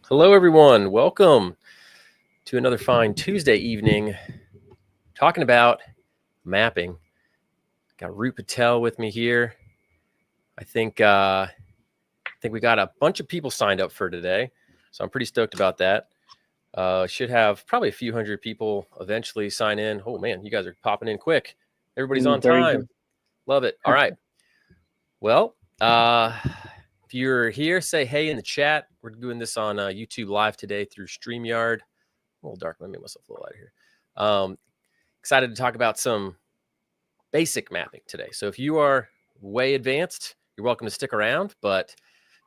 Hello, everyone. Welcome to another fine Tuesday evening talking about mapping. Got Rut Patel with me here. I think we got a bunch of people signed up for today, so I'm pretty stoked about that. Should have probably a few hundred people eventually sign in. Oh man, you guys are popping in quick. Everybody's on Very time. good. Love it. All right. Well, if you're here, say hey in the chat. We're doing this on YouTube Live today through StreamYard. A little dark. Let me make myself a little lighter here. Excited to talk about some basic mapping today. So if you are way advanced, you're welcome to stick around. But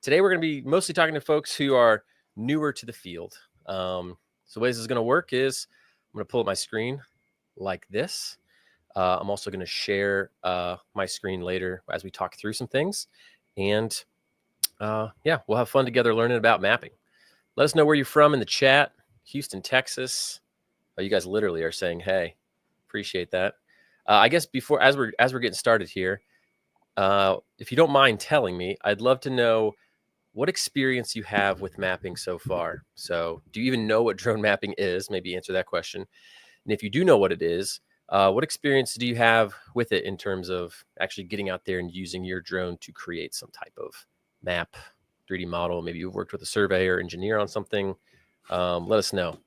today we're going to be mostly talking to folks who are newer to the field. So the way this is going to work is I'm going to pull up my screen like this. I'm also going to share my screen later as we talk through some things. And yeah, we'll have fun together learning about mapping. Let us know where you're from in the chat. Houston, Texas. Oh, you guys literally are saying, hey, appreciate that. I guess before, as we're getting started here, if you don't mind telling me, I'd love to know what experience you have with mapping so far. So do you even know what drone mapping is? Maybe answer that question. And if you do know what it is, what experience do you have with it in terms of actually getting out there and using your drone to create some type of map, 3D model? Maybe you've worked with a surveyor or engineer on something. Let us know.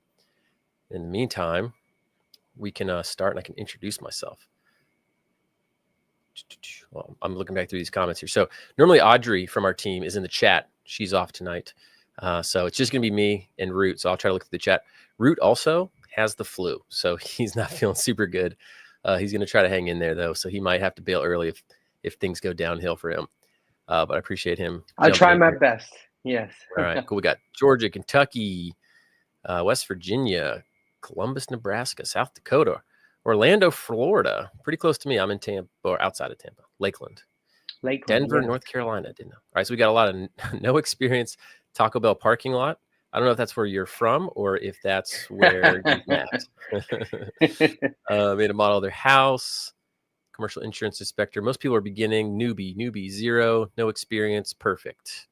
In the meantime, we can start and I can introduce myself. Well, I'm looking back through these comments here. So normally Audrey from our team is in the chat. She's off tonight. So it's just going to be me and Rut. So I'll try to look through the chat. Rut also has the flu, so he's not feeling super good. He's going to try to hang in there, though. So he might have to bail early if things go downhill for him. But I appreciate him. I'll try my best. Yes. All right, cool. We got Georgia, Kentucky, West Virginia, Columbus, Nebraska, South Dakota, Orlando, Florida, pretty close to me. I'm in Tampa, or outside of Tampa, Lakeland. Denver, yes. North Carolina. Didn't know. All right, so we got a lot of no experience Taco Bell parking lot. I don't know if that's where you're from or if that's where you've mapped. Made a model of their house, commercial insurance inspector. Most people are beginning, newbie, zero, no experience, perfect.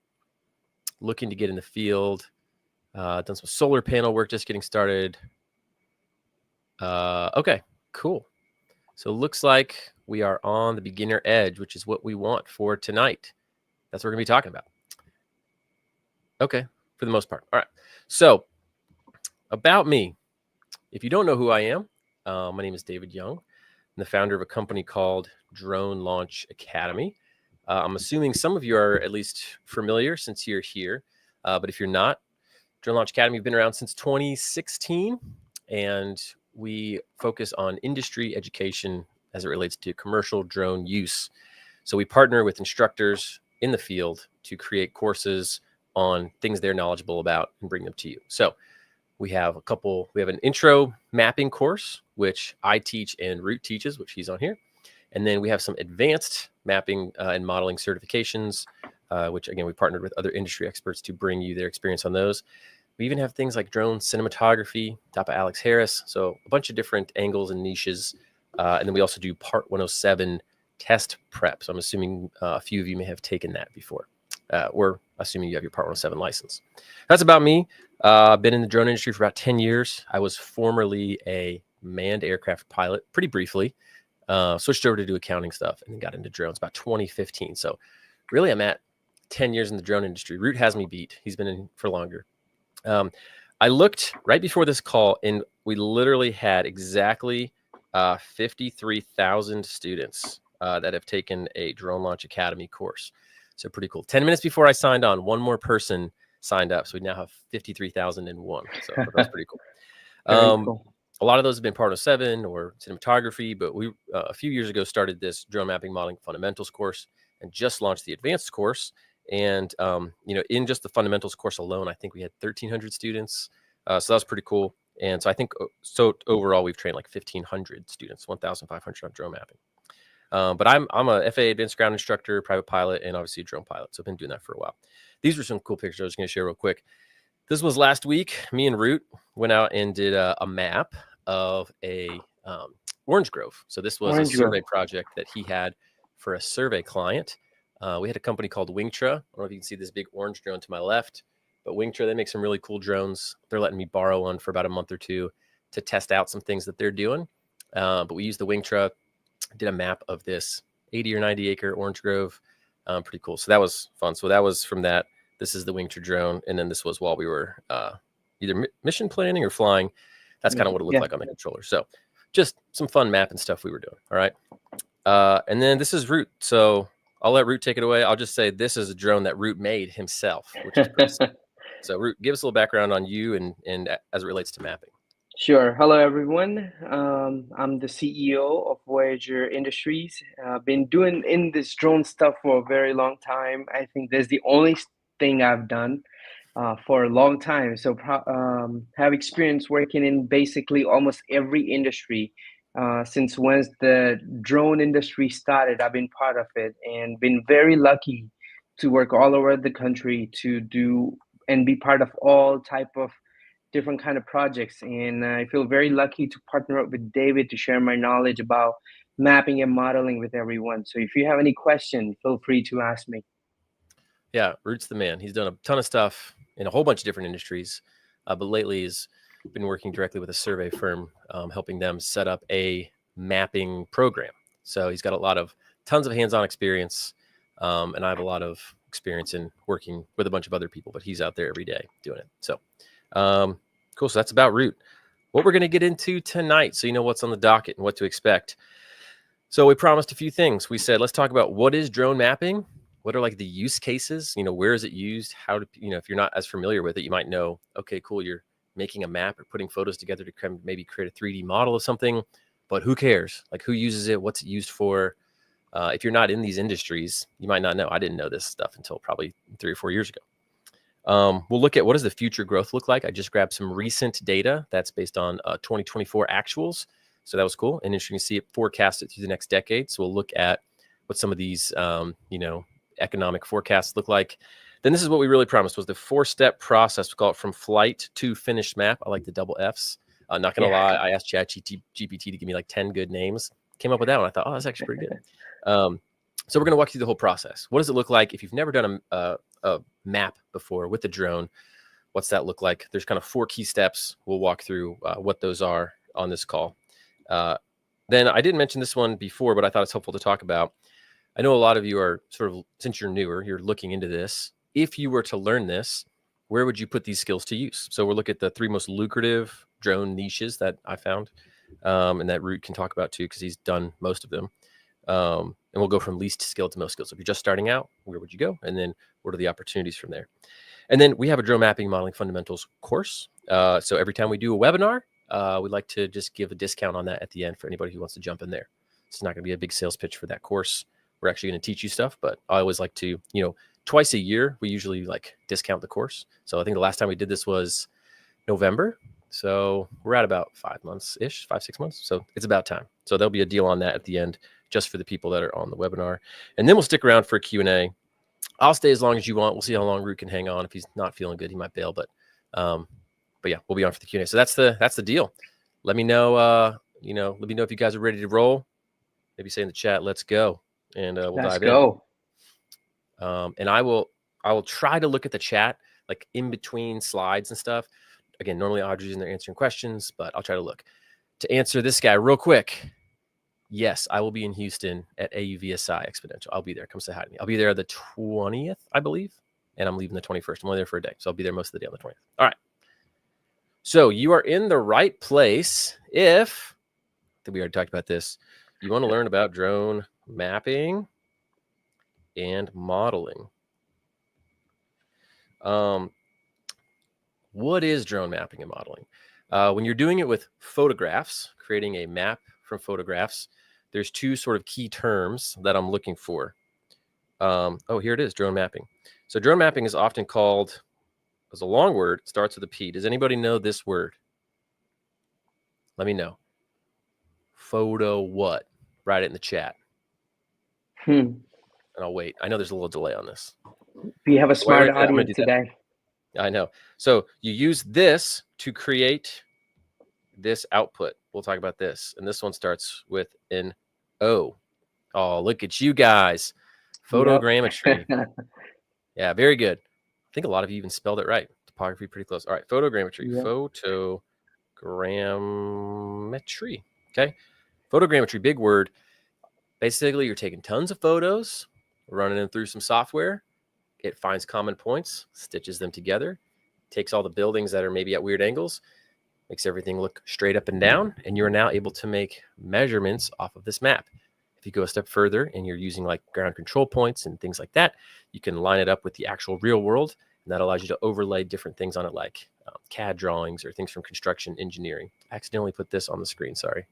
Looking to get in the field. Done some solar panel work, just getting started. Okay, cool. So it looks like we are on the beginner edge, which is what we want for tonight. That's what we're going to be talking about. Okay, for the most part. All right. So about me, if you don't know who I am, my name is David Young. I'm the founder of a company called Drone Launch Academy. I'm assuming some of you are at least familiar since you're here. But if you're not, Drone Launch Academy has been around since 2016. And we focus on industry education as it relates to commercial drone use. So we partner with instructors in the field to create courses on things they're knowledgeable about and bring them to you. So we have an intro mapping course, which I teach and Rut teaches, which he's on here. And then we have some advanced mapping and modeling certifications, which again, we partnered with other industry experts to bring you their experience on those. We even have things like drone cinematography, top of Alex Harris. So a bunch of different angles and niches. And then we also do Part 107 test prep. So I'm assuming a few of you may have taken that before, or assuming you have your Part 107 license. That's about me. I've been in the drone industry for about 10 years. I was formerly a manned aircraft pilot, pretty briefly. Switched over to do accounting stuff and then got into drones about 2015. So really I'm at 10 years in the drone industry. Rut has me beat. He's been in for longer. I looked right before this call and we literally had exactly 53,000 students that have taken a Drone Launch Academy course. So pretty cool. 10 minutes before I signed on, one more person signed up. So we now have 53,001. So that's pretty cool. Cool. A lot of those have been Part 07 or cinematography, but we a few years ago started this drone mapping modeling fundamentals course and just launched the advanced course. And, in just the fundamentals course alone, I think we had 1,300 students. So that was pretty cool. And so I think overall, we've trained like 1,500 students, 1,500 on drone mapping. But I'm a FAA advanced ground instructor, private pilot, and obviously a drone pilot. So I've been doing that for a while. These were some cool pictures I was going to share real quick. This was last week. Me and Rut went out and did a map of a orange grove. So this was a survey project that he had for a survey client. We had a company called Wingtra. I don't know if you can see this big orange drone to my left. But Wingtra, they make some really cool drones. They're letting me borrow one for about a month or two to test out some things that they're doing. But we used the Wingtra, did a map of this 80 or 90 acre orange grove. Pretty cool. So that was fun. So that was from that. This is the Wingtra drone. And then this was while we were either mission planning or flying. That's kind of what it looked like on the controller. So just some fun mapping stuff we were doing. All right. And then this is Rut. So I'll let Rut take it away. I'll just say this is a drone that Rut made himself, which is pretty sick. So Rut, give us a little background on you and as it relates to mapping. Sure. Hello, everyone. I'm the CEO of Voyager Industries. I've been doing in this drone stuff for a very long time. I think that's the only thing I've done for a long time. So have experience working in basically almost every industry. Since once the drone industry started, I've been part of it and been very lucky to work all over the country to do and be part of all type of different kind of projects. And I feel very lucky to partner up with David to share my knowledge about mapping and modeling with everyone. So if you have any questions, feel free to ask me. Yeah, Rut's the man. He's done a ton of stuff in a whole bunch of different industries, but lately he's been working directly with a survey firm, helping them set up a mapping program. So he's got tons of hands-on experience, and I have a lot of experience in working with a bunch of other people, but he's out there every day doing it. So cool. So that's about Rut. What we're going to get into tonight, so you know what's on the docket and what to expect. So we promised a few things. We said, let's talk about what is drone mapping. What are like the use cases? Where is it used? How to, if you're not as familiar with it, you might know, okay, cool. You're making a map or putting photos together to maybe create a 3D model of something, but who cares? Like who uses it? What's it used for? If you're not in these industries, you might not know. I didn't know this stuff until probably 3 or 4 years ago. We'll look at what does the future growth look like. I just grabbed some recent data that's based on 2024 actuals. So that was cool and interesting to see it forecasted through the next decade. So we'll look at what some of these, economic forecasts look like. Then this is what we really promised was the 4-step process. We call it from flight to finished map. I like the double Fs. Not going to lie. I asked ChatGPT to give me like 10 good names. Came up with that one. I thought, that's actually pretty good. So we're going to walk through the whole process. What does it look like if you've never done a map before with the drone? What's that look like? There's kind of 4 key steps. We'll walk through what those are on this call. Then I didn't mention this one before, but I thought it's helpful to talk about. I know a lot of you are since you're newer, you're looking into this. If you were to learn this, where would you put these skills to use? So we'll look at the 3 most lucrative drone niches that I found, and that Rut can talk about too, because he's done most of them. And we'll go from least skill to most skill. So if you're just starting out, where would you go? And then what are the opportunities from there? And then we have a drone mapping modeling fundamentals course. So every time we do a webinar, we'd like to just give a discount on that at the end for anybody who wants to jump in there. It's not going to be a big sales pitch for that course. We're actually going to teach you stuff, but I always like to, twice a year, we usually like discount the course. So I think the last time we did this was November. So we're at about 5 months-ish, 5-6 months. So it's about time. So there'll be a deal on that at the end, just for the people that are on the webinar. And then we'll stick around for a Q&A. I'll stay as long as you want. We'll see how long Rut can hang on. If he's not feeling good, he might bail, but yeah, we'll be on for the Q&A. So that's the deal. Let me know, let me know if you guys are ready to roll. Maybe say in the chat, let's go. And we'll dive in. And I will try to look at the chat like in between slides and stuff. Again, normally Audrey's in there answering questions, but I'll try to look. To answer this guy real quick, yes, I will be in Houston at AUVSI Exponential. I'll be there. Come say hi to me. I'll be there the 20th, I believe, and I'm leaving the 21st. I'm only there for a day, so I'll be there most of the day on the 20th. All right. So you are in the right place if, I think we already talked about this, you want to learn about drone mapping and modeling. What is drone mapping and modeling? When you're doing it with photographs, creating a map from photographs, there's 2 sort of key terms that I'm looking for. Here it is, drone mapping. So drone mapping is often called, as a long word, it starts with a P. Does anybody know this word? Let me know. Photo what? Write it in the chat. And I'll wait. I know there's a little delay on this. We have a smart audience today. I know. So you use this to create this output. We'll talk about this. And this one starts with an O. Oh, look at you guys. Photogrammetry. Yeah, very good. I think a lot of you even spelled it right. Topography, pretty close. All right, photogrammetry. Yeah. Photogrammetry. Okay. Photogrammetry, big word. Basically, you're taking tons of photos, running them through some software. It finds common points, stitches them together, takes all the buildings that are maybe at weird angles, makes everything look straight up and down, and you're now able to make measurements off of this map. If you go a step further and you're using like ground control points and things like that, you can line it up with the actual real world, and that allows you to overlay different things on it, like CAD drawings or things from construction engineering. I accidentally put this on the screen, sorry.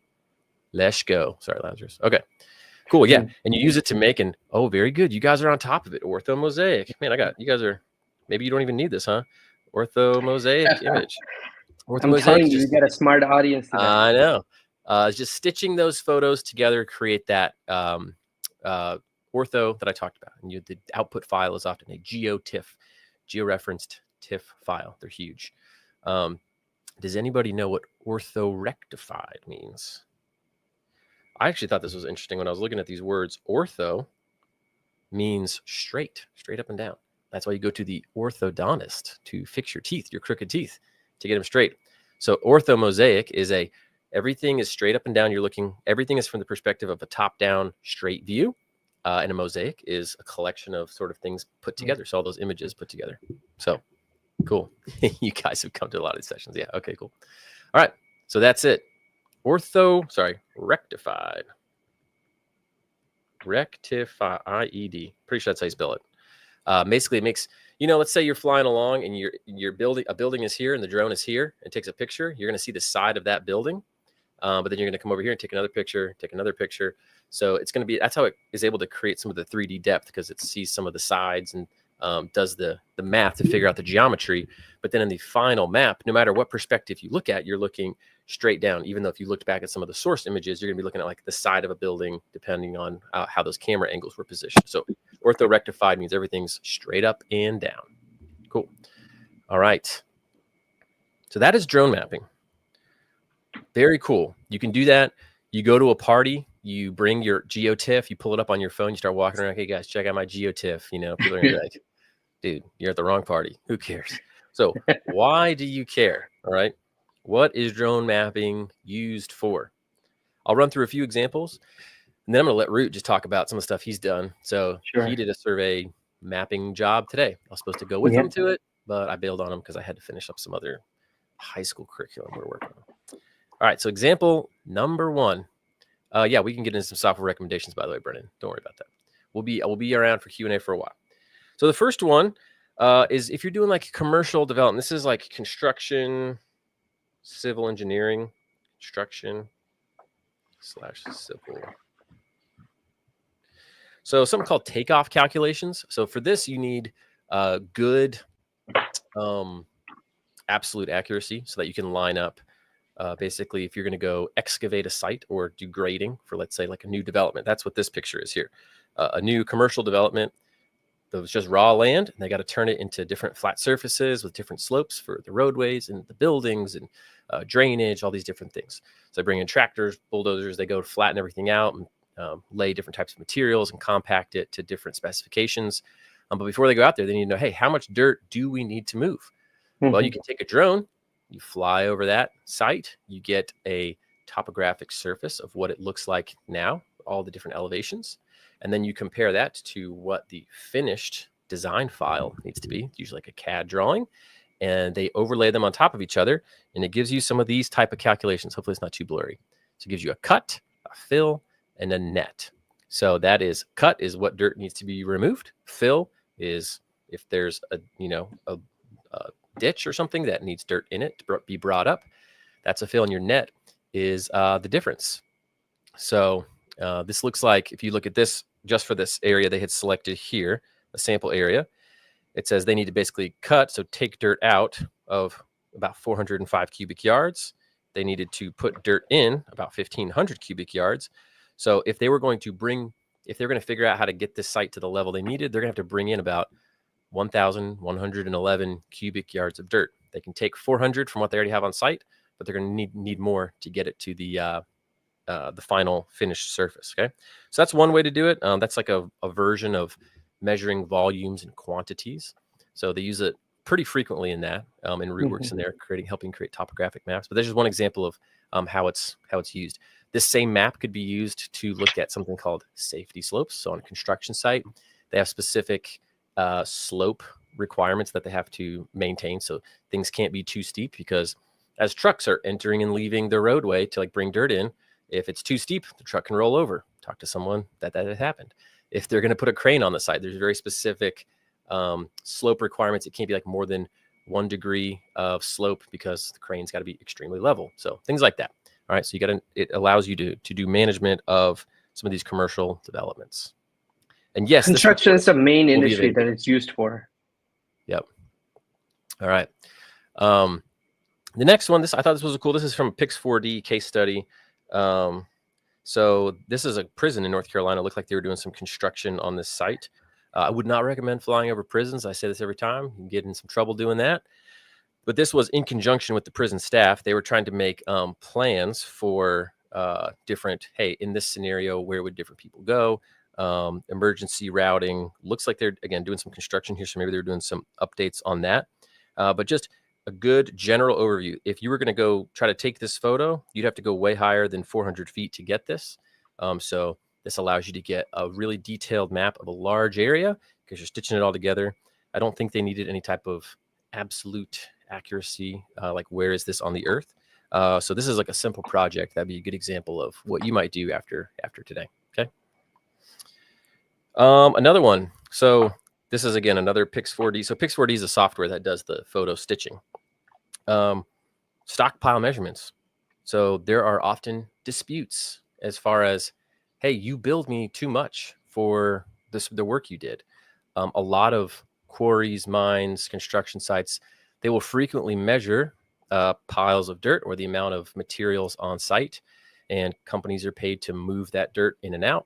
Let's go. Sorry, Lazarus. Okay, cool. Yeah, and you use it to make an, oh, very good. You guys are on top of it. Ortho mosaic. Man, you guys are, maybe you don't even need this, huh? Ortho mosaic image. Ortho I'm mosaic telling is you, you just, got a smart audience today. I know. Just stitching those photos together, create that ortho that I talked about. And the output file is often a geotiff, georeferenced TIFF file. They're huge. Does anybody know what orthorectified means? I actually thought this was interesting when I was looking at these words. Ortho means straight up and down. That's why you go to the orthodontist to fix your teeth, your crooked teeth, to get them straight. So ortho mosaic is everything is straight up and down. You're looking, everything is from the perspective of a top-down straight view. And a mosaic is a collection of sort of things put together. So all those images put together. So cool. You guys have come to a lot of these sessions. Yeah. Okay, cool. All right. So that's it. Rectified. Rectify, I-E-D. Pretty sure that's how you spell it. Basically, it makes, let's say you're flying along and a building is here and the drone is here. It takes a picture. You're going to see the side of that building. But then you're going to come over here and take another picture. So it's going to be, that's how it is able to create some of the 3D depth, because it sees some of the sides and does the math to figure out the geometry. But then in the final map, no matter what perspective you look at, you're looking straight down. Even though if you looked back at some of the source images, you're going to be looking at like the side of a building, depending on how those camera angles were positioned. So orthorectified means everything's straight up and down. Cool. All right. So that is drone mapping. Very cool. You can do that. You go to a party, you bring your geotiff, you pull it up on your phone, you start walking around. Hey guys, check out my geotiff. People are gonna be like, dude, you're at the wrong party. Who cares? So why do you care? All right. What is drone mapping used for? I'll run through a few examples, and then I'm going to let Rut just talk about some of the stuff he's done. So He did a survey mapping job today. I was supposed to go with him to it, but I bailed on him because I had to finish up some other high school curriculum we're working on. All right. So example number 1. Yeah, we can get into some software recommendations, by the way, Brennan. Don't worry about that. We'll be around for Q&A for a while. So the first one is if you're doing like commercial development. This is like construction, civil engineering, construction /civil. So something called takeoff calculations. So for this, you need good absolute accuracy so that you can line up. Basically, if you're going to go excavate a site or do grading for, let's say, like a new development, that's what this picture is here. A new commercial development that was just raw land, and they got to turn it into different flat surfaces with different slopes for the roadways and the buildings and drainage, all these different things. So they bring in tractors, bulldozers, they go flatten everything out and lay different types of materials and compact it to different specifications. But before they go out there, they need to know, hey, how much dirt do we need to move? Mm-hmm. Well, you can take a drone, you fly over that site, you get a topographic surface of what it looks like now, all the different elevations. And then you compare that to what the finished design file needs to be, usually like a CAD drawing, and they overlay them on top of each other. And it gives you some of these type of calculations. Hopefully it's not too blurry. So it gives you a cut, a fill, and a net. So that is, cut is what dirt needs to be removed. Fill is if there's a ditch or something that needs dirt in it to be brought up. That's a fill, and your net is the difference. So this looks like, if you look at this, just for this area they had selected here, a sample area, it says they need to basically cut, so take dirt out of about 405 cubic yards. They needed to put dirt in about 1,500 cubic yards. So if they were going to figure out how to get this site to the level they needed, they're going to have to bring in about 1,111 cubic yards of dirt. They can take 400 from what they already have on site, but they're going to need more to get it to the final finished surface. Okay, so that's one way to do it. That's like a version of measuring volumes and quantities. So they use it pretty frequently in that, and RootWorks in there, helping create topographic maps. But there's just one example of how it's used. This same map could be used to look at something called safety slopes. So on a construction site, they have specific slope requirements that they have to maintain. So things can't be too steep, because as trucks are entering and leaving the roadway to like bring dirt in, if it's too steep, the truck can roll over. Talk to someone that has happened. If they're going to put a crane on the site, there's very specific slope requirements. It can't be like more than 1 degree of slope, because the crane's got to be extremely level. So things like that. All right. So it allows you to do management of some of these commercial developments. And yes, construction is the main industry that it's used for. Yep. All right. The next one, I thought this was cool. This is from a Pix4D case study. So this is a prison in North Carolina. It looked like they were doing some construction on this site. I would not recommend flying over prisons. I say this every time. You can get in some trouble doing that. But this was in conjunction with the prison staff. They were trying to make plans for different, hey, in this scenario, where would different people go? Emergency routing. Looks like they're, again, doing some construction here. So maybe they're doing some updates on that. But just a good general overview. If you were going to go try to take this photo, you'd have to go way higher than 400 feet to get this. So this allows you to get a really detailed map of a large area, because you're stitching it all together. I don't think they needed any type of absolute accuracy, like where is this on the earth. So this is like a simple project. That'd be a good example of what you might do after today. Okay. Another one. So this is, again, another Pix4D. So Pix4D is a software that does the photo stitching. Stockpile measurements. So there are often disputes as far as, hey, you billed me too much for the work you did. A lot of quarries, mines, construction sites, they will frequently measure piles of dirt or the amount of materials on site, and companies are paid to move that dirt in and out.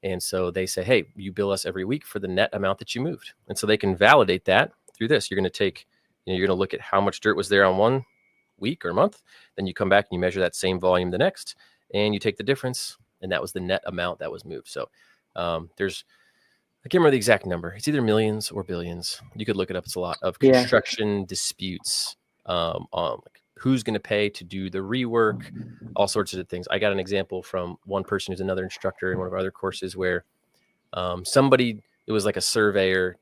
And so they say, hey, you bill us every week for the net amount that you moved. And so they can validate that through this. You're going to take, you're going to look at how much dirt was there on one week or month. Then you come back and you measure that same volume the next, and you take the difference. And that was the net amount that was moved. So I can't remember the exact number. It's either millions or billions. You could look it up. It's a lot of construction disputes on like who's going to pay to do the rework, all sorts of things. I got an example from one person who's another instructor in one of our other courses where it was like a surveyor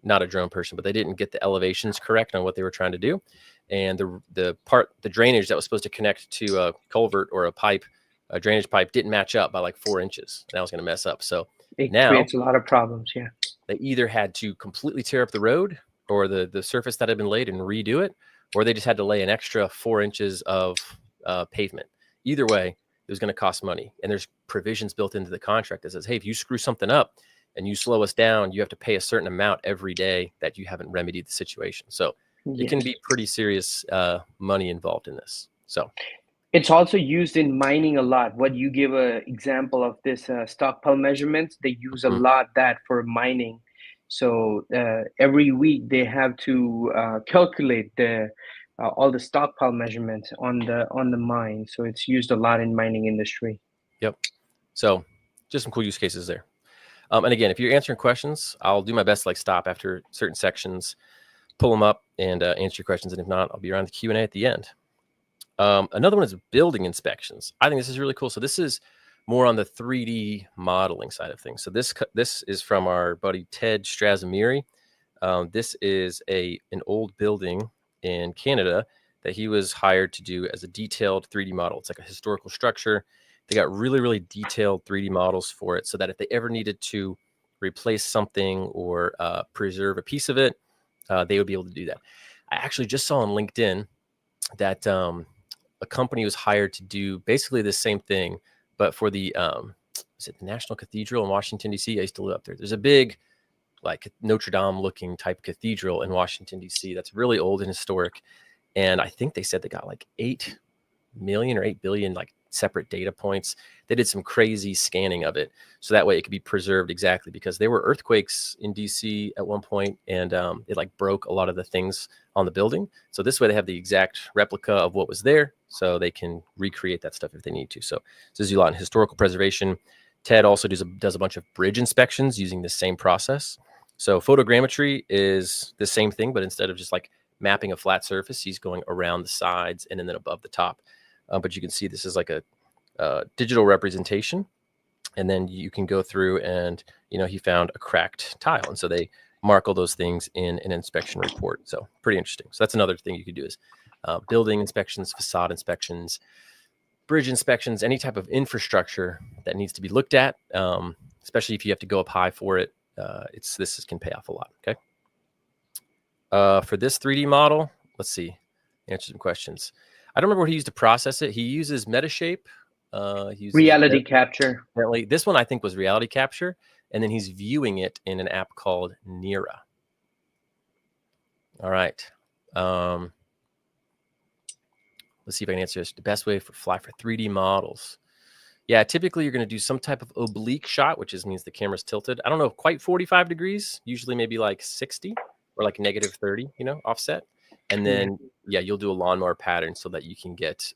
not a drone person, but they didn't get the elevations correct on what they were trying to do. And the drainage that was supposed to connect to a culvert or a drainage pipe didn't match up by like 4 inches. And that was going to mess up. So it creates a lot of problems. Yeah. They either had to completely tear up the road or the surface that had been laid and redo it, or they just had to lay an extra 4 inches of pavement. Either way, it was going to cost money. And there's provisions built into the contract that says, hey, if you screw something up and you slow us down, you have to pay a certain amount every day that you haven't remedied the situation. So it can be pretty serious money involved in this. So it's also used in mining a lot. What you give an example of this stockpile measurements, they use a lot that for mining. So every week they have to calculate all the stockpile measurements on the mine. So it's used a lot in mining industry. Yep. So just some cool use cases there. And again, if you're answering questions, I'll do my best to stop after certain sections, pull them up and answer your questions. And if not, I'll be around the Q&A at the end. Another one is building inspections. I think this is really cool. So this is more on the 3D modeling side of things. So this is from our buddy Ted Strazimiri. This is an old building in Canada that he was hired to do as a detailed 3D model. It's like a historical structure. They got really, really detailed 3D models for it so that if they ever needed to replace something or preserve a piece of it, they would be able to do that. I actually just saw on LinkedIn that a company was hired to do basically the same thing, but for the is it the National Cathedral in Washington, D.C.? I used to live up there. There's a big, like Notre Dame looking type cathedral in Washington, D.C. that's really old and historic. And I think they said they got like 8 million or 8 billion like separate data points. They did some crazy scanning of it so that way it could be preserved exactly, because there were earthquakes in DC at one point and it like broke a lot of the things on the building. So this way they have the exact replica of what was there so they can recreate that stuff if they need to. So this is a lot in historical preservation. Ted also does a bunch of bridge inspections using the same process. So photogrammetry is the same thing, but instead of just like mapping a flat surface, he's going around the sides and then above the top. But you can see this is like a digital representation. And then you can go through and, he found a cracked tile. And so they mark all those things in an inspection report. So pretty interesting. So that's another thing you could do is building inspections, facade inspections, bridge inspections, any type of infrastructure that needs to be looked at, especially if you have to go up high for it. This can pay off a lot. Okay. For this 3D model, let's see, answer some questions. I don't remember what he used to process it. He uses Metashape. He uses Reality capture. Apparently, this one I think was reality capture, and then he's viewing it in an app called Nira. All right. Let's see if I can answer this. The best way for 3D models. Yeah, typically you're going to do some type of oblique shot, which means the camera's tilted. I don't know, quite 45 degrees, usually maybe like 60 or like negative 30, offset. And then, you'll do a lawnmower pattern so that you can get,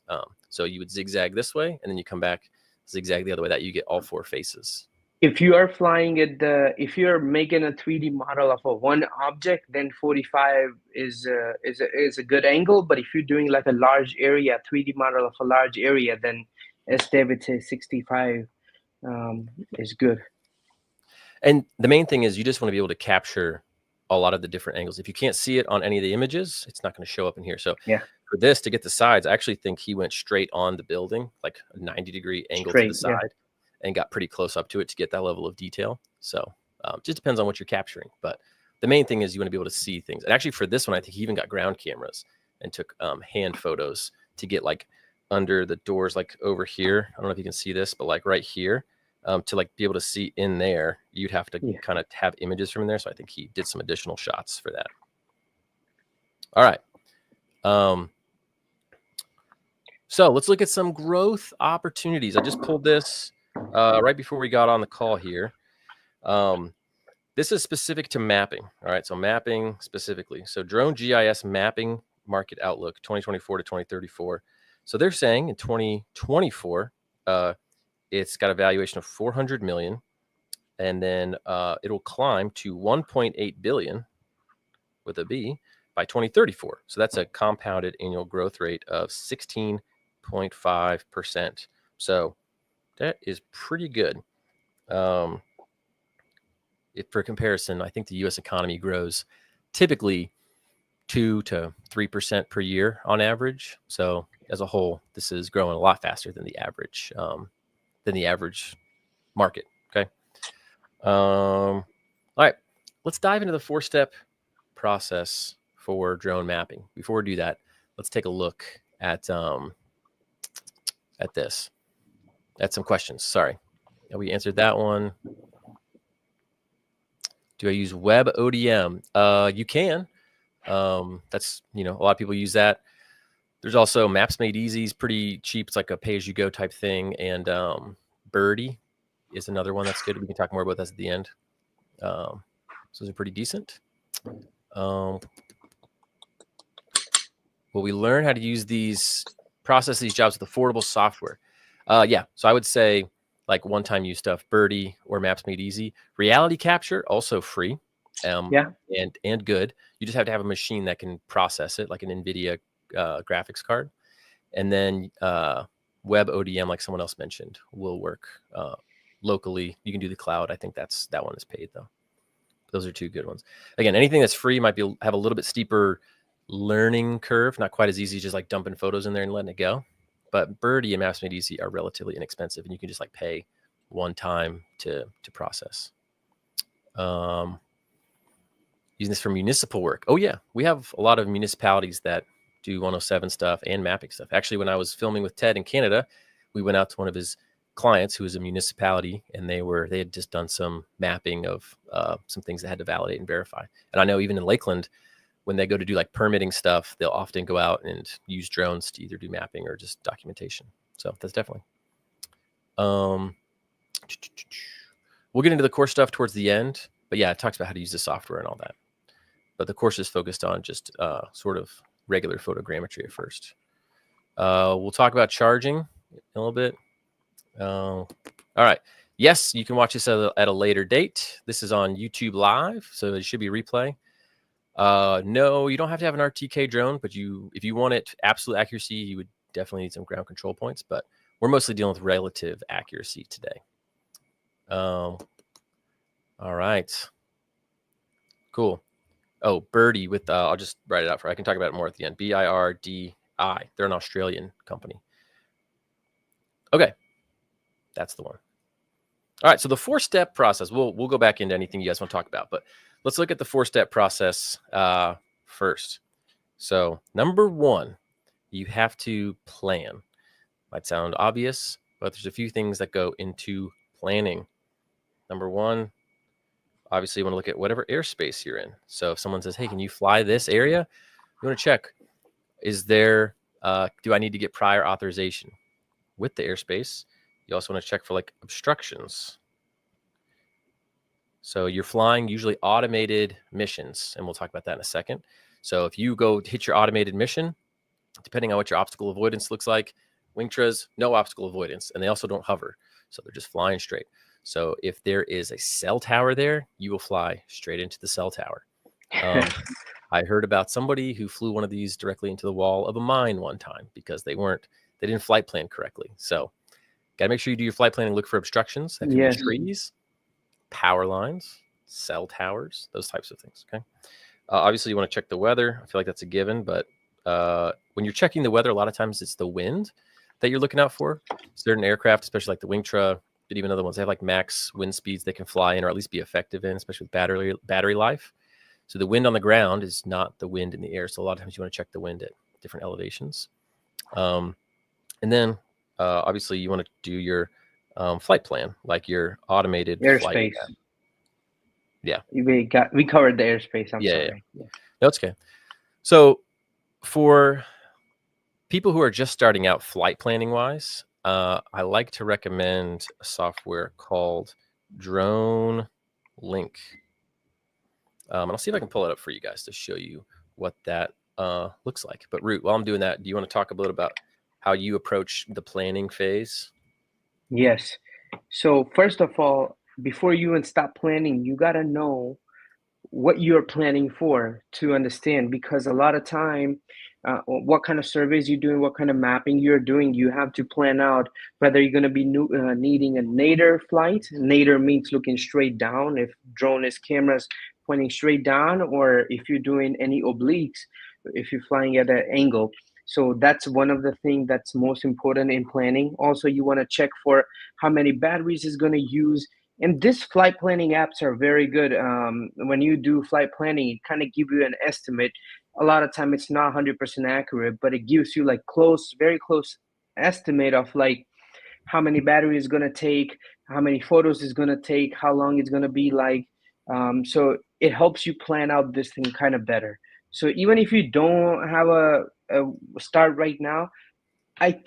so you would zigzag this way and then you come back, zigzag the other way, that you get all four faces. If you are flying if you're making a 3D model of a one object, then 45 is a good angle. But if you're doing like a large area, 3D model of a large area, then as David says, 65 is good. And the main thing is you just want to be able to capture a lot of the different angles. If you can't see it on any of the images, it's not going to show up in here. So for this, to get the sides, I actually think he went straight on the building, like a 90-degree angle to the side, and got pretty close up to it to get that level of detail. So just depends on what you're capturing. But the main thing is you want to be able to see things. And actually for this one, I think he even got ground cameras and took hand photos to get like under the doors, like over here. I don't know if you can see this, but like right here, to like be able to see in there, you'd have to kind of have images from in there. So I think he did some additional shots for that. All right. So let's look at some growth opportunities. I just pulled this right before we got on the call here. This is specific to mapping. All right. So mapping specifically. So drone GIS mapping market outlook 2024 to 2034. So they're saying in 2024, it's got a valuation of 400 million, and then it'll climb to 1.8 billion with a B by 2034. So that's a compounded annual growth rate of 16.5%. So that is pretty good. For comparison, I think the U.S. economy grows typically 2 to 3% per year on average. So as a whole, this is growing a lot faster than the average market. Okay. All right. Let's dive into the 4-step process for drone mapping. Before we do that, let's take a look at this. At some questions. Sorry. We answered that one. Do I use web ODM? You can. That's, a lot of people use that. There's also Maps Made Easy is pretty cheap. It's like a pay-as-you-go type thing. And Birdie is another one that's good. We can talk more about that at the end. So those are pretty decent. Will we learn how to use process these jobs with affordable software? Yeah. So I would say like one-time use stuff, Birdie or Maps Made Easy. Reality capture, also free. And good. You just have to have a machine that can process it, like an NVIDIA graphics card. And then web ODM, like someone else mentioned, will work locally. You can do the cloud. I think that one is paid though. Those are two good ones. Again, anything that's free might have a little bit steeper learning curve, not quite as easy as just like dumping photos in there and letting it go. But Birdie and Maps Made Easy are relatively inexpensive, and you can just like pay one time to process. Using this for municipal work. Oh yeah, we have a lot of municipalities that do 107 stuff and mapping stuff. Actually, when I was filming with Ted in Canada, we went out to one of his clients who was a municipality, and they had just done some mapping of some things that had to validate and verify. And I know even in Lakeland, when they go to do like permitting stuff, they'll often go out and use drones to either do mapping or just documentation. So that's definitely. We'll get into the course stuff towards the end, but yeah, it talks about how to use the software and all that. But the course is focused on just sort of regular photogrammetry at first. We'll talk about charging in a little bit. All right. Yes, you can watch this at a later date. This is on YouTube Live, so it should be replay. No, you don't have to have an RTK drone, but if you want it absolute accuracy, you would definitely need some ground control points. But we're mostly dealing with relative accuracy today. All right, cool. Oh, Birdie with I'll just write it out for you. I can talk about it more at the end. BIRDI. They're an Australian company. Okay, that's the one. All right, so the 4-step process. We'll go back into anything you guys want to talk about, but let's look at the 4-step process first. So number 1, you have to plan. Might sound obvious, but there's a few things that go into planning. Number 1, obviously you want to look at whatever airspace you're in. So if someone says, "Hey, can you fly this area?" You want to check, is there, do I need to get prior authorization with the airspace? You also want to check for like obstructions. So you're flying usually automated missions, and we'll talk about that in a second. So if you go hit your automated mission, depending on what your obstacle avoidance looks like, Wingtras, no obstacle avoidance, and they also don't hover. So they're just flying straight. So if there is a cell tower there, you will fly straight into the cell tower. I heard about somebody who flew one of these directly into the wall of a mine one time because they didn't flight plan correctly. So got to make sure you do your flight planning, look for obstructions. That could be trees, power lines, cell towers, those types of things. Okay. Obviously, you want to check the weather. I feel like that's a given, but when you're checking the weather, a lot of times it's the wind that you're looking out for. Certain aircraft, especially like the Wingtra, but even other ones, they have like max wind speeds they can fly in or at least be effective in, especially with battery life. So the wind on the ground is not the wind in the air. So a lot of times you want to check the wind at different elevations. And then obviously you want to do your flight plan, like your automated airspace. flight. Yeah. We covered the airspace. I'm sorry. Yeah. No, it's okay. So for people who are just starting out flight planning wise, I like to recommend a software called Drone Link. And I'll see if I can pull it up for you guys to show you what that looks like. But Rut, while I'm doing that, do you want to talk a little about how you approach the planning phase? Yes. So first of all, before you even stop planning, you got to know what you're planning for to understand, because a lot of time what kind of surveys you're doing, what kind of mapping you're doing, you have to plan out whether you're going to be needing a nadir flight. Nadir means looking straight down, if drone is cameras pointing straight down, or if you're doing any obliques, if you're flying at an angle. So that's one of the things that's most important in planning. Also, you want to check for how many batteries is going to use. And this flight planning apps are very good. When you do flight planning, it kind of give you an estimate. A lot of time it's not 100% accurate, but it gives you like very close estimate of like how many batteries is going to take, how many photos is going to take, how long it's going to be like. So it helps you plan out this thing kind of better. So even if you don't have a start right now, I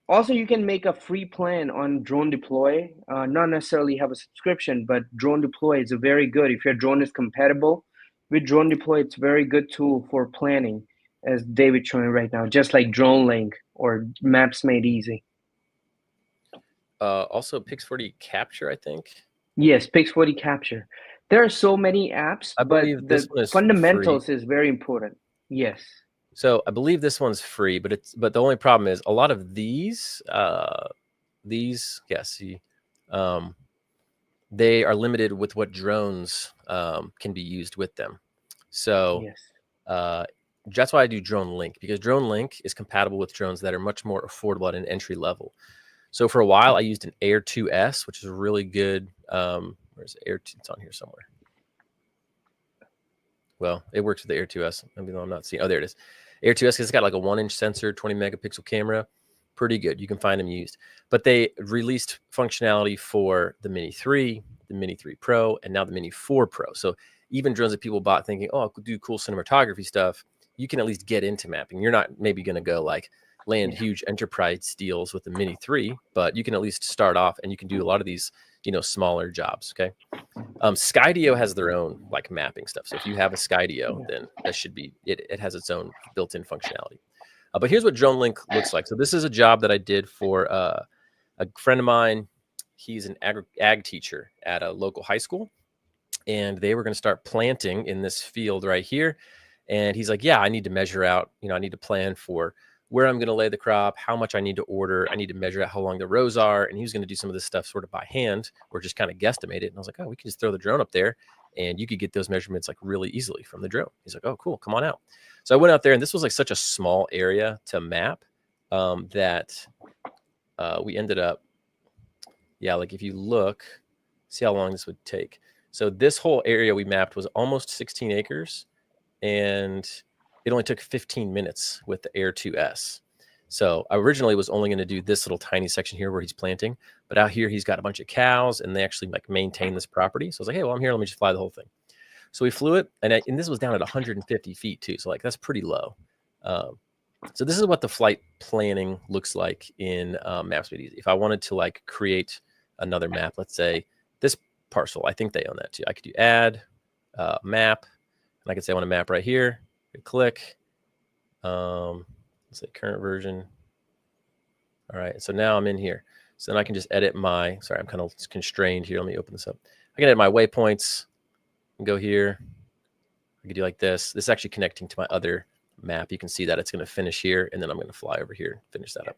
also, you can make a free plan on Drone Deploy. Not necessarily have a subscription, but Drone Deploy is a very good. If your drone is compatible with Drone Deploy, it's a very good tool for planning, as David's showing right now, just like Drone Link or Maps Made Easy. Also, Pix40 Capture, I think. Yes, Pix40 Capture. There are so many apps, but the fundamentals is very important. Yes. So I believe this one's free, but the only problem is a lot of these they are limited with what drones can be used with them. So yes. That's why I do Drone Link, because Drone Link is compatible with drones that are much more affordable at an entry level. So for a while, I used an Air 2S, which is a really good. Where's Air 2? It's on here somewhere. Well, it works with the Air 2S. Maybe I'm not seeing. Oh, there it is. Air 2S, because it's got like a 1-inch sensor, 20 megapixel camera. Pretty good. You can find them used. But they released functionality for the Mini 3, the Mini 3 Pro, and now the Mini 4 Pro. So even drones that people bought thinking, oh, I could do cool cinematography stuff, you can at least get into mapping. You're not maybe going to go like land huge enterprise deals with the Mini 3, but you can at least start off and you can do a lot of these, smaller jobs. Okay. Skydio has their own like mapping stuff. So if you have a Skydio, then that should be it has its own built-in functionality. But here's what Drone Link looks like. So this is a job that I did for a friend of mine. he's an ag teacher at a local high school, and they were going to start planting in this field right here. And he's like, yeah, I need to measure out, I need to plan for where I'm going to lay the crop, how much I need to order. I need to measure out how long the rows are. And he was going to do some of this stuff sort of by hand or just kind of guesstimate it. And I was like, oh, we can just throw the drone up there and you could get those measurements like really easily from the drone. He's like, oh, cool, come on out. So I went out there, and this was like such a small area to map that we ended up, like if you look, see how long this would take. So this whole area we mapped was almost 16 acres, and it only took 15 minutes with the Air 2S. So I originally was only going to do this little tiny section here where he's planting, but out here he's got a bunch of cows, and they actually like maintain this property. So I was like, hey, well, I'm here, let me just fly the whole thing. So we flew it, and this was down at 150 feet too. So like that's pretty low. So this is what the flight planning looks like in Maps Made Easy. If I wanted to like create another map, let's say this parcel, I think they own that too. I could do add map, and I could say I want a map right here. Click. Let's say current version. All right, so now I'm in here. So then I can just edit my, sorry, I'm kind of constrained here. Let me open this up. I can edit my waypoints and go here. I could do like this. This is actually connecting to my other map. You can see that it's going to finish here, and then I'm going to fly over here and finish that up.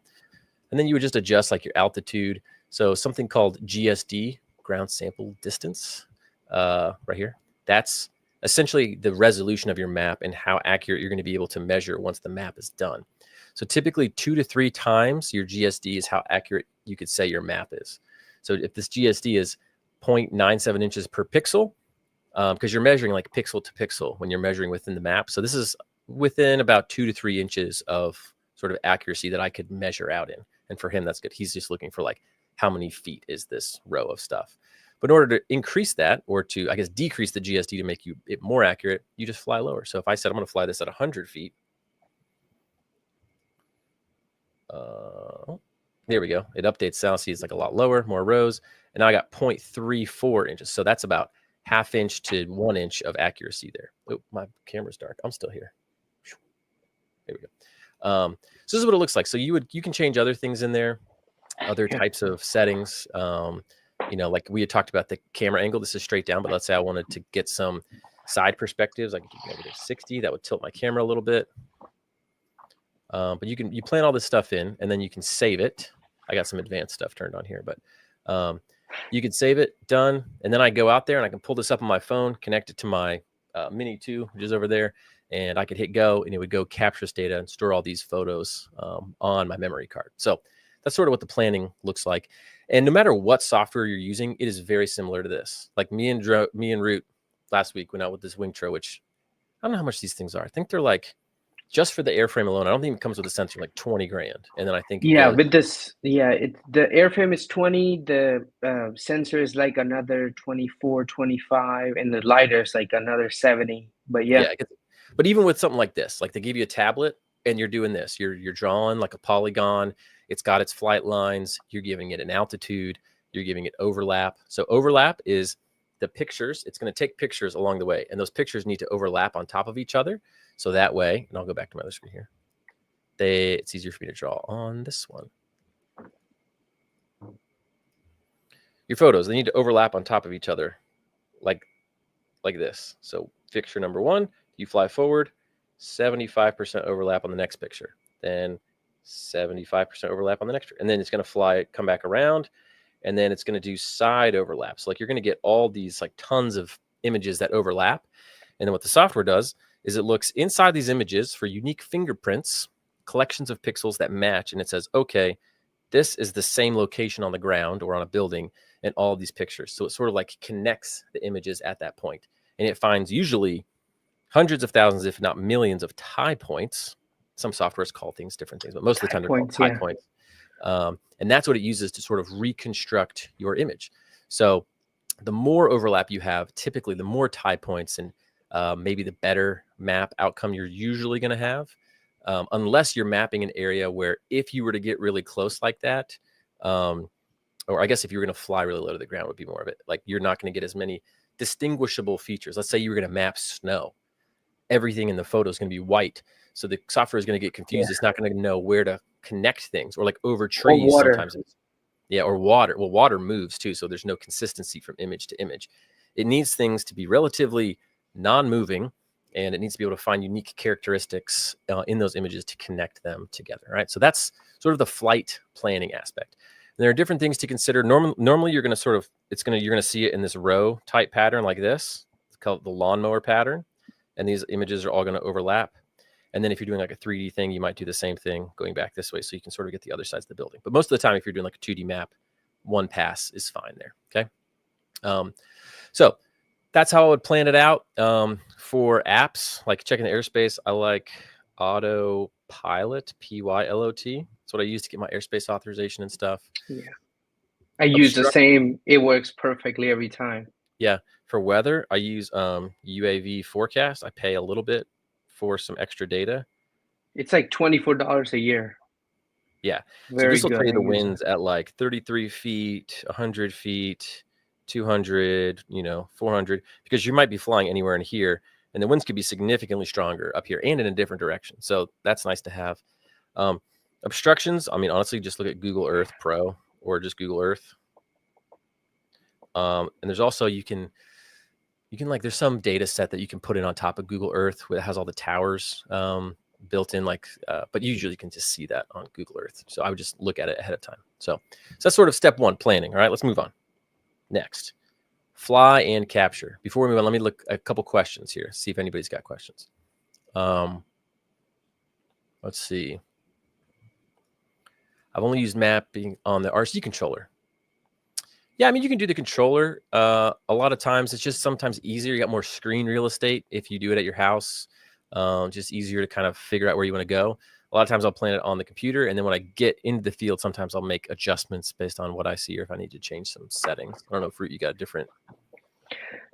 And then you would just adjust like your altitude. So something called GSD, ground sample distance, right here. That's essentially the resolution of your map and how accurate you're going to be able to measure once the map is done. So typically 2 to 3 times your GSD is how accurate you could say your map is. So if this GSD is 0.97 inches per pixel, because you're measuring like pixel to pixel when you're measuring within the map. So this is within about 2 to 3 inches of sort of accuracy that I could measure out in. And for him, that's good. He's just looking for like how many feet is this row of stuff. But in order to increase that, or to, I guess, decrease the GSD to make it more accurate, you just fly lower. So if I said I'm going to fly this at 100 feet, there we go. It updates now. See, it's like a lot lower, more rows. And now I got 0.34 inches. So that's about ½ inch to 1 inch of accuracy there. Oh, my camera's dark. I'm still here. There we go. So this is what it looks like. So you can change other things in there, other types of settings. Like we had talked about the camera angle. This is straight down, but let's say I wanted to get some side perspectives. I could do -60. That would tilt my camera a little bit. But you plan all this stuff in, and then you can save it. I got some advanced stuff turned on here, but you can save it, done. And then I go out there and I can pull this up on my phone, connect it to my Mini 2, which is over there, and I could hit go, and it would go capture this data and store all these photos on my memory card. So that's sort of what the planning looks like. And no matter what software you're using, it is very similar to this. Like me and Rut last week went out with this Wingtro, which I don't know how much these things are. I think they're like, just for the airframe alone, I don't think it comes with a sensor, like 20 grand. And then I think with this, the airframe is 20, the sensor is like another 24, 25, and the LiDAR is like another 70. But but even with something like this, like they give you a tablet and you're doing this, you're drawing like a polygon. It's got its flight lines. You're giving it an altitude. You're giving it overlap. So overlap is the pictures. It's going to take pictures along the way, and those pictures need to overlap on top of each other. So that way, and I'll go back to my other screen here. It's easier for me to draw on this one. Your photos, they need to overlap on top of each other, like this. So picture number 1, you fly forward, 75% overlap on the next picture, then 75% overlap on the next, and then it's going to come back around, and then it's going to do side overlaps. Like you're going to get all these like tons of images that overlap, and then what the software does is it looks inside these images for unique fingerprints, collections of pixels that match, and it says, okay, this is the same location on the ground or on a building in all of these pictures. So it sort of like connects the images at that point, and it finds usually hundreds of thousands, if not millions, of tie points. Some softwares call things different things, but most of the time they're called tie points. And that's what it uses to sort of reconstruct your image. So the more overlap you have, typically the more tie points and maybe the better map outcome you're usually going to have, unless you're mapping an area where if you were to get really close like that, or I guess if you were going to fly really low to the ground would be more of it. Like you're not going to get as many distinguishable features. Let's say you were going to map snow. Everything in the photo is going to be white. So the software is going to get confused. It's not going to know where to connect things, or like over trees. Sometimes Yeah, or water. Well, water moves too, so there's no consistency from image to image. It needs things to be relatively non-moving, and it needs to be able to find unique characteristics in those images to connect them together, right? So that's sort of the flight planning aspect. And there are different things to consider. Normally, you're going to you're going to see it in this row type pattern like this. It's called the lawnmower pattern, and these images are all going to overlap. And then if you're doing like a 3D thing, you might do the same thing going back this way, so you can sort of get the other sides of the building. But most of the time, if you're doing like a 2D map, one pass is fine there. Okay. So that's how I would plan it out. For apps, like checking the airspace, I like Autopilot, Pylot. That's what I use to get my airspace authorization and stuff. Yeah. I use the same. It works perfectly every time. Yeah. For weather, I use UAV forecast. I pay a little bit for some extra data. It's like $24 a year. Yeah. So Very this will good. tell you I the use winds at like 33 feet, 100 feet, 200, 400, because you might be flying anywhere in here, and the winds could be significantly stronger up here and in a different direction. So that's nice to have. Obstructions, I mean, honestly, just look at Google Earth Pro or just Google Earth. And there's also, you can like, there's some data set that you can put in on top of Google Earth that has all the towers built in, like, but usually you can just see that on Google Earth. So I would just look at it ahead of time. So that's sort of step one, planning. All right, let's move on. Next, fly and capture. Before we move on, let me look a couple questions here, see if anybody's got questions. Let's see. I've only used mapping on the RC controller. Yeah, I mean, you can do the controller. A lot of times it's just sometimes easier. You got more screen real estate if you do it at your house. Just easier to kind of figure out where you want to go. A lot of times I'll plan it on the computer, and then when I get into the field, sometimes I'll make adjustments based on what I see or if I need to change some settings. I don't know if Rut, you got a different.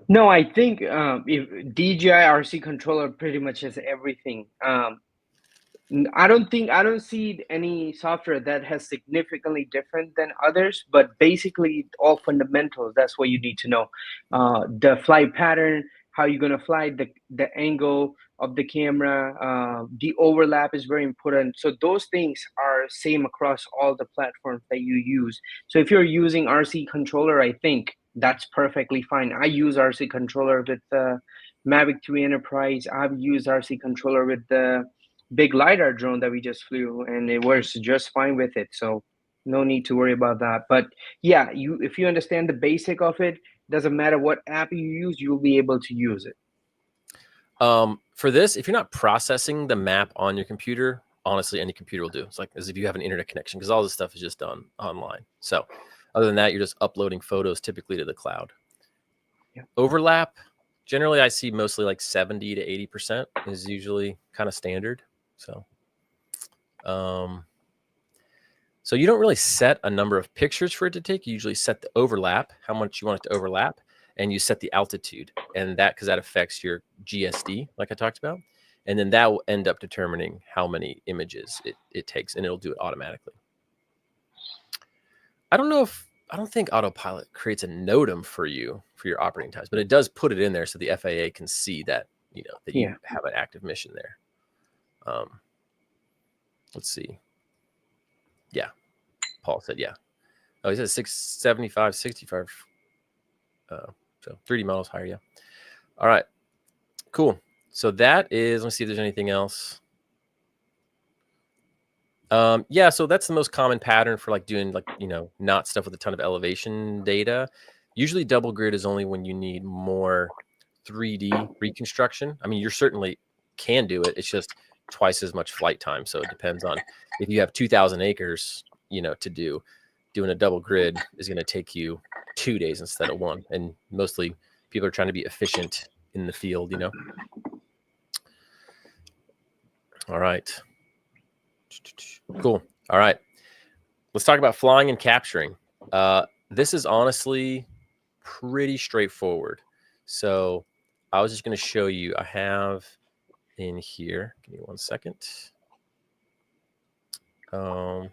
No, I think if DJI RC controller pretty much has everything. I don't see any software that has significantly different than others, but basically all fundamentals. That's what you need to know. The flight pattern, how you're gonna fly, the angle of the camera, the overlap is very important. So those things are same across all the platforms that you use. So if you're using RC controller, I think that's perfectly fine. I use RC controller with the Mavic 3 Enterprise. I've used RC controller with the big LiDAR drone that we just flew, and it works just fine with it. So no need to worry about that. But yeah, if you understand the basic of it, doesn't matter what app you use, you'll be able to use it. For this, if you're not processing the map on your computer, honestly, any computer will do. It's like as if you have an internet connection, because all this stuff is just done online. So other than that, you're just uploading photos typically to the cloud. Yeah. Overlap, generally I see mostly like 70 to 80% is usually kind of standard. So so you don't really set a number of pictures for it to take. You usually set the overlap, how much you want it to overlap, and you set the altitude, and that, because that affects your GSD, like I talked about, and then that will end up determining how many images it takes, and it'll do it automatically. I don't think Autopilot creates a NOTAM for you for your operating times, but it does put it in there so the FAA can see that you have an active mission there. Let's see. Yeah, Paul said yeah. Oh, he said 675, 65. So 3D models higher, yeah. All right, cool. So that is, let's see if there's anything else. Yeah, so that's the most common pattern for like doing like, not stuff with a ton of elevation data. Usually double grid is only when you need more 3D reconstruction. I mean, you certainly can do it. It's just twice as much flight time. So it depends on if you have 2,000 acres, to do. Doing a double grid is going to take you 2 days instead of one. And mostly people are trying to be efficient in the field, All right. Cool. All right. Let's talk about flying and capturing. This is honestly pretty straightforward. So I was just going to show you, I have in here, give me 1 second. I'll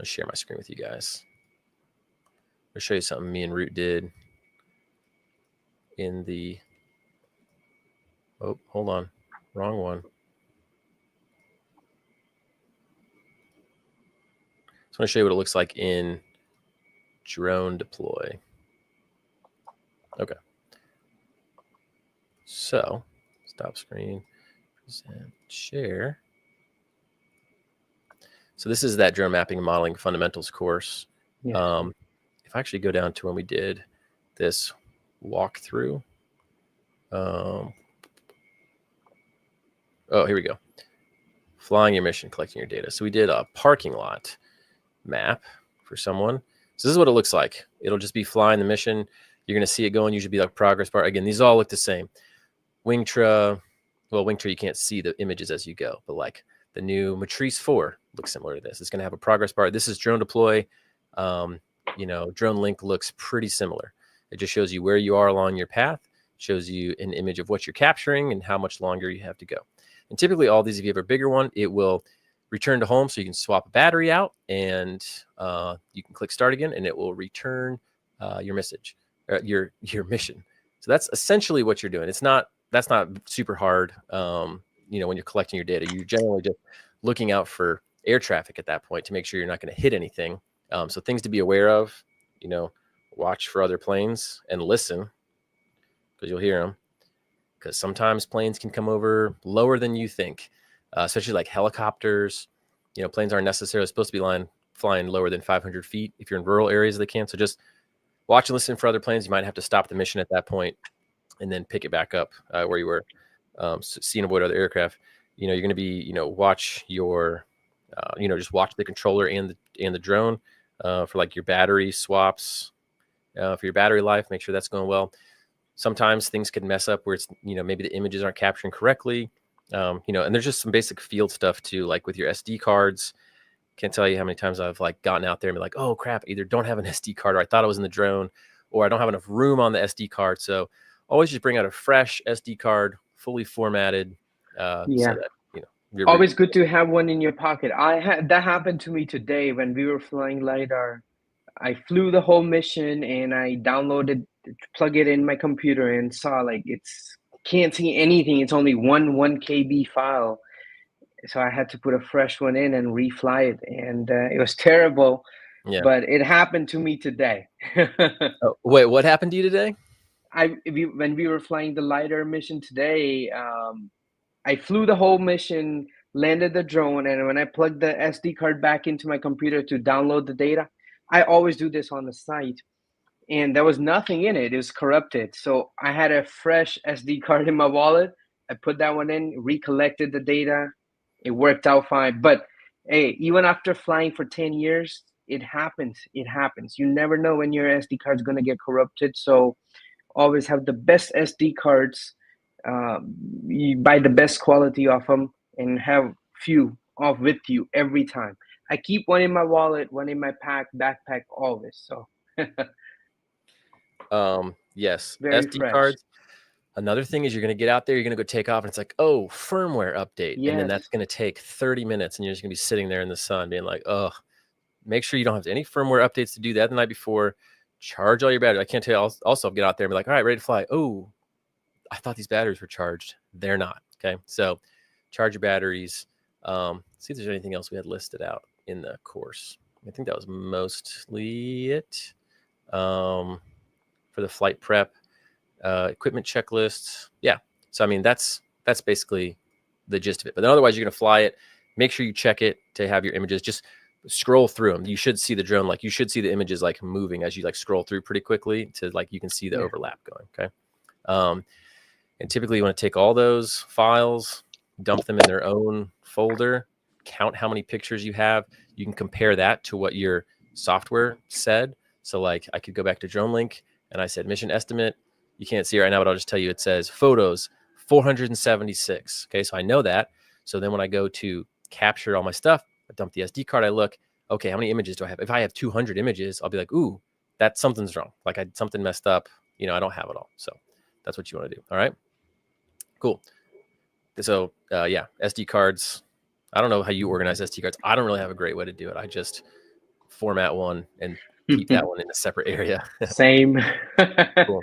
share my screen with you guys. I'll show you something me and Rut did in the, oh, hold on, wrong one. just want to show you what it looks like in drone deploy. Okay. So stop screen, present, share. So this is that drone mapping and modeling fundamentals course. Yeah. If I actually go down to when we did this walkthrough, oh, here we go. Flying your mission, collecting your data. So we did a parking lot map for someone. So this is what it looks like. It'll just be flying the mission. You're going to see it going. Usually be like progress bar. Again, these all look the same. Wingtra, well, Wingtra, you can't see the images as you go, but like the new Matrice 4 looks similar to this. It's going to have a progress bar. This is drone deploy. Drone link looks pretty similar. It just shows you where you are along your path, shows you an image of what you're capturing and how much longer you have to go. And typically all these, if you have a bigger one, it will return to home, so you can swap a battery out and you can click start again and it will return your message, your mission. So that's essentially what you're doing. That's not super hard. When you're collecting your data, you're generally just looking out for air traffic at that point to make sure you're not going to hit anything. So things to be aware of, watch for other planes and listen because you'll hear them. Because sometimes planes can come over lower than you think, especially like helicopters. Planes aren't necessarily supposed to be flying lower than 500 feet. If you're in rural areas, they can. So just watch and listen for other planes. You might have to stop the mission at that point and then pick it back up where you were, see and avoid other aircraft. You're going to be, watch your, just watch the controller and the drone for like your battery swaps, for your battery life. Make sure that's going well. Sometimes things can mess up where it's, maybe the images aren't capturing correctly. And there's just some basic field stuff too, like with your SD cards. Can't tell you how many times I've like gotten out there and be like, oh crap, either don't have an SD card or I thought I was in the drone or I don't have enough room on the SD card. So always just bring out a fresh SD card, fully formatted, so that, you're Always good to have one in your pocket. That happened to me today when we were flying LiDAR. I flew the whole mission and I downloaded, plug it in my computer and saw like can't see anything. It's only one 1 KB file. So I had to put a fresh one in and refly it. And it was terrible, but it happened to me today. Oh, wait, what happened to you today? When we were flying the LiDAR mission today, I flew the whole mission, landed the drone, and when I plugged the SD card back into my computer to download the data, I always do this on the site, and there was nothing in it. It was corrupted. So I had a fresh SD card in my wallet. I put that one in, recollected the data. It worked out fine. But hey, even after flying for 10 years, it happens. It happens. You never know when your SD card is going to get corrupted. So always have the best SD cards. You buy the best quality of them and have few off with you every time. I keep one in my wallet, one in my backpack, always. So yes, very SD fresh. cards. Another thing is you're going to get out there, you're going to go take off and it's like, oh, firmware update. Yes. And then that's going to take 30 minutes and you're just going to be sitting there in the sun being like, oh, make sure you don't have any firmware updates to do that the night before. Charge all your batteries. I can't tell you. Also get out there and be like, all right, ready to fly. Oh, I thought these batteries were charged. They're not. Okay. So charge your batteries. See if there's anything else we had listed out in the course. I think that was mostly it for the flight prep, equipment checklists. Yeah. So, I mean, that's basically the gist of it. But then otherwise, you're going to fly it. Make sure you check it to have your images. Just scroll through them. You should see the drone, like you should see the images like moving as you like scroll through pretty quickly to like you can see the overlap going. Okay. And typically you want to take all those files, dump them in their own folder, count how many pictures you have. You can compare that to what your software said. So like I could go back to DroneLink and I said mission estimate. You can't see it right now, but I'll just tell you it says photos 476. Okay, so I know that. So then when I go to capture all my stuff, I dump the SD card, I look, okay, how many images do I have? If I have 200 images, I'll be like, ooh, something's wrong. Like something messed up. I don't have it all. So that's what you want to do. All right. Cool. So yeah, SD cards. I don't know how you organize SD cards. I don't really have a great way to do it. I just format one and keep that one in a separate area. Same. Cool.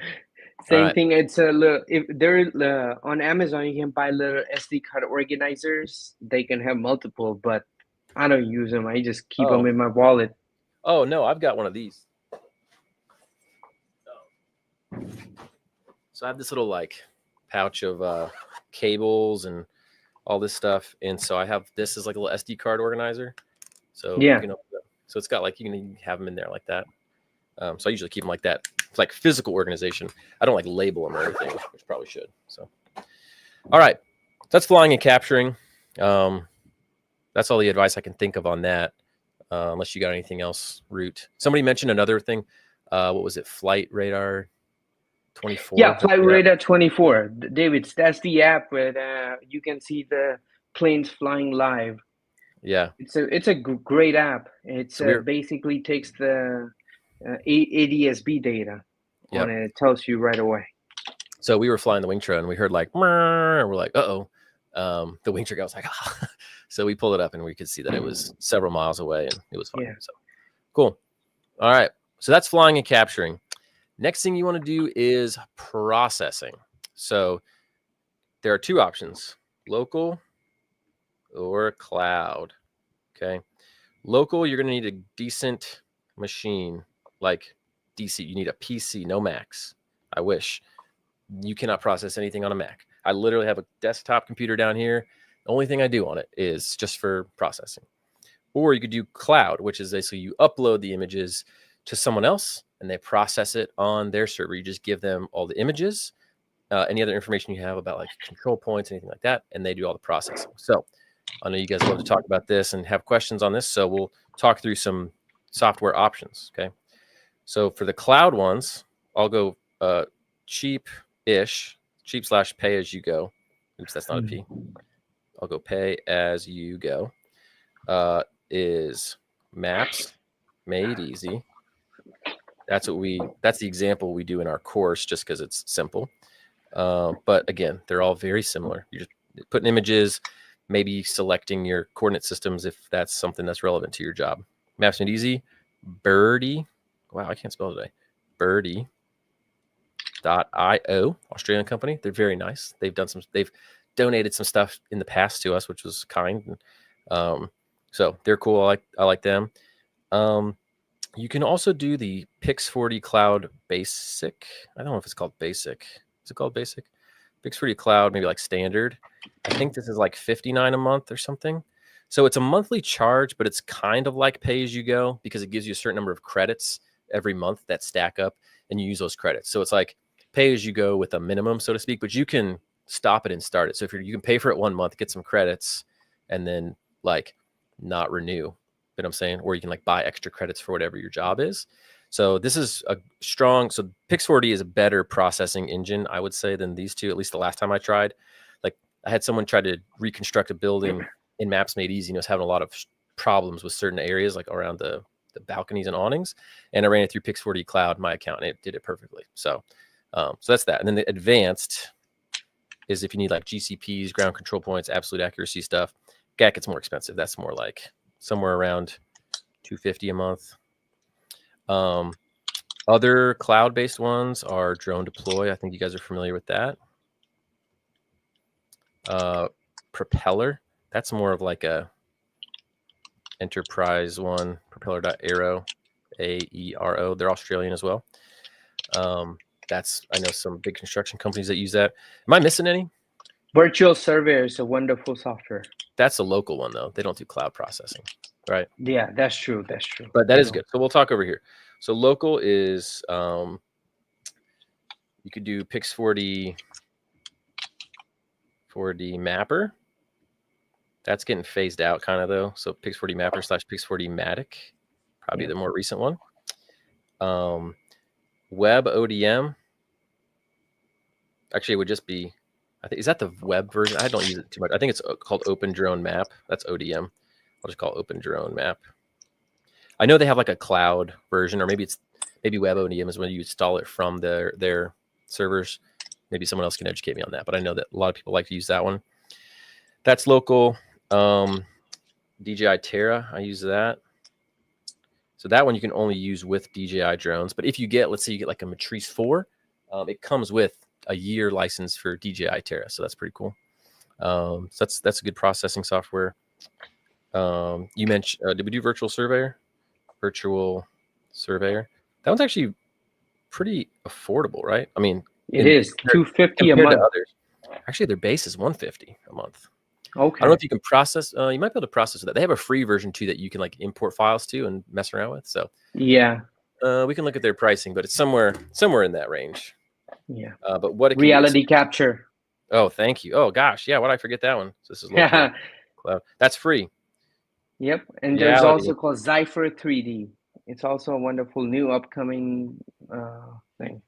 Same thing. It's a little. If there on Amazon, you can buy little SD card organizers. They can have multiple, but I don't use them. I just keep them Oh, in my wallet. oh no, I've got one of these. So I have this little like pouch of cables and all this stuff, and so I have this as like a little SD card organizer. So you Yeah. can, so it's got like you can have them in there like that. So I usually keep them like that. It's like physical organization. I don't like label them or anything, which probably should. So, all right, that's flying and capturing. That's all the advice I can think of on that. Unless you got anything else, Root. Somebody mentioned another thing. What was it? Flight Radar 24. Yeah, Flight Radar 24. David, that's the app where you can see the planes flying live. Yeah. It's a great app. It's So we're basically takes the ADS-B data yeah. on it. It tells you right away. So we were flying the Wingtra and we heard like, and we're like, uh-oh. The Wingtra guy was like, ah. So we pulled it up and we could see that it was several miles away and it was fine. Yeah. So cool. All right. So that's flying and capturing. Next thing you want to do is processing. So there are two options, local or cloud. Okay. Local, you're going to need a decent machine like DC. You need a PC, no Macs. I wish. You cannot process anything on a Mac. I literally have a desktop computer down here. The only thing I do on it is just for processing. Or you could do cloud, which is basically you upload the images to someone else and they process it on their server. You just give them all the images, any other information you have about like control points, anything like that, and they do all the processing. So I know you guys love to talk about this and have questions on this, so we'll talk through some software options, okay? So for the cloud ones, I'll go cheap-ish, cheap/pay-as-you-go. Oops, that's not a P. I'll go pay as you go. Is Maps Made Easy. That's the example we do in our course just because it's simple. But again, they're all very similar. You're just putting images, maybe selecting your coordinate systems if that's something that's relevant to your job. Maps Made Easy, Birdie. Wow, I can't spell today. Birdie.io, Australian company. They're very nice. They've donated some stuff in the past to us, which was kind. So they're cool. I like them. You can also do the Pix4D Cloud Basic. I don't know if it's called Basic. Is it called Basic? Pix4D Cloud, maybe like standard. I think this is like $59 a month or something. So it's a monthly charge, but it's kind of like pay as you go because it gives you a certain number of credits every month that stack up and you use those credits. So it's like pay as you go with a minimum, so to speak, but you can stop it and start it. So if you can pay for it 1 month, get some credits, and then like not renew. You know what I'm saying? Or you can like buy extra credits for whatever your job is. So this is a strong, so Pix4D is a better processing engine, I would say, than these two, at least the last time I tried. Like I had someone try to reconstruct a building in Maps Made Easy and was having a lot of problems with certain areas, like around the balconies and awnings. And I ran it through Pix4D Cloud, my account, and it did it perfectly. So that's that. And then the advanced is if you need like GCPs, ground control points, absolute accuracy stuff. GAC gets more expensive. That's more like somewhere around $250 a month. Other cloud-based ones are Drone Deploy. I think you guys are familiar with that. Propeller. That's more of like a enterprise one. Propeller.aero, AERO. They're Australian as well. I know some big construction companies that use that. Am I missing any? Virtual Surveyor is a wonderful software. That's a local one though. They don't do cloud processing, right? Yeah, that's true. That's true. But that is good. So we'll talk over here. So local is you could do Pix4D for the mapper. That's getting phased out kind of though. So Pix4D mapper / Pix4D Matic, probably the more recent one. Web ODM. Actually, it would just be, I think, is that the web version? I don't use it too much. I think it's called Open Drone Map. That's ODM. I'll just call it Open Drone Map. I know they have like a cloud version, or maybe Web ODM is when you install it from their servers. Maybe someone else can educate me on that, but I know that a lot of people like to use that one. That's local. DJI Terra, I use that. So that one you can only use with DJI drones. But if you get, let's say you get like a Matrice 4, it comes with a year license for DJI Terra. So that's pretty cool. So that's a good processing software. You mentioned, did we do virtual surveyor? Virtual surveyor. That one's actually pretty affordable, right? I mean, It is $250 a compared to month. others. Actually, their base is $150 a month. I Okay. don't know if you can process. You might be able to process that. They have a free version too that you can like import files to and mess around with. So Yeah. we can look at their pricing, but it's somewhere in that range. Yeah. But what it can do. Reality capture. Oh, thank you. Oh gosh, yeah. Why did I forget that one? So this is local cloud. That's free. Yep. And there's Reality. also called Zypher 3D. It's also a wonderful new upcoming thing.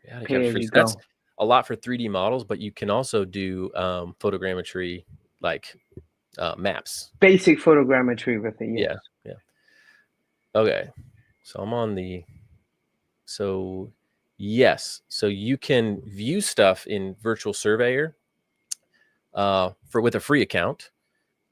Reality Pay as capture. you So that's go. a lot for 3D models, but you can also do photogrammetry like maps. Basic photogrammetry with it. Yes. Yeah. Okay. So I'm on the. So yes. So you can view stuff in Virtual Surveyor with a free account.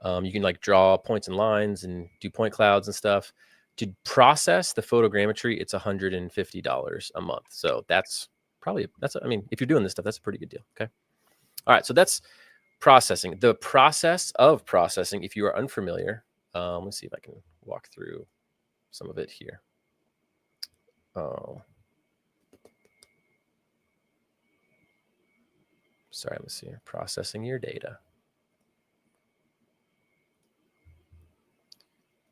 You can like draw points and lines and do point clouds and stuff. To process the photogrammetry, it's $150 a month. So that's probably I mean, if you're doing this stuff, that's a pretty good deal. Okay. All right. So that's processing. The process of processing, if you are unfamiliar, let's see if I can walk through some of it here. Oh, sorry. Let's see here. Processing your data.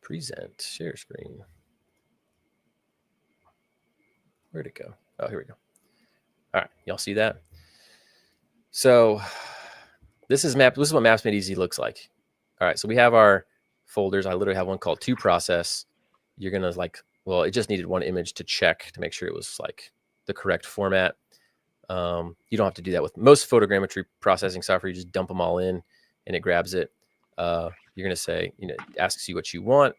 Present, share screen. Where'd it go? Oh, here we go. All right, y'all see that? So this is what Maps Made Easy looks like. All right, so we have our folders. I literally have one called To Process. You're gonna it just needed one image to check to make sure it was like the correct format. You don't have to do that with most photogrammetry processing software. You just dump them all in, and it grabs it. You're gonna say, it asks you what you want.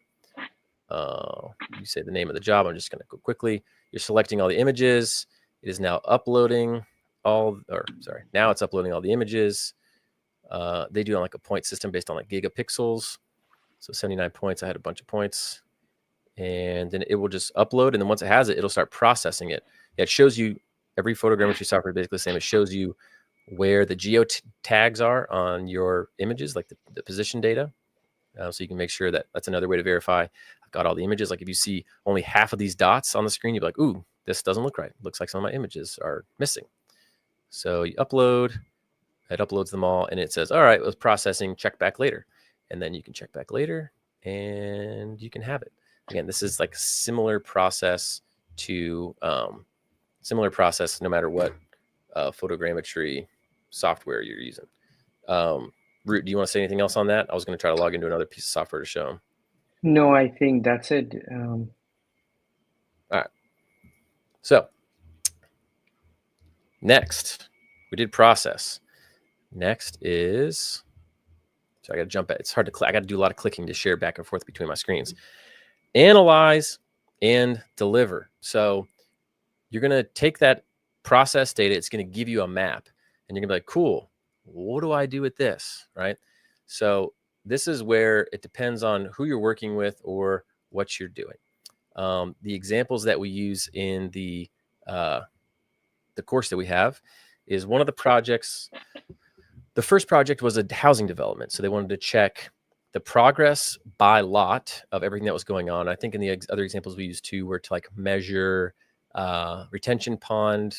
You say the name of the job. I'm just going to go quickly. You're selecting all the images. It is now uploading now it's uploading all the images. They do it on like a point system based on like gigapixels. So 79 points. I had a bunch of points. And then it will just upload. And then once it has it, it'll start processing it. It shows you every photogrammetry software is basically the same. It shows you where the geo tags are on your images, like the position data. So you can make sure that's another way to verify I've got all the images. Like if you see only half of these dots on the screen, you'll be like, ooh, this doesn't look right. It looks like some of my images are missing. So you upload, it uploads them all, and it says, all right, it was processing, check back later. And then you can check back later, and you can have it. Again, this is like a similar process no matter what photogrammetry software you're using. Rut, do you want to say anything else on that? I was going to try to log into another piece of software to show them. No, I think that's it. All right. So next, we did process. Next is, so I got to jump at. It's hard to click. I got to do a lot of clicking to share back and forth between my screens. Analyze and deliver. So you're going to take that process data. It's going to give you a map, and you're going to be like, cool. What do I do with this? Right. So this is where it depends on who you're working with or what you're doing. The examples that we use in the course that we have is one of the projects. The first project was a housing development. So they wanted to check the progress by lot of everything that was going on. I think in the other examples we used too were to like measure retention pond,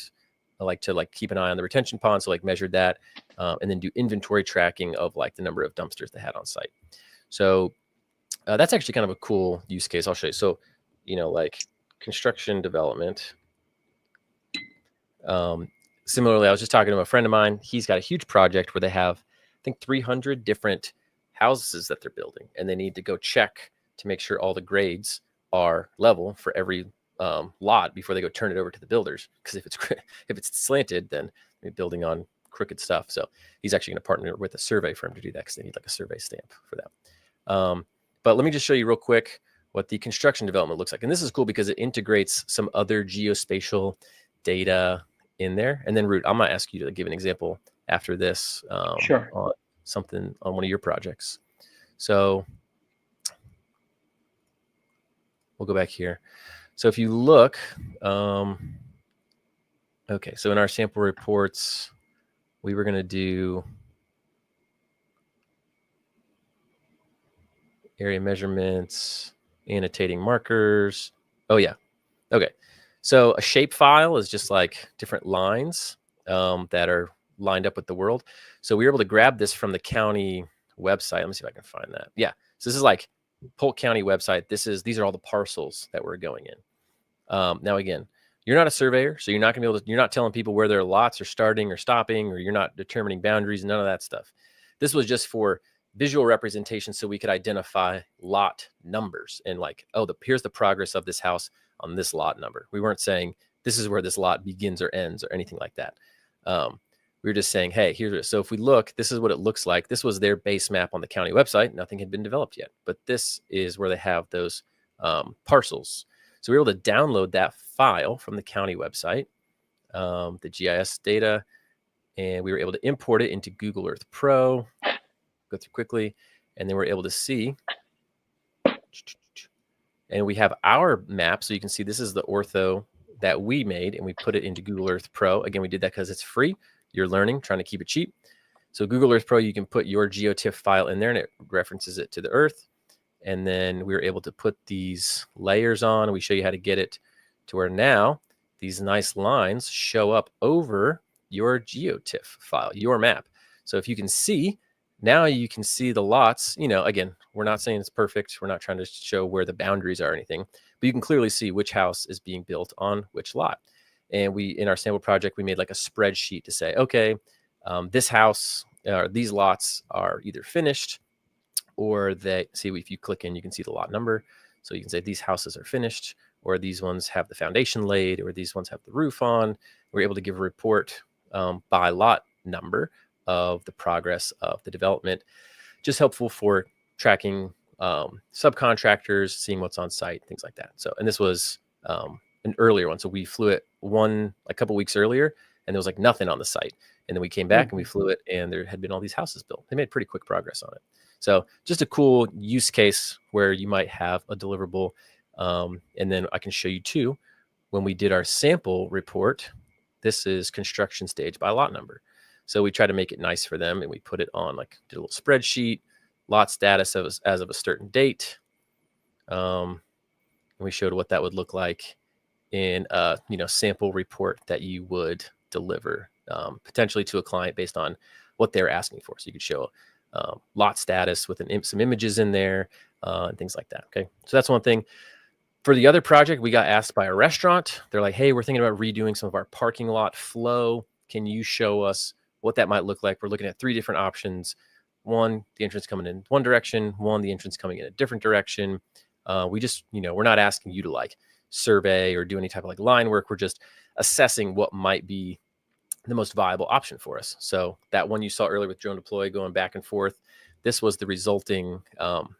to keep an eye on the retention pond. So like measured that and then do inventory tracking of like the number of dumpsters they had on site. So that's actually kind of a cool use case. I'll show you. So, like construction development. Similarly, I was just talking to a friend of mine. He's got a huge project where they have, I think, 300 different houses that they're building, and they need to go check to make sure all the grades are level for every lot before they go turn it over to the builders. Because if it's slanted, then they're building on crooked stuff. So he's actually going to partner with a survey firm to do that because they need like a survey stamp for that. But let me just show you real quick what the construction development looks like. And this is cool because it integrates some other geospatial data in there. And then Rut, I'm going to ask you to give an example after this Sure. on something on one of your projects. So we'll go back here. So if you look, okay, so in our sample reports, we were going to do, area measurements, annotating markers. Oh yeah. Okay. So a shape file is just like different lines that are lined up with the world. So we were able to grab this from the county website. Let me see if I can find that. Yeah. So this is like Polk County website. These are all the parcels that we're going in. Now again, you're not a surveyor, so you're not gonna be able to. You're not telling people where their lots are starting or stopping, or you're not determining boundaries. None of that stuff. This was just for visual representation, so we could identify lot numbers and like, oh, here's the progress of this house on this lot number. We weren't saying this is where this lot begins or ends or anything like that. We were just saying, hey, here's so if we look, this is what it looks like. This was their base map on the county website. Nothing had been developed yet, but this is where they have those parcels. So we were able to download that file from the county website, the GIS data, and we were able to import it into Google Earth Pro, go through quickly, and then we're able to see, and we have our map. So you can see this is the ortho that we made, and we put it into Google Earth Pro. Again, we did that because it's free. You're learning, trying to keep it cheap. So Google Earth Pro, you can put your GeoTIFF file in there, and it references it to the Earth. And then we were able to put these layers on. We show you how to get it to where now these nice lines show up over your GeoTIFF file, your map. So if you can see, now you can see the lots. Again, we're not saying it's perfect. We're not trying to show where the boundaries are or anything, but you can clearly see which house is being built on which lot. And in our sample project, we made like a spreadsheet to say, okay, this house, these lots are either finished, or if you click in, you can see the lot number. So you can say these houses are finished, or these ones have the foundation laid, or these ones have the roof on. We're able to give a report by lot number of the progress of the development. Just helpful for tracking subcontractors, seeing what's on site, things like that. So, and this was an earlier one. So we flew it a couple weeks earlier, and there was like nothing on the site. And then we came back and we flew it, and there had been all these houses built. They made pretty quick progress on it. So just a cool use case where you might have a deliverable. And then I can show you too, when we did our sample report, this is construction stage by lot number. So we try to make it nice for them, and we put it on, like, did a little spreadsheet, lot status as of a certain date. And we showed what that would look like in a sample report that you would deliver potentially to a client based on what they're asking for. So you could show lot status with some images in there and things like that. Okay, so that's one thing. For the other project, we got asked by a restaurant. They're like, hey, we're thinking about redoing some of our parking lot flow. Can you show us what that might look like? We're looking at 3 different options. One, the entrance coming in one direction. One, the entrance coming in a different direction. We just, we're not asking you to like survey or do any type of like line work. We're just assessing what might be the most viable option for us. So that one you saw earlier with drone deploy going back and forth, this was the resulting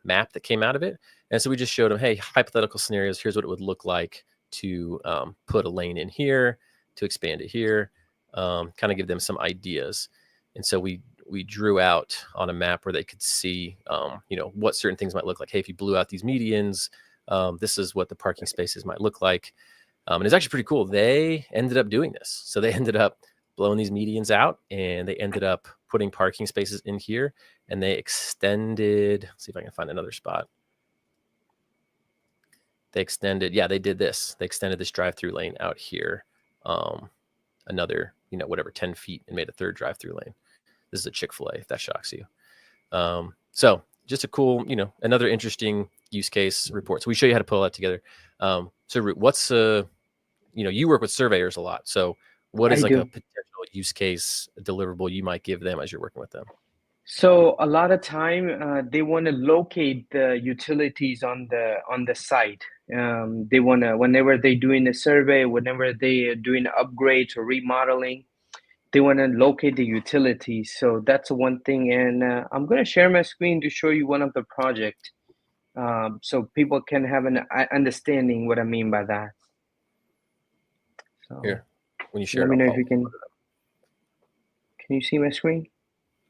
map that came out of it. And so we just showed them, hey, hypothetical scenarios, here's what it would look like to put a lane in here, to expand it here, kind of give them some ideas. And so we drew out on a map where they could see, what certain things might look like. Hey, if you blew out these medians, this is what the parking spaces might look like. And it's actually pretty cool. They ended up doing this. So they ended up blowing these medians out, and they ended up putting parking spaces in here, and they extended, let's see if I can find another spot. They did this. They extended this drive-through lane out here, another, 10 feet, and made a third drive-through lane. This is a Chick-fil-A, if that shocks you. So just a cool, another interesting use case report. So we show you how to pull that together. So Rut, what's you work with surveyors a lot. So what is a potential use case deliverable you might give them as you're working with them? So a lot of time they want to locate the utilities on the site. They want to, whenever they're doing a survey, whenever they are doing upgrades or remodeling, they want to locate the utilities. So that's one thing. And I'm going to share my screen to show you one of the project, so people can have an understanding what I mean by that. So here, when you share, let me know if you can. Can you see my screen?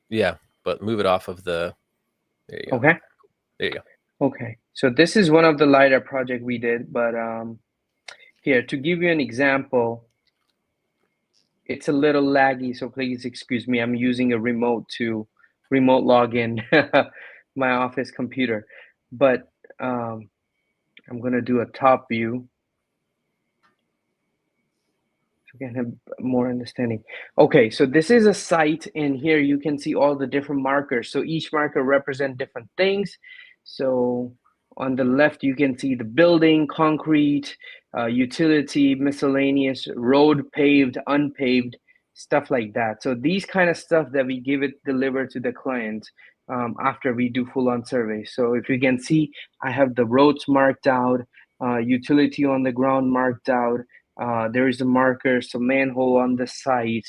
Yeah, but move it off of the. There you go. Okay. There you go. Okay. So this is one of the LiDAR project we did, but here to give you an example, it's a little laggy, so please excuse me. I'm using a remote log in my office computer. but I'm gonna do a top view so we can have more understanding. Okay, so this is a site, and here you can see all the different markers. So each marker represent different things. So on the left, you can see the building, concrete, utility, miscellaneous, road, paved, unpaved, stuff like that. So these kind of stuff that we give it delivered to the client after we do full-on survey. So if you can see, I have the roads marked out, utility on the ground marked out. There is a marker, some manhole on the site,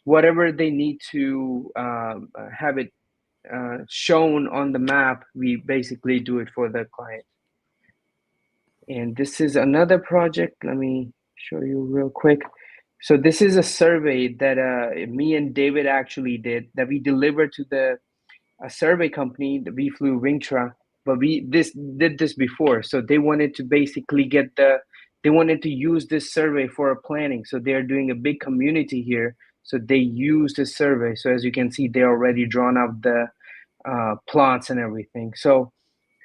whatever they need to have it shown on the map, we basically do it for the client. And this is another project. Let me show you real quick. So this is a survey that me and David actually did that we delivered to a survey company that we flew Ringtra, but we did this before. So they wanted to basically they wanted to use this survey for a planning. So they're doing a big community here. So they use this survey. So as you can see, they already drawn up the plots and everything. So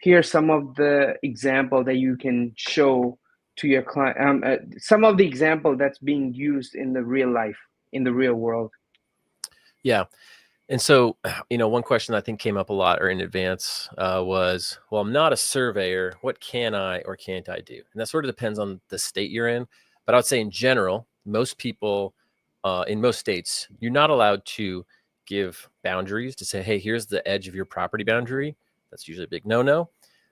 here's some of the example that you can show to your client. Some of the example that's being used in the real life, in the real world. Yeah. And so, one question I think came up a lot or in advance was, well, I'm not a surveyor. What can I or can't I do? And that sort of depends on the state you're in. But I would say in general, most people in most states, you're not allowed to give boundaries to say, hey, here's the edge of your property boundary. That's usually a big no-no.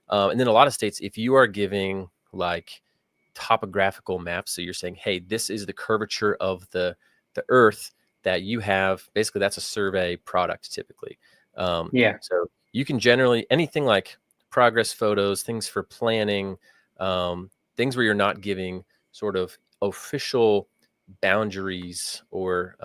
And then a lot of states, if you are giving like topographical maps, so you're saying, hey, this is the curvature of the earth that you have, basically that's a survey product typically. Yeah. So you can generally, anything like progress photos, things for planning, things where you're not giving sort of official boundaries or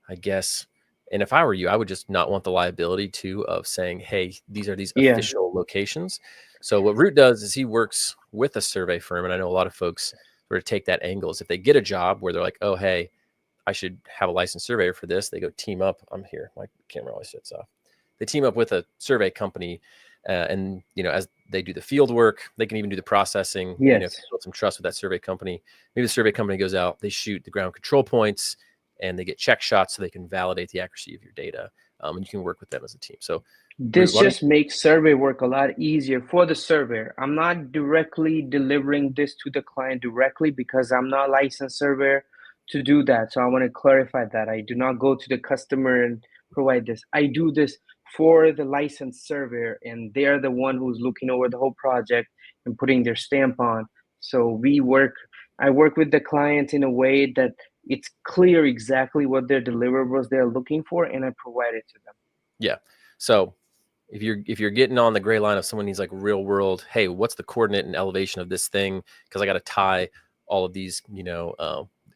I guess, and if I were you, I would just not want the liability too of saying, hey, these are these Yeah. official locations. So what Root does is he works with a survey firm, and I know a lot of folks sort of take that angle is if they get a job where they're like, oh, hey, I should have a licensed surveyor for this. They go team up. I'm here. My camera always shuts off. They team up with a survey company, and as they do the field work, they can even do the processing. Yes. If you build some trust with that survey company, maybe the survey company goes out, they shoot the ground control points, and they get check shots so they can validate the accuracy of your data, and you can work with them as a team. So, This just makes survey work a lot easier for the surveyor. I'm not directly delivering this to the client directly because I'm not licensed surveyor to do that. So I want to clarify that. I do not go to the customer and provide this. I do this for the licensed surveyor, and they're the one who's looking over the whole project and putting their stamp on. So I work with the client in a way that it's clear exactly what their deliverables they're looking for, and I provide it to them. Yeah. So if you're getting on the gray line of someone needs like real world, hey, what's the coordinate and elevation of this thing? Because I got to tie all of these,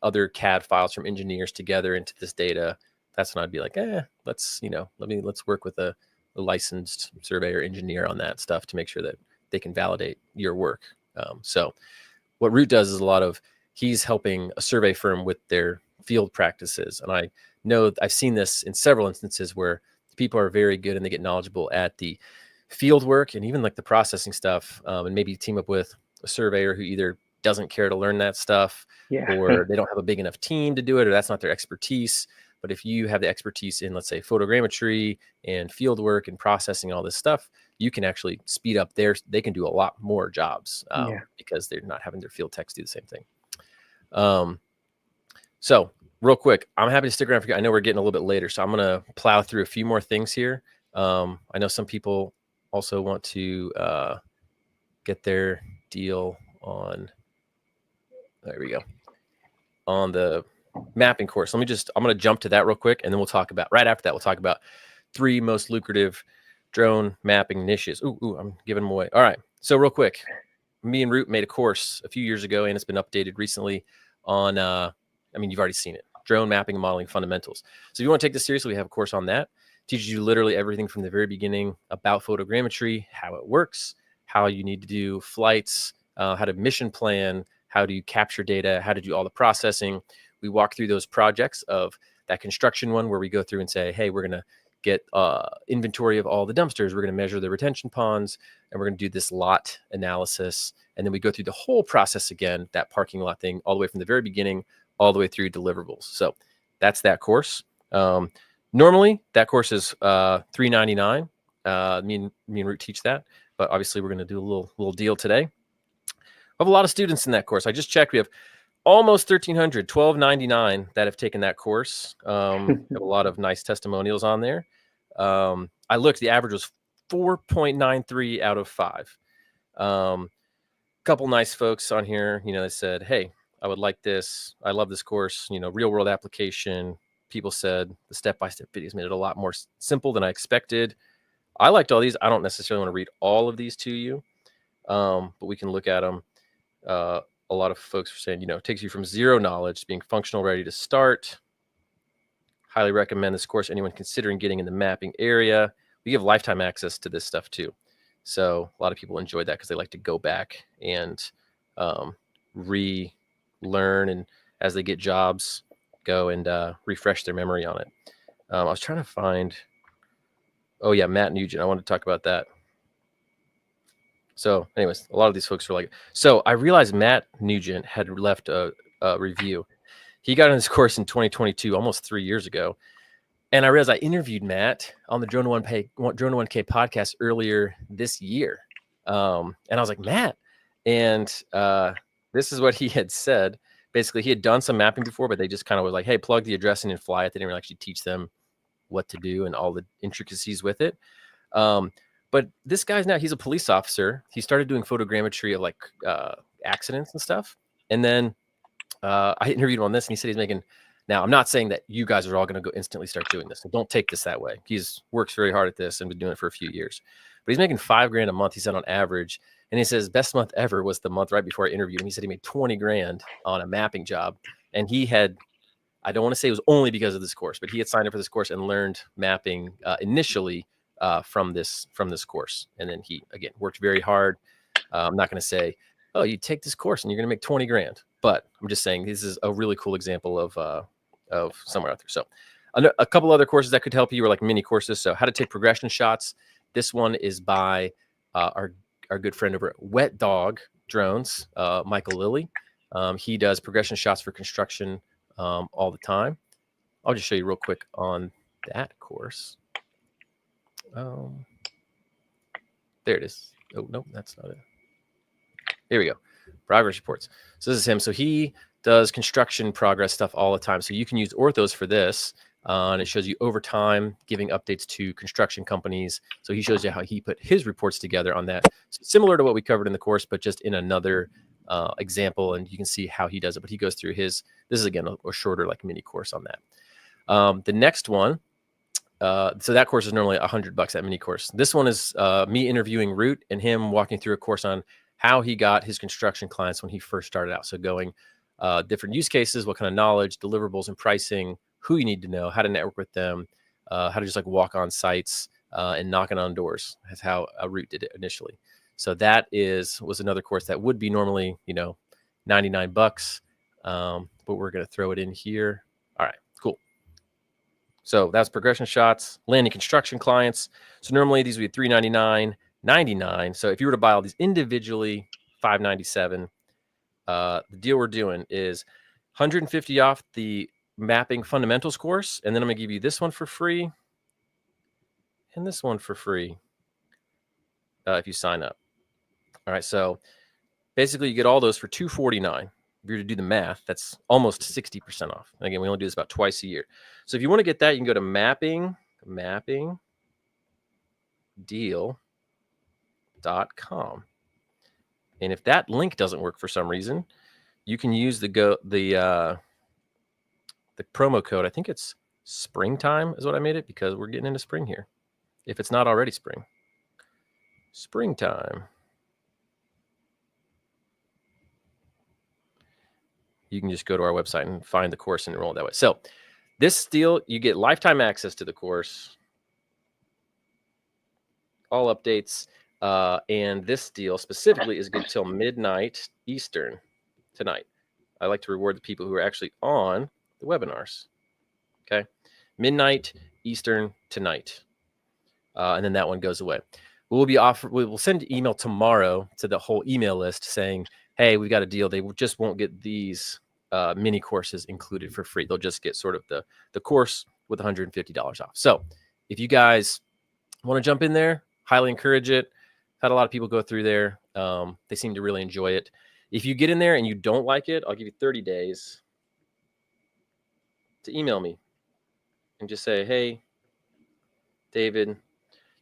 other CAD files from engineers together into this data. That's when I'd be like, let's work with a licensed surveyor engineer on that stuff to make sure that they can validate your work. So what Root does is he's helping a survey firm with their field practices. And I know I've seen this in several instances where people are very good and they get knowledgeable at the field work and even like the processing stuff, and maybe team up with a surveyor who either doesn't care to learn that stuff or they don't have a big enough team to do it, or that's not their expertise. But if you have the expertise in, let's say, photogrammetry and field work and processing all this stuff, you can actually speed up they can do a lot more jobs because they're not having their field techs do the same thing. So real quick, I'm happy to stick around for you. I know we're getting a little bit later, so I'm going to plow through a few more things here. I know some people also want to get their deal on, there we go, on the mapping course. I'm going to jump to that real quick, and then right after that, we'll talk about 3 most lucrative drone mapping niches. Ooh, I'm giving them away. All right. So real quick, me and Root made a course a few years ago, and it's been updated recently on, you've already seen it, drone mapping and modeling fundamentals. So if you want to take this seriously, we have a course on that. Teaches you literally everything from the very beginning about photogrammetry, how it works, how you need to do flights, how to mission plan, how do you capture data, how to do all the processing. We walk through those projects of that construction one where we go through and say, hey, we're going to get inventory of all the dumpsters. We're going to measure the retention ponds, and we're going to do this lot analysis. And then we go through the whole process again, that parking lot thing, all the way from the very beginning, all the way through deliverables. So that's that course. Normally, that course is $399. Me and Rut teach that, but obviously we're going to do a little deal today. We have a lot of students in that course. I just checked. We have almost 1,300, 1,299 that have taken that course. We have a lot of nice testimonials on there. I looked, the average was 4.93 out of 5. Couple nice folks on here, they said, hey, I would like this. I love this course, real world application. People said the step-by-step videos made it a lot more simple than I expected. I liked all these. I don't necessarily want to read all of these to you, but we can look at them. A lot of folks are saying, it takes you from zero knowledge to being functional, ready to start. Highly recommend this course. Anyone considering getting in the mapping area. We give lifetime access to this stuff too. So a lot of people enjoy that because they like to go back and relearn, and as they get jobs, go and refresh their memory on it. I was trying to find, oh yeah, Matt Nugent. I wanted to talk about that. So anyways, a lot of these folks were like, so I realized Matt Nugent had left a review. He got in this course in 2022, almost 3 years ago. And I realized I interviewed Matt on the Drone to 1K podcast earlier this year. And I was like, Matt. And this is what he had said. Basically, he had done some mapping before, but they just kind of was like, hey, plug the address in and fly it. They didn't really actually teach them what to do and all the intricacies with it. But this guy's he's a police officer. He started doing photogrammetry of like accidents and stuff. And then I interviewed him on this, and he said he's making. Now, I'm not saying that you guys are all going to go instantly start doing this. So don't take this that way. He's works very hard at this and been doing it for a few years. But he's making $5,000 a month, he said, on average. And he says best month ever was the month right before I interviewed him. He said he made $20,000 on a mapping job. And he had, I don't want to say it was only because of this course, but he had signed up for this course and learned mapping initially from this course. And then he, again, worked very hard. I'm not going to say, oh, you take this course and you're going to make $20,000. But I'm just saying this is a really cool example of somewhere out there. So a couple other courses that could help you are like mini courses. So how to take progression shots. This one is by our good friend over at Wet Dog Drones, Michael Lilly. He does progression shots for construction all the time. I'll just show you real quick on that course. There it is. Oh, no, that's not it. Here we go. Progress reports. So this is him. So he does construction progress stuff all the time. So you can use orthos for this. And it shows you over time giving updates to construction companies. So he shows you how he put his reports together on that. So similar to what we covered in the course, but just in another example. And you can see how he does it. But he goes through this is, again, a shorter like mini course on that. The next one, so that course is normally $100, that mini course. This one is me interviewing Rut and him walking through a course on how he got his construction clients when he first started out. So going different use cases, what kind of knowledge, deliverables and pricing, who you need to know, how to network with them, how to just like walk on sites and knocking on doors. That's how Rut did it initially. So that was another course that would be normally, $99, but we're going to throw it in here. All right, cool. So that's progression shots, landing construction clients. So normally these would be $399, $99. So if you were to buy all these individually, $597. The deal we're doing is $150 off the mapping fundamentals course, and then I'm gonna give you this one for free and this one for free if you sign up. All right, so basically you get all those for $249. If you're to do the math, that's almost 60% off. And again, we only do this about twice a year. So if you want to get that, you can go to mappingdeal.com. And if that link doesn't work for some reason, you can use the promo code. I think it's springtime is what I made it, because we're getting into spring here. If it's not already springtime. You can just go to our website and find the course and enroll that way. So this deal, you get lifetime access to the course, all updates. And this deal specifically is good till midnight Eastern tonight. I like to reward the people who are actually on the webinars. Okay. Midnight Eastern tonight. And then that one goes away. We'll send an email tomorrow to the whole email list saying, hey, we've got a deal. They just won't get these mini courses included for free. They'll just get sort of the course with $150 off. So if you guys want to jump in there, highly encourage it. Had a lot of people go through there. They seem to really enjoy it. If you get in there and you don't like it, I'll give you 30 days to email me and just say, hey, David,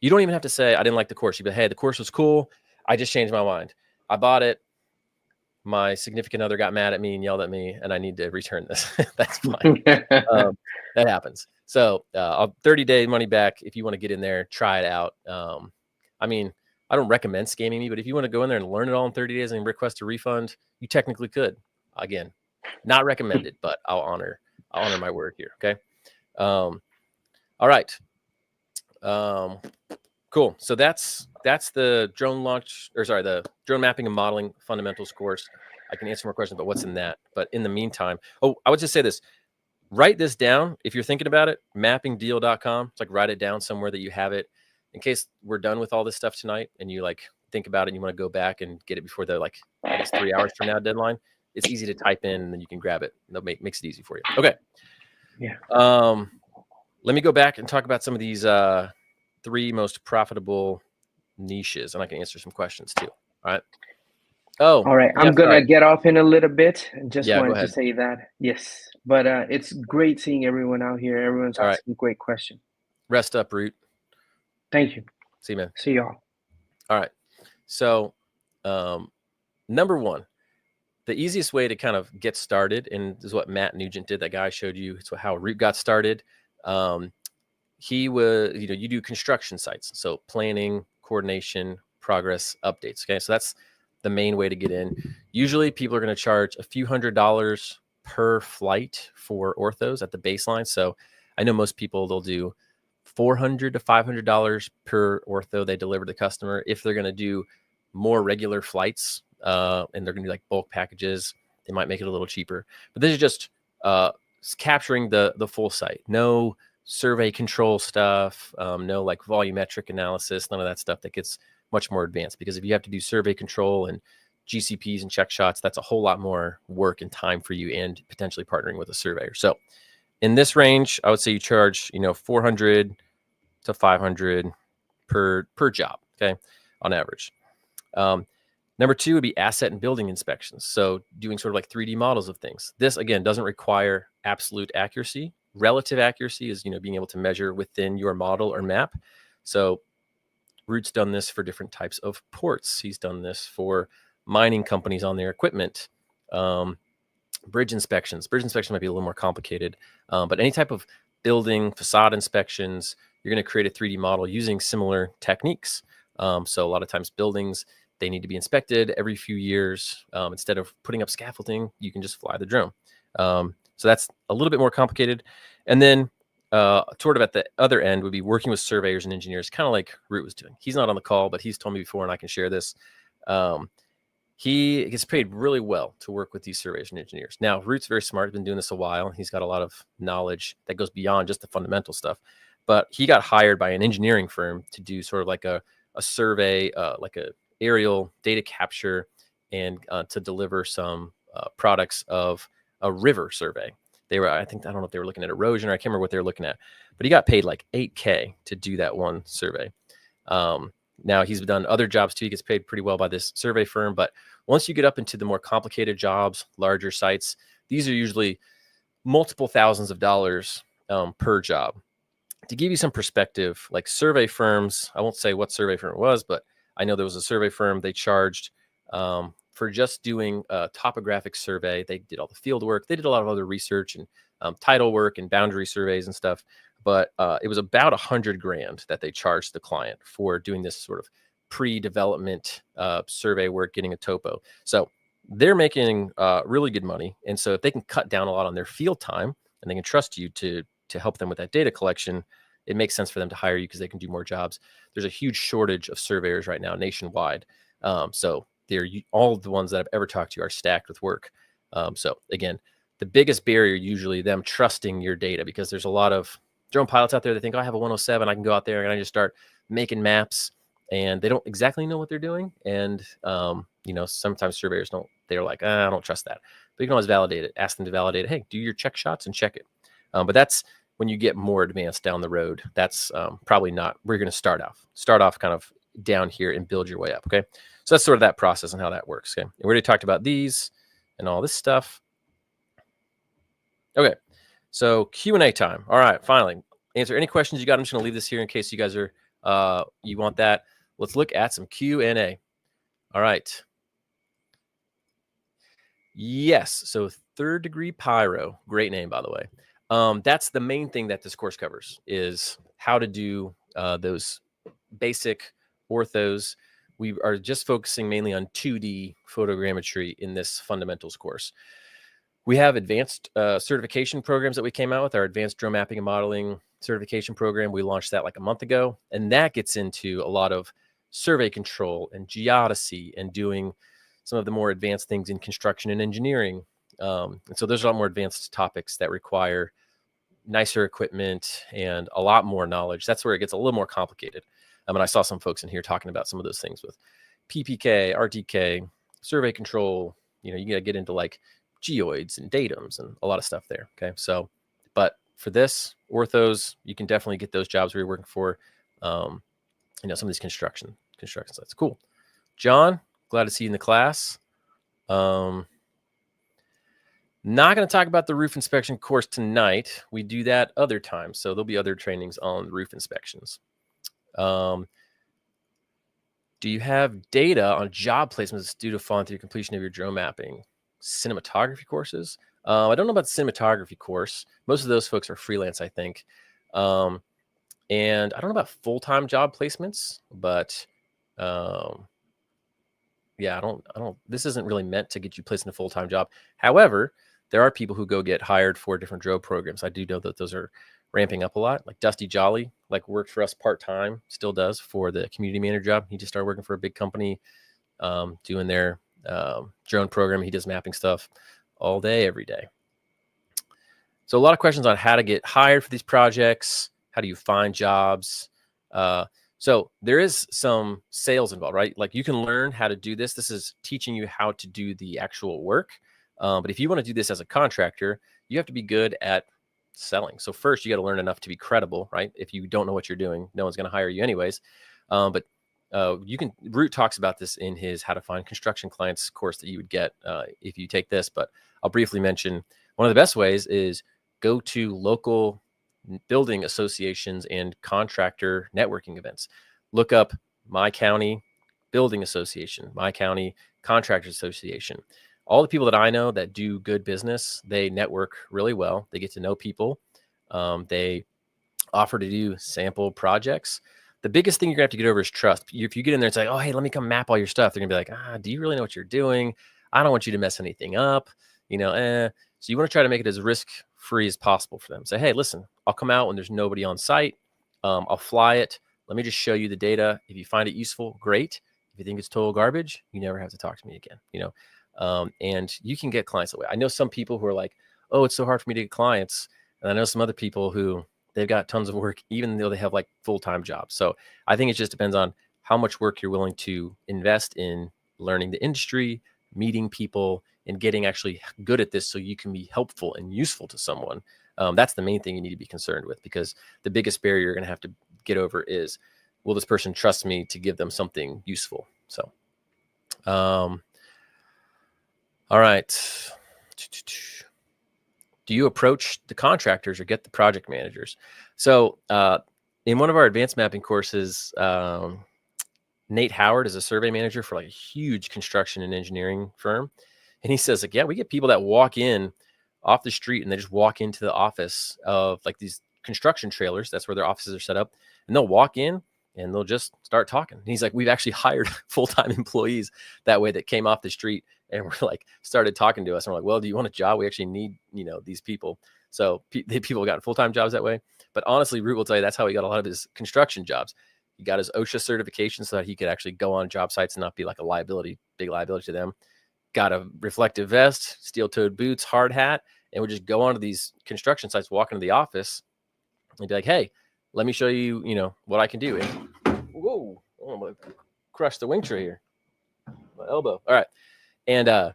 you don't even have to say, I didn't like the course. You be, hey, the course was cool. I just changed my mind. I bought it. My significant other got mad at me and yelled at me, and I need to return this. That's fine. That happens. So I'll 30-day money back if you want to get in there, try it out. I mean, I don't recommend scamming me, but if you want to go in there and learn it all in 30 days and request a refund, you technically could. Again, not recommended, but I'll honor my word here. Okay. All right. Cool. So that's the drone launch, or sorry, the drone mapping and modeling fundamentals course. I can answer more questions about what's in that. But in the meantime, I would just say this. Write this down. If you're thinking about it, mappingdeal.com. It's like write it down somewhere that you have it in case we're done with all this stuff tonight and you like think about it and you want to go back and get it before the like, I guess 3 hours from now deadline. It's easy to type in and then you can grab it. That makes it easy for you. Okay. Yeah. Let me go back and talk about some of these 3 most profitable niches, and I can answer some questions too. All right. All right. Yeah, I'm gonna get off in a little bit. Just Yeah, go wanted to ahead. say that. Yes. But it's great seeing everyone out here. Everyone's All right. asking great questions. Rest up, Rut. Thank you. See you, man. See y'all. All right. So, number 1, the easiest way to kind of get started, and this is what Matt Nugent did. That guy I showed you. It's how Rut got started. He was, you do construction sites. So planning, coordination, progress, updates. Okay. So that's the main way to get in. Usually people are going to charge a few $100s per flight for orthos at the baseline. So I know most people, they'll do $400 to $500 per ortho they deliver to the customer. If they're going to do more regular flights and they're going to do like bulk packages, they might make it a little cheaper. But this is just capturing the full site. No survey control stuff, no like volumetric analysis, none of that stuff that gets much more advanced, because if you have to do survey control and GCPs and check shots, that's a whole lot more work and time for you and potentially partnering with a surveyor. So in this range, I would say you charge, 400 to 500 per job. Okay. On average. Number 2 would be asset and building inspections. So doing sort of like 3D models of things. This again doesn't require absolute accuracy. Relative accuracy is, being able to measure within your model or map. So Rut's done this for different types of ports. He's done this for mining companies on their equipment. Bridge inspections. Bridge inspections might be a little more complicated, but any type of building facade inspections, you're going to create a 3D model using similar techniques. So a lot of times buildings, they need to be inspected every few years. Instead of putting up scaffolding, you can just fly the drone. So that's a little bit more complicated. And then sort of at the other end would be working with surveyors and engineers, kind of like Rut was doing. He's not on the call, but he's told me before, and I can share this. He gets paid really well to work with these surveyors and engineers. Now, Rut's very smart, been doing this a while. He's got a lot of knowledge that goes beyond just the fundamental stuff. But he got hired by an engineering firm to do sort of like a survey, like a aerial data capture, and to deliver some products of a river survey. I don't know if they were looking at erosion, or I can't remember what they were looking at, but he got paid like $8,000 to do that one survey. Now he's done other jobs too. He gets paid pretty well by this survey firm, but once you get up into the more complicated jobs, larger sites, these are usually multiple thousands of dollars per job. To give you some perspective, like survey firms, I won't say what survey firm it was, but I know there was a survey firm. They charged for just doing a topographic survey. They did all the field work. They did a lot of other research and title work and boundary surveys and stuff. But it was about $100,000 that they charged the client for doing this sort of pre-development survey work, getting a topo. So they're making really good money. And so if they can cut down a lot on their field time and they can trust you to help them with that data collection, it makes sense for them to hire you because they can do more jobs. There's a huge shortage of surveyors right now nationwide. So all of the ones that I've ever talked to are stacked with work. So again, the biggest barrier usually them trusting your data, because there's a lot of drone pilots out there that think, oh, I have a 107, I can go out there and I just start making maps, and they don't exactly know what they're doing. And sometimes surveyors don't. They're like, I don't trust that. But you can always validate it. Ask them to validate it. Hey, do your check shots and check it. But that's when you get more advanced down the road. That's probably not where you're going to start off. Start off kind of down here and build your way up. Okay, so that's sort of that process and how that works. Okay, and we already talked about these and all this stuff. Okay, so Q&A time. All right, finally, answer any questions you got. I'm just going to leave this here in case you guys are you want that. Let's look at some Q&A. All right. Yes. So Third Degree Pyro, great name, by the way. That's the main thing that this course covers, is how to do those basic orthos. We are just focusing mainly on 2D photogrammetry in this fundamentals course. We have advanced certification programs that we came out with. Our advanced drone mapping and modeling certification program, we launched that like a month ago, and that gets into a lot of survey control and geodesy and doing some of the more advanced things in construction and engineering. And so there's a lot more advanced topics that require nicer equipment and a lot more knowledge. That's where it gets a little more complicated. And I saw some folks in here talking about some of those things with PPK, RTK, survey control. You got to get into like geoids and datums and a lot of stuff there. Okay. So, but for this orthos, you can definitely get those jobs where you're working for, some of these construction sites. Cool. John, glad to see you in the class. Not going to talk about the roof inspection course tonight. We do that other times. So there'll be other trainings on roof inspections. Do you have data on job placements due to falling through completion of your drone mapping cinematography courses? I don't know about the cinematography course. Most of those folks are freelance, I think. And I don't know about full-time job placements, but yeah, I don't, this isn't really meant to get you placed in a full-time job. However, there are people who go get hired for different drone programs. I do know that those are ramping up a lot. Like Dusty Jolly, like worked for us part-time, still does for the community manager job. He just started working for a big company, doing their drone program. He does mapping stuff all day, every day. So a lot of questions on how to get hired for these projects. How do you find jobs? So there is some sales involved, right? Like you can learn how to do this. This is teaching you how to do the actual work. But if you want to do this as a contractor, you have to be good at selling. So first you got to learn enough to be credible, right? If you don't know what you're doing, no one's going to hire you anyways. But Rut talks about this in his How to Find Construction Clients course that you would get if you take this. But I'll briefly mention one of the best ways is go to local building associations and contractor networking events. Look up my county building association, my county contractors association. All the people that I know that do good business, they network really well. They get to know people. They offer to do sample projects. The biggest thing you're gonna have to get over is trust. If you get in there and say, oh, hey, let me come map all your stuff, they're gonna be like, do you really know what you're doing? I don't want you to mess anything up. So you want to try to make it as risk-free as possible for them. Say, hey, listen, I'll come out when there's nobody on site. I'll fly it. Let me just show you the data. If you find it useful, great. If you think it's total garbage, you never have to talk to me again. And you can get clients that way. I know some people who are like, oh, it's so hard for me to get clients. And I know some other people who they've got tons of work, even though they have like full-time jobs. So I think it just depends on how much work you're willing to invest in learning the industry, meeting people, and getting actually good at this so you can be helpful and useful to someone. That's the main thing you need to be concerned with, because the biggest barrier you're going to have to get over is, will this person trust me to give them something useful? So, all right. Do you approach the contractors or get the project managers? So in one of our advanced mapping courses, Nate Howard is a survey manager for like a huge construction and engineering firm. And he says, like, yeah, we get people that walk in off the street and they just walk into the office of like these construction trailers. That's where their offices are set up. And they'll walk in and they'll just start talking. And he's like, we've actually hired full-time employees that way that came off the street and were like, started talking to us. And we're like, well, do you want a job? We actually need, these people. So people got full-time jobs that way. But honestly, Rut will tell you that's how he got a lot of his construction jobs. He got his OSHA certification so that he could actually go on job sites and not be like a big liability to them. Got a reflective vest, steel-toed boots, hard hat, and would just go onto these construction sites, walk into the office, and be like, hey, let me show you, what I can do. And whoa, I'm gonna crush the wing tray here. My elbow. All right. And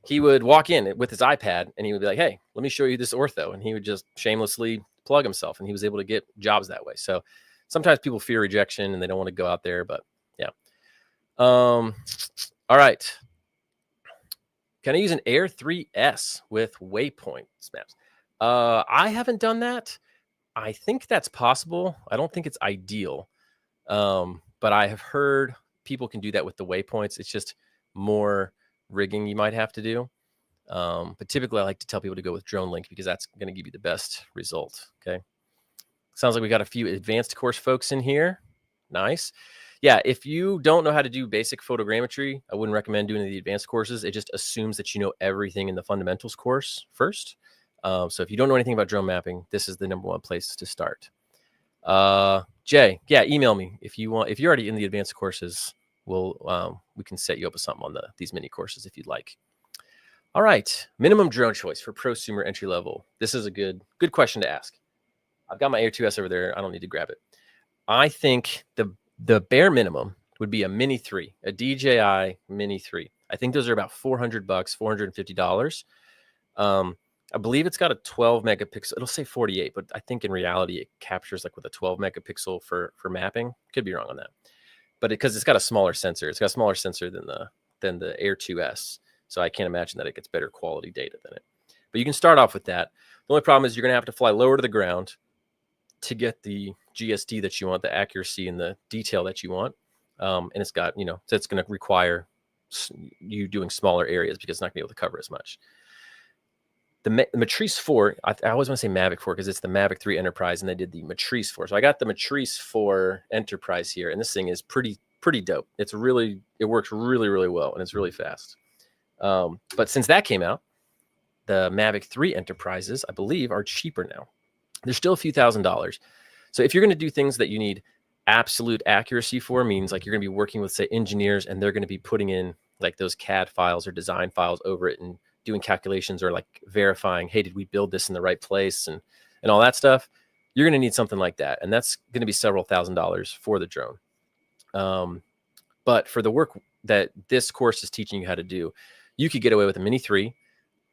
he would walk in with his iPad and he would be like, hey, let me show you this ortho. And he would just shamelessly plug himself, and he was able to get jobs that way. So sometimes people fear rejection and they don't want to go out there, but yeah. All right. Can I use an Air 3S with waypoint maps? I haven't done that. I think that's possible. I don't think it's ideal. But I have heard people can do that with the waypoints. It's just more rigging you might have to do. But typically I like to tell people to go with Drone Link because that's going to give you the best result. Okay. Sounds like we got a few advanced course folks in here. Nice. Yeah, if you don't know how to do basic photogrammetry, I wouldn't recommend doing the advanced courses. It just assumes that you know everything in the fundamentals course first. So if you don't know anything about drone mapping, this is the #1 place to start. Jay, yeah, email me if you want. If you're already in the advanced courses, we can set you up with something on these mini courses if you'd like. All right, minimum drone choice for prosumer entry level. This is a good question to ask. I've got my Air 2S over there. I don't need to grab it. I think the bare minimum would be a Mini 3, a DJI Mini 3. I think those are about $400, $450. I believe it's got a 12 megapixel. It'll say 48, but I think in reality it captures like with a 12 megapixel for mapping. Could be wrong on that, but because it's got a smaller sensor, it's got a smaller sensor than the Air 2S. So I can't imagine that it gets better quality data than it. But you can start off with that. The only problem is you're going to have to fly lower to the ground to get the GSD that you want, the accuracy and the detail that you want. And it's got, so it's going to require you doing smaller areas because it's not going to be able to cover as much. The Matrice 4, I always want to say Mavic 4 because it's the Mavic 3 Enterprise and they did the Matrice 4. So I got the Matrice 4 Enterprise here, and this thing is pretty dope. It works really, really well, and it's really fast. But since that came out, the Mavic 3 Enterprises, I believe, are cheaper now. There's still a few $1,000s. So if you're going to do things that you need absolute accuracy for, means like you're going to be working with, say, engineers, and they're going to be putting in like those CAD files or design files over it and doing calculations or like verifying, hey, did we build this in the right place and all that stuff, you're going to need something like that. And that's going to be several $1,000s for the drone. But for the work that this course is teaching you how to do, you could get away with a Mini 3,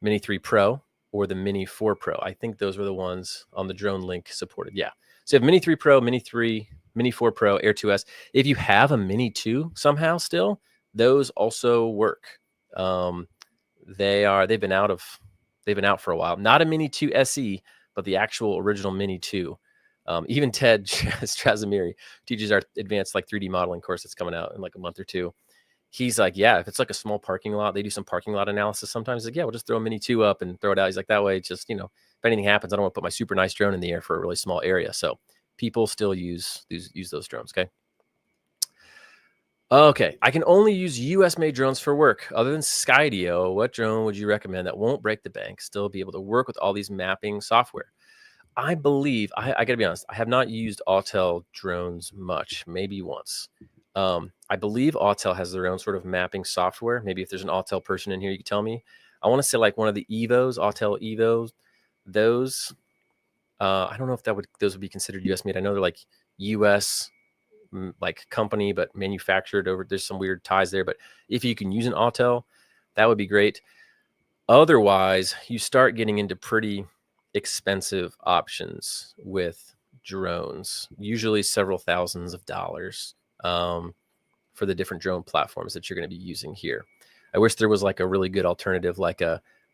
Mini 3 Pro, or the Mini 4 Pro. I think those were the ones on the Drone Link supported. Yeah. So you have Mini 3 Pro, Mini 3, Mini 4 Pro, Air 2S. If you have a Mini 2 somehow still, those also work. They've been out for a while. Not a Mini 2 SE, but the actual original Mini 2. Even Ted Strazimiri teaches our advanced like 3D modeling course that's coming out in like a month or two. He's like, yeah, if it's like a small parking lot, they do some parking lot analysis sometimes. He's like, yeah, we'll just throw a Mini 2 up and throw it out. He's like, that way, just, if anything happens, I don't want to put my super nice drone in the air for a really small area. So people still use those drones. Okay. I can only use US made drones for work. Other than Skydio, what drone would you recommend that won't break the bank, still be able to work with all these mapping software? I believe, I got to be honest, I have not used Autel drones much, maybe once. I believe Autel has their own sort of mapping software. Maybe if there's an Autel person in here, you can tell me. I want to say like one of the Evos, Autel Evos, those. I don't know if those would be considered US made. I know they're like US like company, but manufactured over. There's some weird ties there. But if you can use an Autel, that would be great. Otherwise, you start getting into pretty expensive options with drones, usually several thousands of dollars. For the different drone platforms that you're going to be using here. I wish there was like a really good alternative, like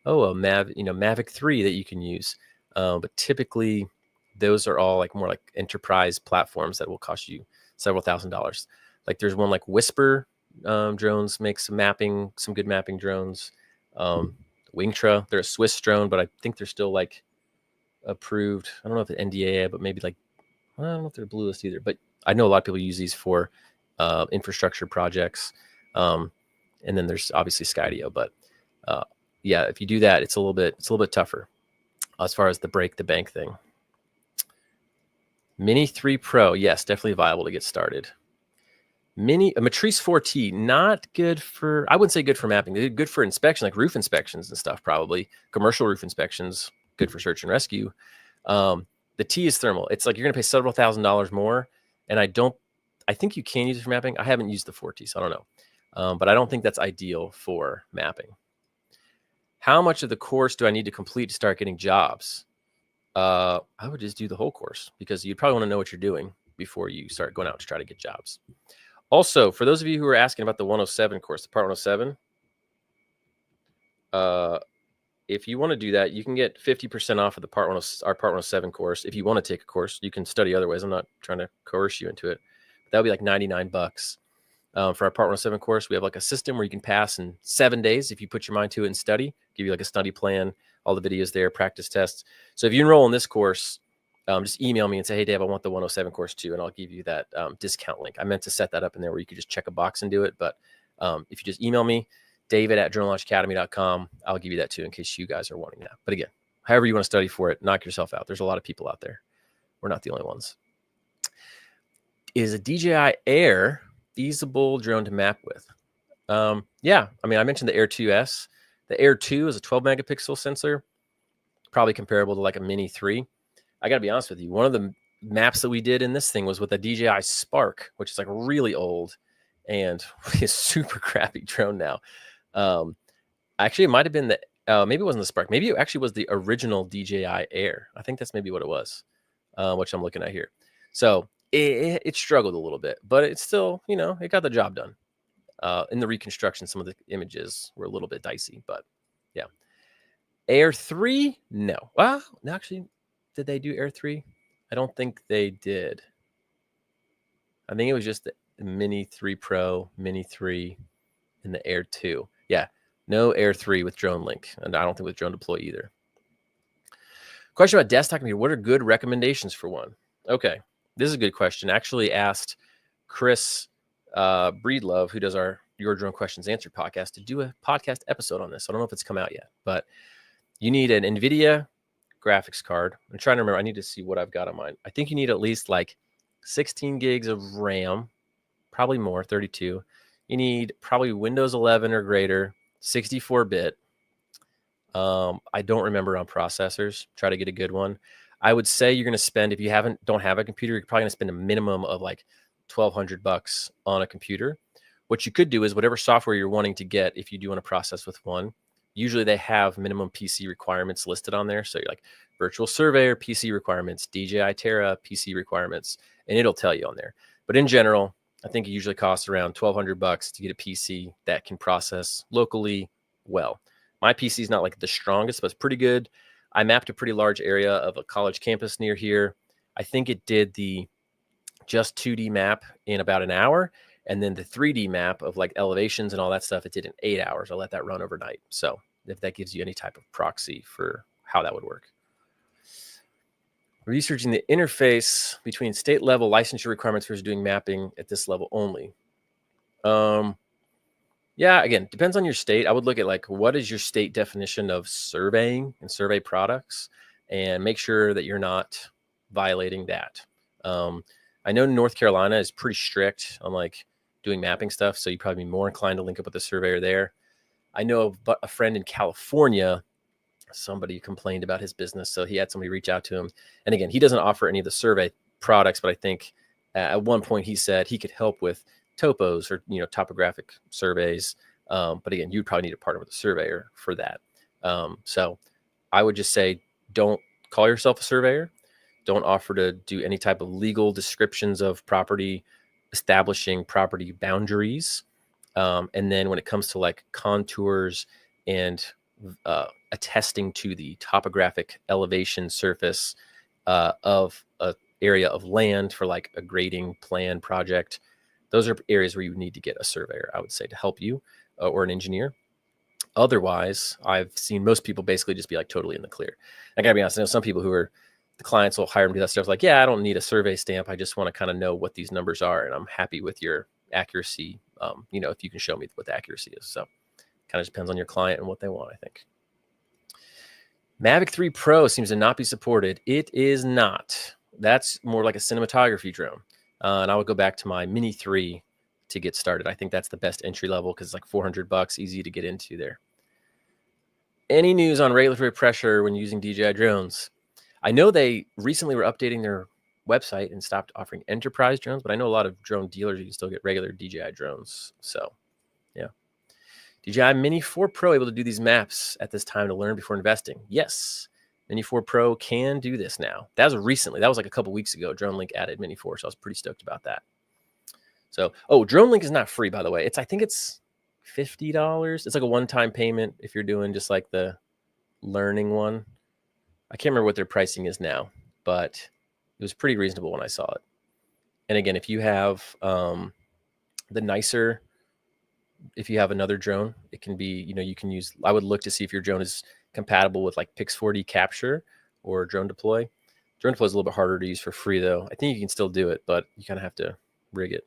Mavic 3 that you can use. But typically those are all like more like enterprise platforms that will cost you several $1,000s. Like there's one like Whisper drones makes some good mapping drones. Wingtra, they're a Swiss drone, but I think they're still like approved. I don't know if it's NDAA, but maybe like, I don't know if they're Blue List either, but I know a lot of people use these for infrastructure projects. And then there's obviously Skydio, but yeah, if you do that, it's a little bit tougher as far as the break the bank thing. Mini 3 Pro, yes, definitely viable to get started. Matrice 4T, not good for, I wouldn't say good for mapping. They're good for inspection, like roof inspections and stuff, probably. Commercial roof inspections, good for search and rescue. The T is thermal. It's like you're going to pay several $1,000s more. And I think you can use it for mapping. I haven't used the 4T, so I don't know. But I don't think that's ideal for mapping. How much of the course do I need to complete to start getting jobs? I would just do the whole course because you'd probably want to know what you're doing before you start going out to try to get jobs. Also, for those of you who are asking about the 107 course, the Part 107, if you want to do that, you can get 50% off of the our Part 107 course. If you want to take a course, you can study other ways. I'm not trying to coerce you into it. That would be like $99. For our Part 107 course, we have like a system where you can pass in 7 days if you put your mind to it and study. Give you like a study plan, all the videos there, practice tests. So if you enroll in this course, just email me and say, hey, Dave, I want the 107 course too, and I'll give you that discount link. I meant to set that up in there where you could just check a box and do it. But if you just email me, david@journallaunchacademy.com, I'll give you that too in case you guys are wanting that. But again, however you want to study for it, knock yourself out. There's a lot of people out there. We're not the only ones. Is a DJI Air feasible drone to map with? Yeah, I mean, I mentioned the Air 2S. The Air 2 is a 12 megapixel sensor, probably comparable to like a Mini 3. I got to be honest with you. One of the maps that we did in this thing was with a DJI Spark, which is like really old and is super crappy drone now. Actually, it might have been maybe it wasn't the Spark. Maybe it actually was the original DJI Air. I think that's maybe what it was, which I'm looking at here. So it struggled a little bit, but it's still, it got the job done. In the reconstruction, some of the images were a little bit dicey, but yeah. Air 3? No. Well, actually, did they do Air 3? I don't think they did. I think it was just the Mini 3 Pro, Mini 3, and the Air 2. Yeah, no Air 3 with Drone Link, and I don't think with Drone Deploy either. Question about desktop computer. What are good recommendations for one? Okay, this is a good question. Actually asked Chris Breedlove, who does our Your Drone Questions Answered podcast, to do a podcast episode on this. I don't know if it's come out yet, but you need an NVIDIA graphics card. I'm trying to remember. I need to see what I've got on mine. I think you need at least like 16 gigs of RAM, probably more, 32. You need probably Windows 11 or greater, 64-bit. I don't remember on processors. Try to get a good one. I would say you're going to spend, if you don't have a computer, you're probably going to spend a minimum of like $1,200 on a computer. What you could do is whatever software you're wanting to get, if you do want to process with one, usually they have minimum PC requirements listed on there. So you're like Virtual Surveyor PC requirements, DJI Terra PC requirements, and it'll tell you on there. But in general, I think it usually costs around $1,200 to get a PC that can process locally well. My PC is not like the strongest, but it's pretty good. I mapped a pretty large area of a college campus near here. I think it did the just 2D map in about an hour. And then the 3D map of like elevations and all that stuff, it did in 8 hours. I'll let that run overnight. So if that gives you any type of proxy for how that would work. Researching the interface between state level licensure requirements versus doing mapping at this level only. Yeah, again, depends on your state. I would look at like, what is your state definition of surveying and survey products, and make sure that you're not violating that. I know North Carolina is pretty strict on like doing mapping stuff, so you'd probably be more inclined to link up with a surveyor there. I know of a friend in California, somebody complained about his business, so he had somebody reach out to him. And again, he doesn't offer any of the survey products, but I think at one point he said he could help with topos or topographic surveys. But again, you'd probably need to partner with a surveyor for that. So I would just say, don't call yourself a surveyor. Don't offer to do any type of legal descriptions of property, establishing property boundaries. And then when it comes to like contours and attesting to the topographic elevation surface of an area of land for like a grading plan project, those are areas where you need to get a surveyor, I would say, to help you or an engineer. Otherwise, I've seen most people basically just be like totally in the clear. I gotta be honest, I know some people who are, the clients will hire them to do that stuff. Like, yeah, I don't need a survey stamp. I just want to kind of know what these numbers are, and I'm happy with your accuracy. If you can show me what the accuracy is. So kind of depends on your client and what they want, I think. Mavic 3 Pro seems to not be supported. It is not. That's more like a cinematography drone. And I would go back to my Mini 3 to get started. I think that's the best entry level because it's like $400, easy to get into there. Any news on regulatory pressure when using DJI drones? I know they recently were updating their website and stopped offering enterprise drones, but I know a lot of drone dealers, you can still get regular DJI drones. So yeah. DJI Mini 4 Pro able to do these maps at this time to learn before investing? Yes. Mini 4 Pro can do this now. That was recently. That was like a couple weeks ago. DroneLink added Mini 4, so I was pretty stoked about that. So, DroneLink is not free, by the way. I think it's $50. It's like a one-time payment if you're doing just like the learning one. I can't remember what their pricing is now, but it was pretty reasonable when I saw it. And again, if you have the nicer, if you have another drone, it can be, you can use, I would look to see if your drone is compatible with like Pix4D capture or Drone Deploy. Drone Deploy is a little bit harder to use for free though. I think you can still do it, but you kind of have to rig it.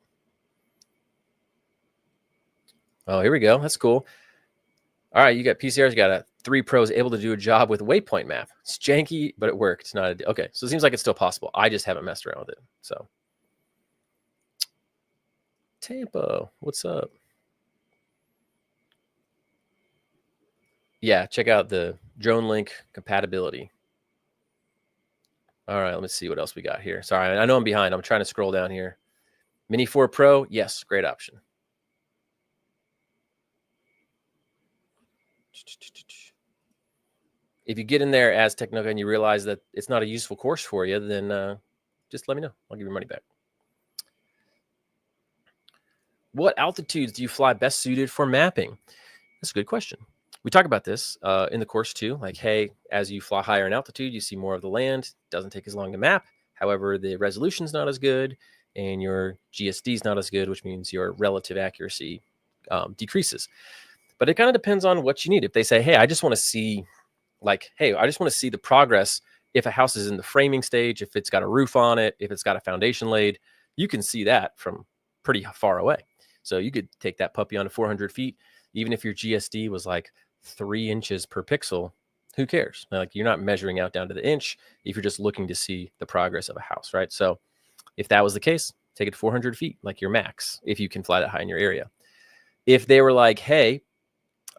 Oh, here we go. That's cool. All right, you got PCR's got a 3 Pros able to do a job with waypoint map. It's janky, but it worked. It's not okay. So it seems like it's still possible. I just haven't messed around with it. So Tampa, what's up? Yeah, check out the DroneLink compatibility. All right, let me see what else we got here. Sorry, I know I'm behind. I'm trying to scroll down here. Mini 4 Pro, yes, great option. If you get in there as technical and you realize that it's not a useful course for you, then just let me know. I'll give you money back. What altitudes do you fly best suited for mapping? That's a good question. We talk about this in the course too. Like, hey, as you fly higher in altitude, you see more of the land. It doesn't take as long to map. However, the resolution is not as good and your GSD is not as good, which means your relative accuracy decreases. But it kind of depends on what you need. If they say, hey, I just want to see the progress. If a house is in the framing stage, if it's got a roof on it, if it's got a foundation laid, you can see that from pretty far away. So you could take that puppy on to 400 feet. Even if your GSD was like 3 inches per pixel, who cares? Like, you're not measuring out down to the inch if you're just looking to see the progress of a house, right? So if that was the case, take it to 400 feet, like your max, if you can fly that high in your area. If they were like, hey,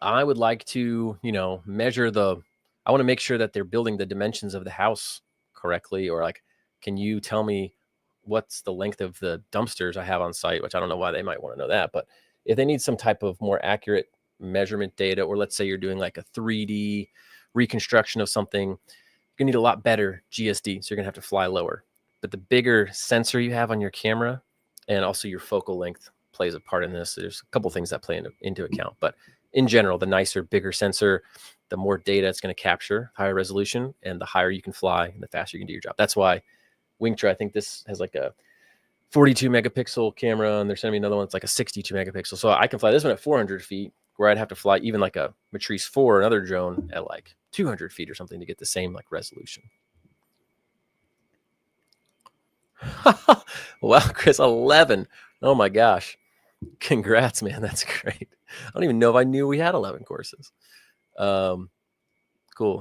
I would like to, I want to make sure that they're building the dimensions of the house correctly, or like, can you tell me what's the length of the dumpsters I have on site, which I don't know why they might want to know that, but if they need some type of more accurate measurement data, or let's say you're doing like a 3D reconstruction of something, you're gonna need a lot better GSD, so you're gonna have to fly lower. But the bigger sensor you have on your camera and also your focal length plays a part in this. There's a couple things that play into account, but in general, the nicer, bigger sensor, the more data it's going to capture, higher resolution, and the higher you can fly, and the faster you can do your job. That's why Wingtra, I think this has like a 42 megapixel camera, and they're sending me another one that's like a 62 megapixel. So I can fly this one at 400 feet, where I'd have to fly even like a Matrice 4, another drone, at like 200 feet or something to get the same like resolution. Wow, Chris, 11. Oh my gosh. Congrats, man. That's great. I don't even know if I knew we had 11 courses. Cool.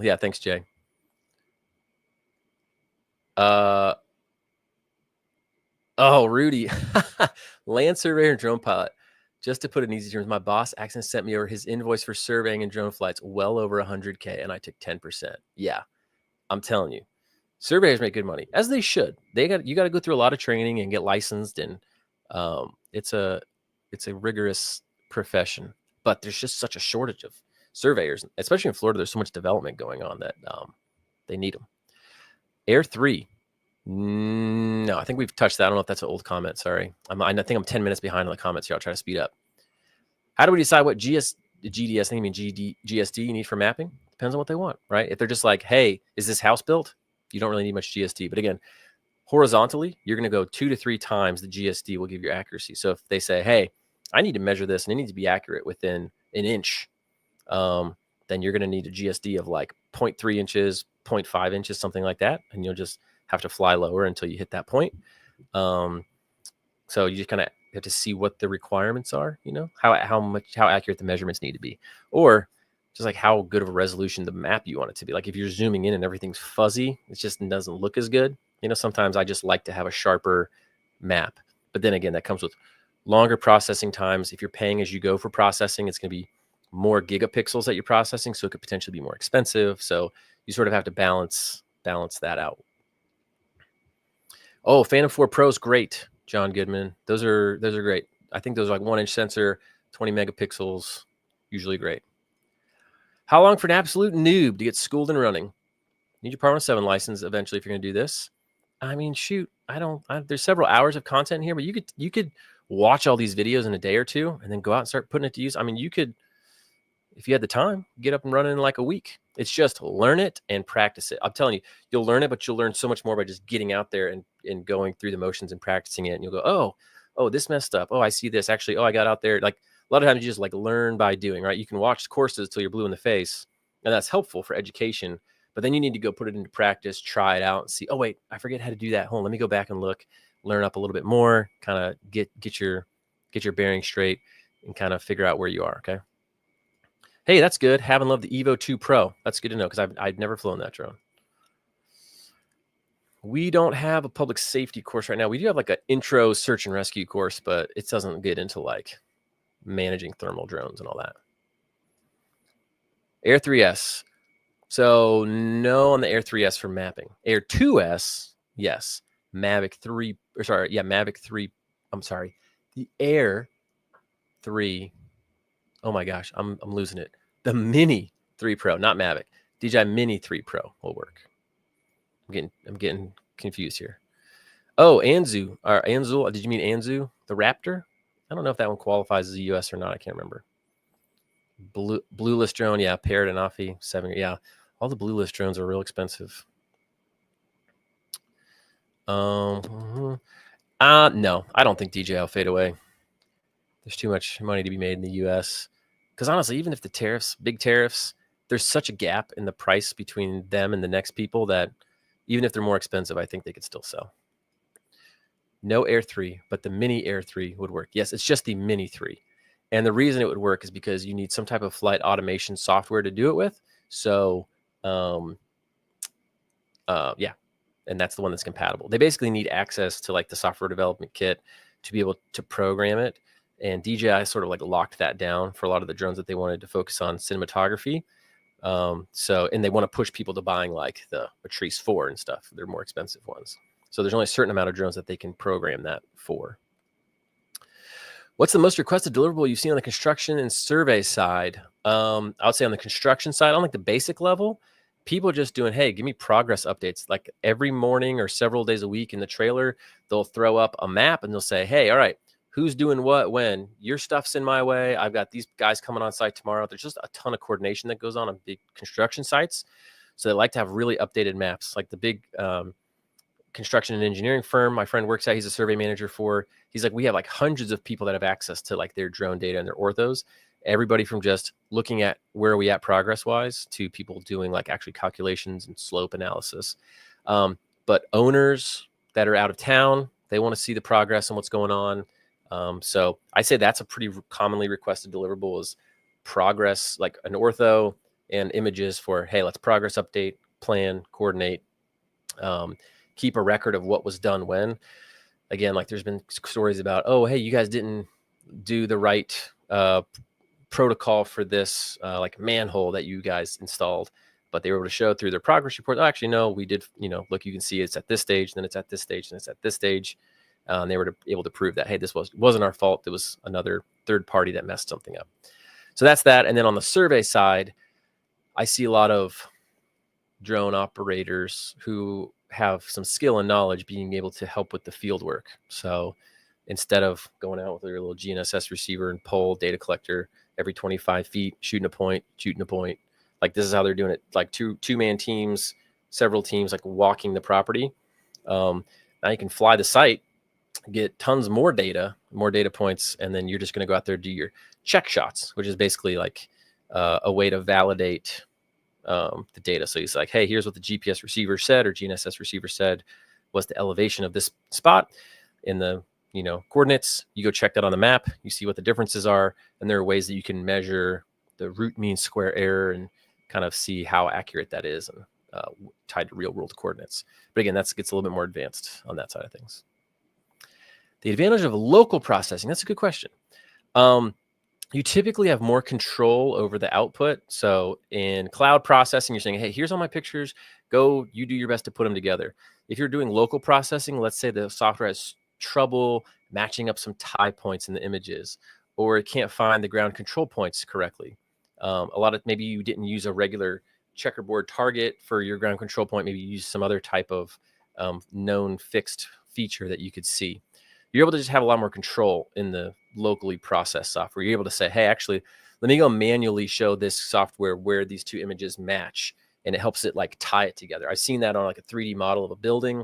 Yeah, thanks, Jay. Rudy. Land surveyor and drone pilot. Just to put it in easy terms, my boss accidentally sent me over his invoice for surveying and drone flights well over 100K, and I took 10%. Yeah, I'm telling you. Surveyors make good money, as they should. You got to go through a lot of training and get licensed, and it's a rigorous profession. But there's just such a shortage of surveyors, especially in Florida. There's so much development going on that they need them. Air 3. No, I think we've touched that. I don't know if that's an old comment. Sorry. I think I'm 10 minutes behind on the comments here. I'll try to speed up. How do we decide what GSD you need for mapping? Depends on what they want, right? If they're just like, hey, is this house built? You don't really need much GSD. But again, horizontally, you're going to go 2 to 3 times the GSD will give you accuracy. So if they say, hey, I need to measure this and it needs to be accurate within an inch, then you're going to need a GSD of like 0.3 inches, 0.5 inches, something like that. And you'll just have to fly lower until you hit that point. So you just kind of have to see what the requirements are, how accurate the measurements need to be, or just like how good of a resolution the map you want it to be. Like if you're zooming in and everything's fuzzy, it just doesn't look as good. Sometimes I just like to have a sharper map, but then again, that comes with longer processing times. If you're paying as you go for processing, it's going to be more gigapixels that you're processing, so it could potentially be more expensive. So you sort of have to balance balance that out. Oh, Phantom 4 Pro is great, John Goodman. Those are great. I think those are like 1-inch sensor, 20 megapixels, usually great. How long for an absolute noob to get schooled and running? Need your Part 107 license eventually if you're going to do this. I mean, shoot, there's several hours of content here, but you could watch all these videos in a day or two and then go out and start putting it to use. I mean, you could, if you had the time, get up and running in like a week. It's just learn it and practice it. I'm telling you, you'll learn it, but you'll learn so much more by just getting out there and going through the motions and practicing it. And you'll go, oh, this messed up. Oh, I see this. Actually, I got out there. Like a lot of times you just like learn by doing, right? You can watch courses till you're blue in the face, and that's helpful for education. But then you need to go put it into practice, try it out, and see, oh, wait, I forget how to do that. Hold on, let me go back and look, learn up a little bit more, kind of get your bearing straight and kind of figure out where you are, okay? Hey, that's good. Haven't loved the Evo 2 Pro. That's good to know because I've never flown that drone. We don't have a public safety course right now. We do have like an intro search and rescue course, but it doesn't get into like managing thermal drones and all that. Air 3S. So no on the Air 3S for mapping. Air 2S, yes. Mavic 3, or sorry, yeah, Mavic 3. I'm sorry. The Air 3. Oh my gosh, I'm losing it. The Mini 3 Pro, not Mavic. DJI Mini 3 Pro will work. I'm getting confused here. Oh, Anzu. Anzu. Did you mean Anzu? The Raptor? I don't know if that one qualifies as a US or not. I can't remember. Blue list drone, yeah. Parrot and Afi 7. Yeah, all the blue list drones are real expensive. No, I don't think DJI will fade away. There's too much money to be made in the US. Because honestly, even if the tariffs, big tariffs, there's such a gap in the price between them and the next people that even if they're more expensive, I think they could still sell. No Air 3, but the Mini Air 3 would work. Yes, it's just the Mini 3. And the reason it would work is because you need some type of flight automation software to do it with. So, yeah, and that's the one that's compatible. They basically need access to like the software development kit to be able to program it. And DJI sort of like locked that down for a lot of the drones that they wanted to focus on cinematography. And they want to push people to buying like the Matrice 4 and stuff. They're more expensive ones. So there's only a certain amount of drones that they can program that for. What's the most requested deliverable you've seen on the construction and survey side? I would say on the construction side, on like the basic level, people are just doing, hey, give me progress updates. Like every morning or several days a week in the trailer, they'll throw up a map and they'll say, hey, all right, who's doing what, when? Your stuff's in my way. I've got these guys coming on site tomorrow. There's just a ton of coordination that goes on big construction sites. So they like to have really updated maps. Like the big construction and engineering firm my friend works at, he's a survey manager for. He's like, we have like hundreds of people that have access to like their drone data and their orthos. Everybody from just looking at where are we at progress-wise to people doing like actually calculations and slope analysis. But owners that are out of town, they want to see the progress and what's going on. So I say that's a pretty commonly requested deliverable is progress, like an ortho and images for, hey, let's progress update, plan, coordinate, keep a record of what was done when. Again, like there's been stories about, oh, hey, you guys didn't do the right protocol for this like manhole that you guys installed, but they were able to show through their progress report, oh, actually, no, we did, look, you can see it's at this stage, then it's at this stage, and it's at this stage. And they were able to prove that, hey, this wasn't our fault. It was another third party that messed something up. So that's that. And then on the survey side, I see a lot of drone operators who have some skill and knowledge being able to help with the field work. So instead of going out with your little GNSS receiver and pole data collector every 25 feet, shooting a point, like this is how they're doing it. Like two-man teams, several teams, like walking the property. Now you can fly the site, get tons more data points, and then you're just going to go out there and do your check shots, which is basically like a way to validate the data. So he's like, hey, here's what the GPS receiver said or GNSS receiver said was the elevation of this spot in the coordinates. You go check that on the map, you see what the differences are, and there are ways that you can measure the root mean square error and kind of see how accurate that is and tied to real world coordinates. But again, that gets a little bit more advanced on that side of things. The advantage of local processing, that's a good question. you typically have more control over the output. So in cloud processing, you're saying, hey, here's all my pictures. Go, you do your best to put them together. If you're doing local processing, let's say the software has trouble matching up some tie points in the images, or it can't find the ground control points correctly. A lot of, maybe you didn't use a regular checkerboard target for your ground control point. Maybe you use some other type of known fixed feature that you could see. You're able to just have a lot more control in the locally processed software. You're able to say, hey, actually, let me go manually show this software where these two images match. And it helps it like tie it together. I've seen that on like a 3D model of a building.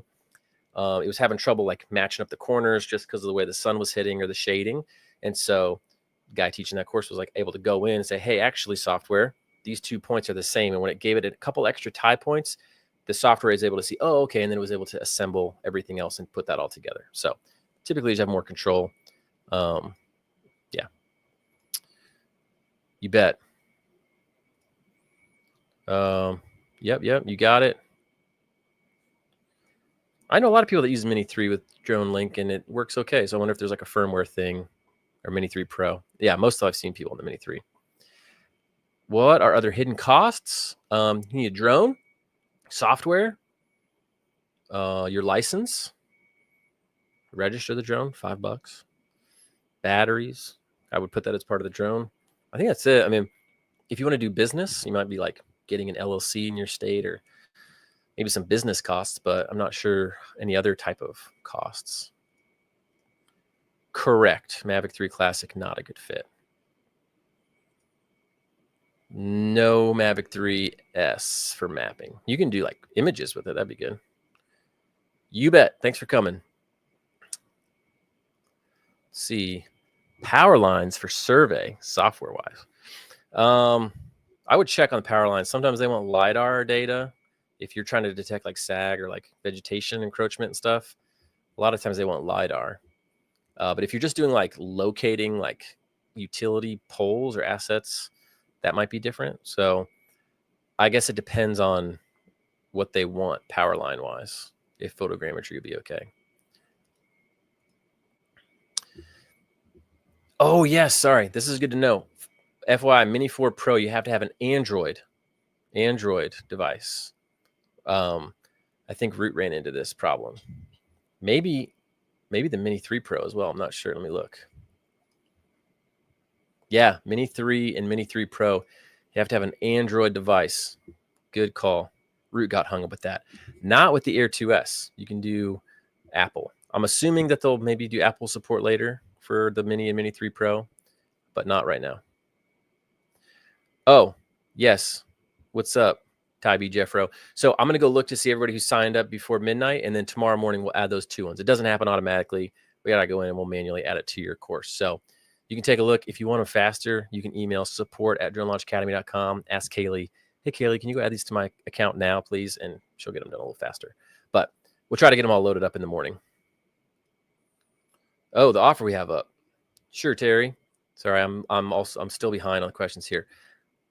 It was having trouble like matching up the corners just because of the way the sun was hitting or the shading. And so the guy teaching that course was like able to go in and say, hey, actually, software, these 2 points are the same. And when it gave it a couple extra tie points, the software is able to see, oh, okay. And then it was able to assemble everything else and put that all together. So typically you have more control. Yeah, you bet. Yep, you got it. I know a lot of people that use Mini 3 with Drone Link and it works okay. So I wonder if there's like a firmware thing or Mini 3 Pro. Yeah, most of I've seen people in the Mini 3. What are other hidden costs? You need a drone, software, your license, register the drone, $5. Batteries, I would put that as part of the drone. I think that's it. I mean, if you want to do business, you might be like getting an LLC in your state or maybe some business costs, but I'm not sure any other type of costs. Correct. Mavic 3 Classic, not a good fit. No Mavic 3S for mapping. You can do like images with it. That'd be good. You bet. Thanks for coming. Let's see. Power lines for survey, software-wise. I would check on the power lines. Sometimes they want LiDAR data. If you're trying to detect like sag or like vegetation encroachment and stuff, a lot of times they want LiDAR. But if you're just doing like locating like utility poles or assets, that might be different. So I guess it depends on what they want power line wise, if photogrammetry would be okay. Oh, yes. Sorry. This is good to know. FYI, Mini 4 Pro, you have to have an Android device. I think Root ran into this problem. Maybe the Mini 3 Pro as well. I'm not sure. Let me look. Yeah, Mini 3 and Mini 3 Pro. You have to have an Android device. Good call. Root got hung up with that. Not with the Air 2S. You can do Apple. I'm assuming that they'll maybe do Apple support later for the Mini and Mini 3 Pro, but not right now. Oh, yes. What's up, Tybee Jeffro? So I'm going to go look to see everybody who signed up before midnight, and then tomorrow morning we'll add those 2 ones. It doesn't happen automatically. We got to go in and we'll manually add it to your course. So you can take a look. If you want them faster, you can email support@dronelaunchacademy.com. Ask Kaylee, hey, Kaylee, can you go add these to my account now, please? And she'll get them done a little faster. But we'll try to get them all loaded up in the morning. Oh, the offer we have up. Sure, Terry. Sorry, I'm still behind on the questions here.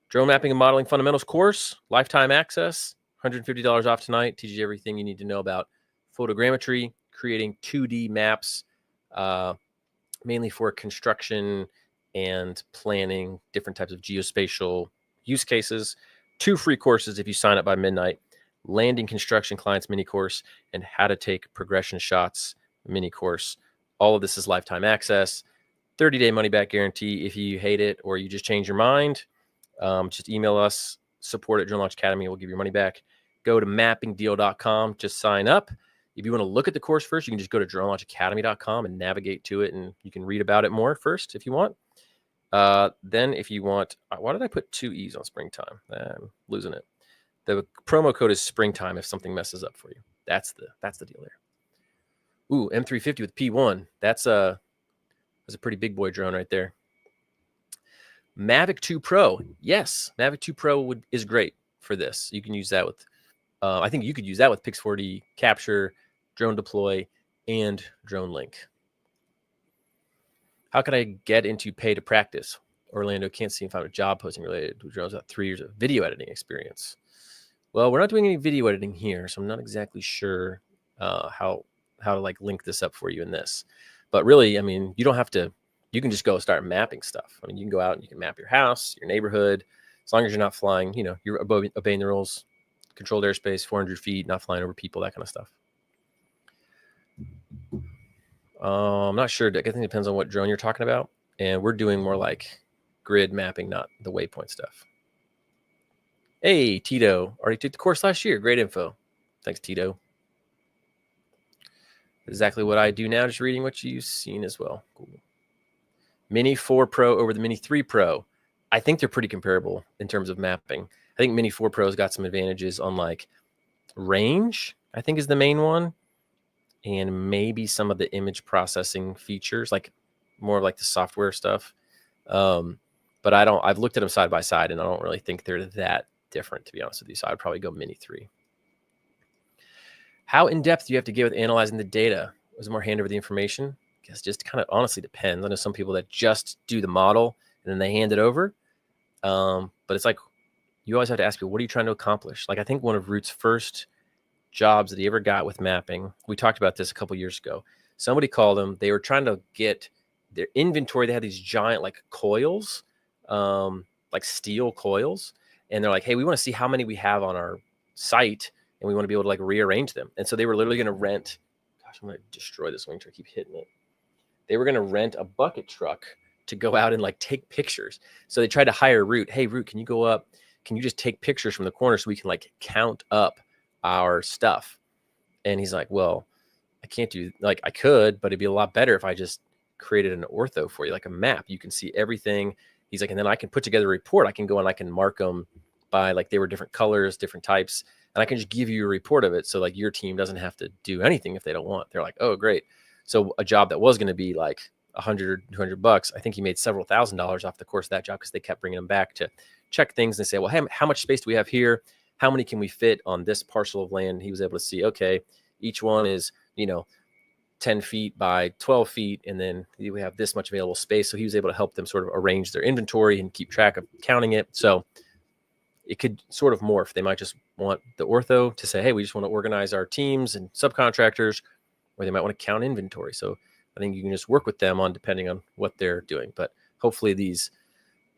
Drone mapping and modeling fundamentals course, lifetime access, $150 off tonight. Teaches you everything you need to know about photogrammetry, creating 2D maps, mainly for construction and planning, different types of geospatial use cases. 2 free courses if you sign up by midnight: landing construction clients mini course and how to take progression shots mini course. All of this is lifetime access. 30-day money back guarantee. If you hate it or you just change your mind, just email us, support@Drone Academy. We'll give your money back. Go to mappingdeal.com. Just sign up. If you want to look at the course first, you can just go to dronelaunchacademy.com and navigate to it, and you can read about it more first if you want. Then if you want, why did I put 2 E's on springtime? I'm losing it. The promo code is springtime if something messes up for you. That's the deal there. Ooh, M350 with P1. That's a pretty big boy drone right there. Mavic 2 Pro. Yes, Mavic 2 Pro is great for this. You can use that with, I think you could use that with Pix4D capture, drone deploy, and drone link. How can I get into pay to practice? Orlando can't see if I have a job posting related to drones without 3 years of video editing experience. Well, we're not doing any video editing here, so I'm not exactly sure how to like link this up for you in this. But really, I mean, you don't have to you can just go start mapping stuff. I mean, you can go out and you can map your house, your neighborhood, as long as you're not flying, you're obeying the rules, controlled airspace, 400 feet, not flying over people, that kind of stuff. I'm not sure. I think it depends on what drone you're talking about. And we're doing more like grid mapping, not the waypoint stuff. Hey, Tito, already took the course last year. Great info. Thanks, Tito. Exactly what I do now, just reading what you've seen as well. Cool. Mini 4 Pro over the Mini 3 Pro. I think they're pretty comparable in terms of mapping. I think Mini 4 Pro's got some advantages on like range, I think is the main one. And maybe some of the image processing features, like more like the software stuff. But I've looked at them side by side and I don't really think they're that different, to be honest with you. So I'd probably go Mini 3. How in depth do you have to get with analyzing the data? Was it more hand over the information? I guess just kind of honestly depends. I know some people that just do the model and then they hand it over. But it's like, you always have to ask people, what are you trying to accomplish? Like, I think one of Rut's first jobs that he ever got with mapping, we talked about this a couple years ago. Somebody called him. They were trying to get their inventory. They had these giant like coils, like steel coils. And they're like, hey, we want to see how many we have on our site. And we want to be able to like rearrange them. And so they were literally going to rent, gosh, I'm going to destroy this wing truck. I keep hitting it. They were going to rent a bucket truck to go out and like take pictures. So they tried to hire Rut. Hey, Rut, can you go up? Can you just take pictures from the corner so we can like count up our stuff? And he's like, well, I can't do, like, I could, but it'd be a lot better if I just created an ortho for you, like a map. You can see everything. He's like, and then I can put together a report. I can go and I can mark them by like they were different colors, different types. And I can just give you a report of it. So like your team doesn't have to do anything if they don't want. They're like, oh, great. So a job that was going to be like $100, $200, I think he made several $1,000s off the course of that job because they kept bringing him back to check things and say, well, hey, how much space do we have here? How many can we fit on this parcel of land? He was able to see, okay, each one is, 10 feet by 12 feet. And then we have this much available space. So he was able to help them sort of arrange their inventory and keep track of counting it. So it could sort of morph. They might just want the ortho to say, hey, we just want to organize our teams and subcontractors, or they might want to count inventory. So I think you can just work with them on depending on what they're doing. But hopefully these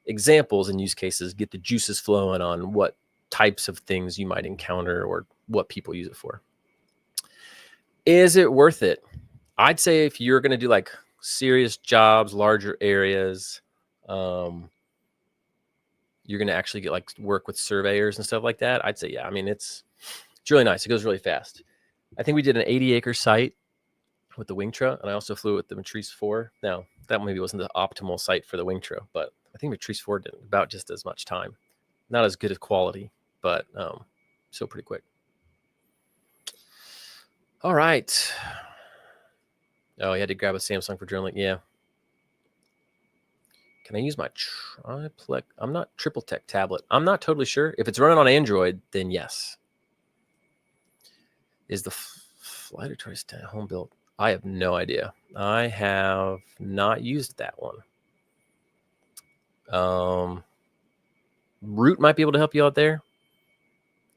examples and use cases get the juices flowing on what types of things you might encounter or what people use it for. Is it worth it? I'd say if you're going to do like serious jobs, larger areas, you're going to actually get like work with surveyors and stuff like that. I'd say, yeah, I mean, it's really nice. It goes really fast. I think we did an 80-acre site with the Wingtra, and I also flew with the Matrice 4. Now, that maybe wasn't the optimal site for the Wingtra, but I think Matrice 4 did about just as much time. Not as good as quality, but still pretty quick. All right. Oh, you had to grab a Samsung for drilling. Yeah. Can I use my triplex? I'm not triple tech tablet. I'm not totally sure. If it's running on Android, then yes. Is the Flight or Choice 10 home built? I have no idea. I have not used that one. Rut might be able to help you out there.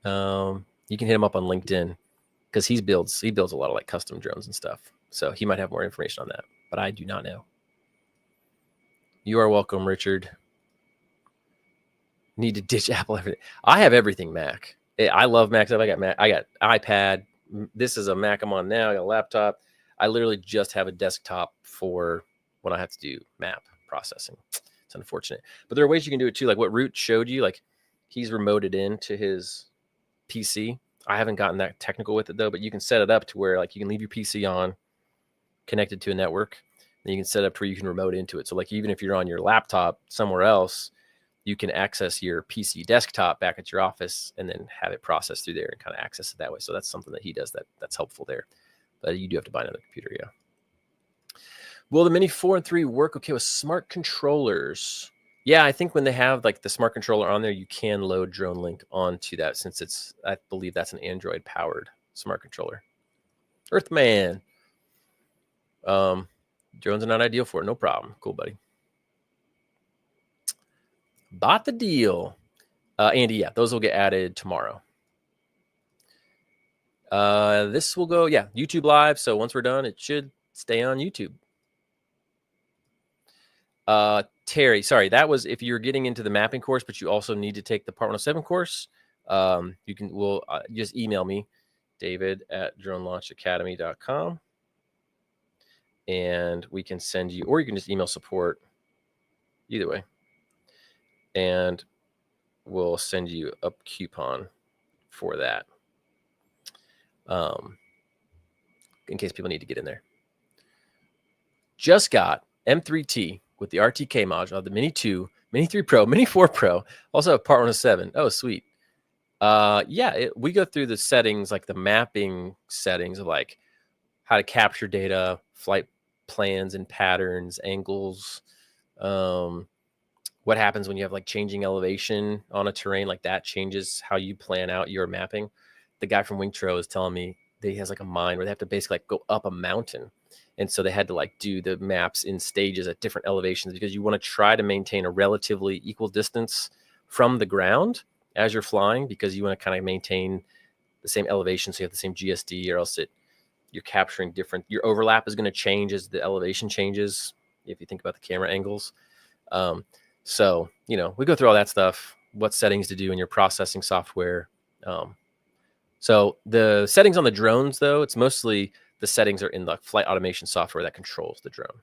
You can hit him up on LinkedIn because he builds a lot of like custom drones and stuff. So he might have more information on that, but I do not know. You are welcome, Richard. Need to ditch Apple everything. I have everything Mac. I love Mac stuff. I got iPad. This is a Mac I'm on now. I got a laptop. I literally just have a desktop for when I have to do map processing. It's unfortunate, but there are ways you can do it too. Like what Rut showed you, like he's remoted into his PC. I haven't gotten that technical with it though, but you can set it up to where like you can leave your PC on, connected to a network, and you can set it up to where you can remote into it. So like even if you're on your laptop somewhere else, you can access your PC desktop back at your office and then have it processed through there and kind of access it that way. So that's something that he does that's helpful there. But you do have to buy another computer, yeah. Will the Mini 4 and 3 work okay with smart controllers? Yeah, I think when they have like the smart controller on there, you can load DroneLink onto that since I believe that's an Android powered smart controller. Earthman. Drones are not ideal for it. No problem. Cool, buddy. Bought the deal. Andy, yeah, those will get added tomorrow. This will go, yeah, YouTube Live. So once we're done, it should stay on YouTube. Terry, sorry, that was if you're getting into the mapping course, but you also need to take the Part 107 course. We'll just email me, david@dronelaunchacademy.com, and we can send you, or you can just email support, either way, and we'll send you a coupon for that, in case people need to get in there. Just got M3T with the RTK module, the Mini 2, Mini 3 Pro, Mini 4 Pro, also a Part 107. Oh, sweet. We go through the settings, like the mapping settings of like how to capture data, flight plans and patterns, angles, what happens when you have like changing elevation on a terrain, like that changes how you plan out your mapping. The guy from Wingtro is telling me that he has like a mine where they have to basically like go up a mountain. And so they had to like do the maps in stages at different elevations because you want to try to maintain a relatively equal distance from the ground as you're flying, because you want to kind of maintain the same elevation so you have the same GSD, or else you're capturing different, your overlap is going to change as the elevation changes if you think about the camera angles. So, we go through all that stuff, what settings to do in your processing software. So the settings on the drones, though, it's mostly the settings are in the flight automation software that controls the drone.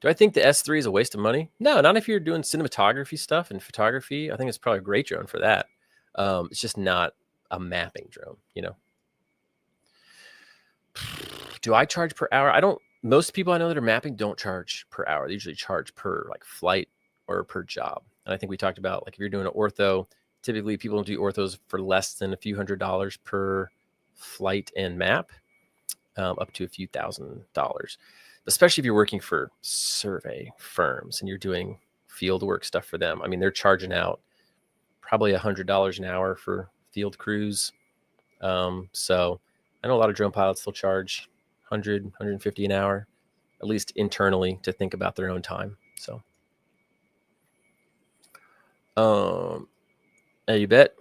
Do I think the S3 is a waste of money? No, not if you're doing cinematography stuff and photography. I think it's probably a great drone for that. It's just not a mapping drone, Do I charge per hour? Most people I know that are mapping don't charge per hour. They usually charge per like flight or per job. And I think we talked about, like, if you're doing an ortho, typically people don't do orthos for less than a few $100s per flight and map, up to a few $1,000s, especially if you're working for survey firms and you're doing field work stuff for them. I mean, they're charging out probably $100 an hour for field crews. So I know a lot of drone pilots still charge 100, 150 an hour, at least internally, to think about their own time. So, you bet.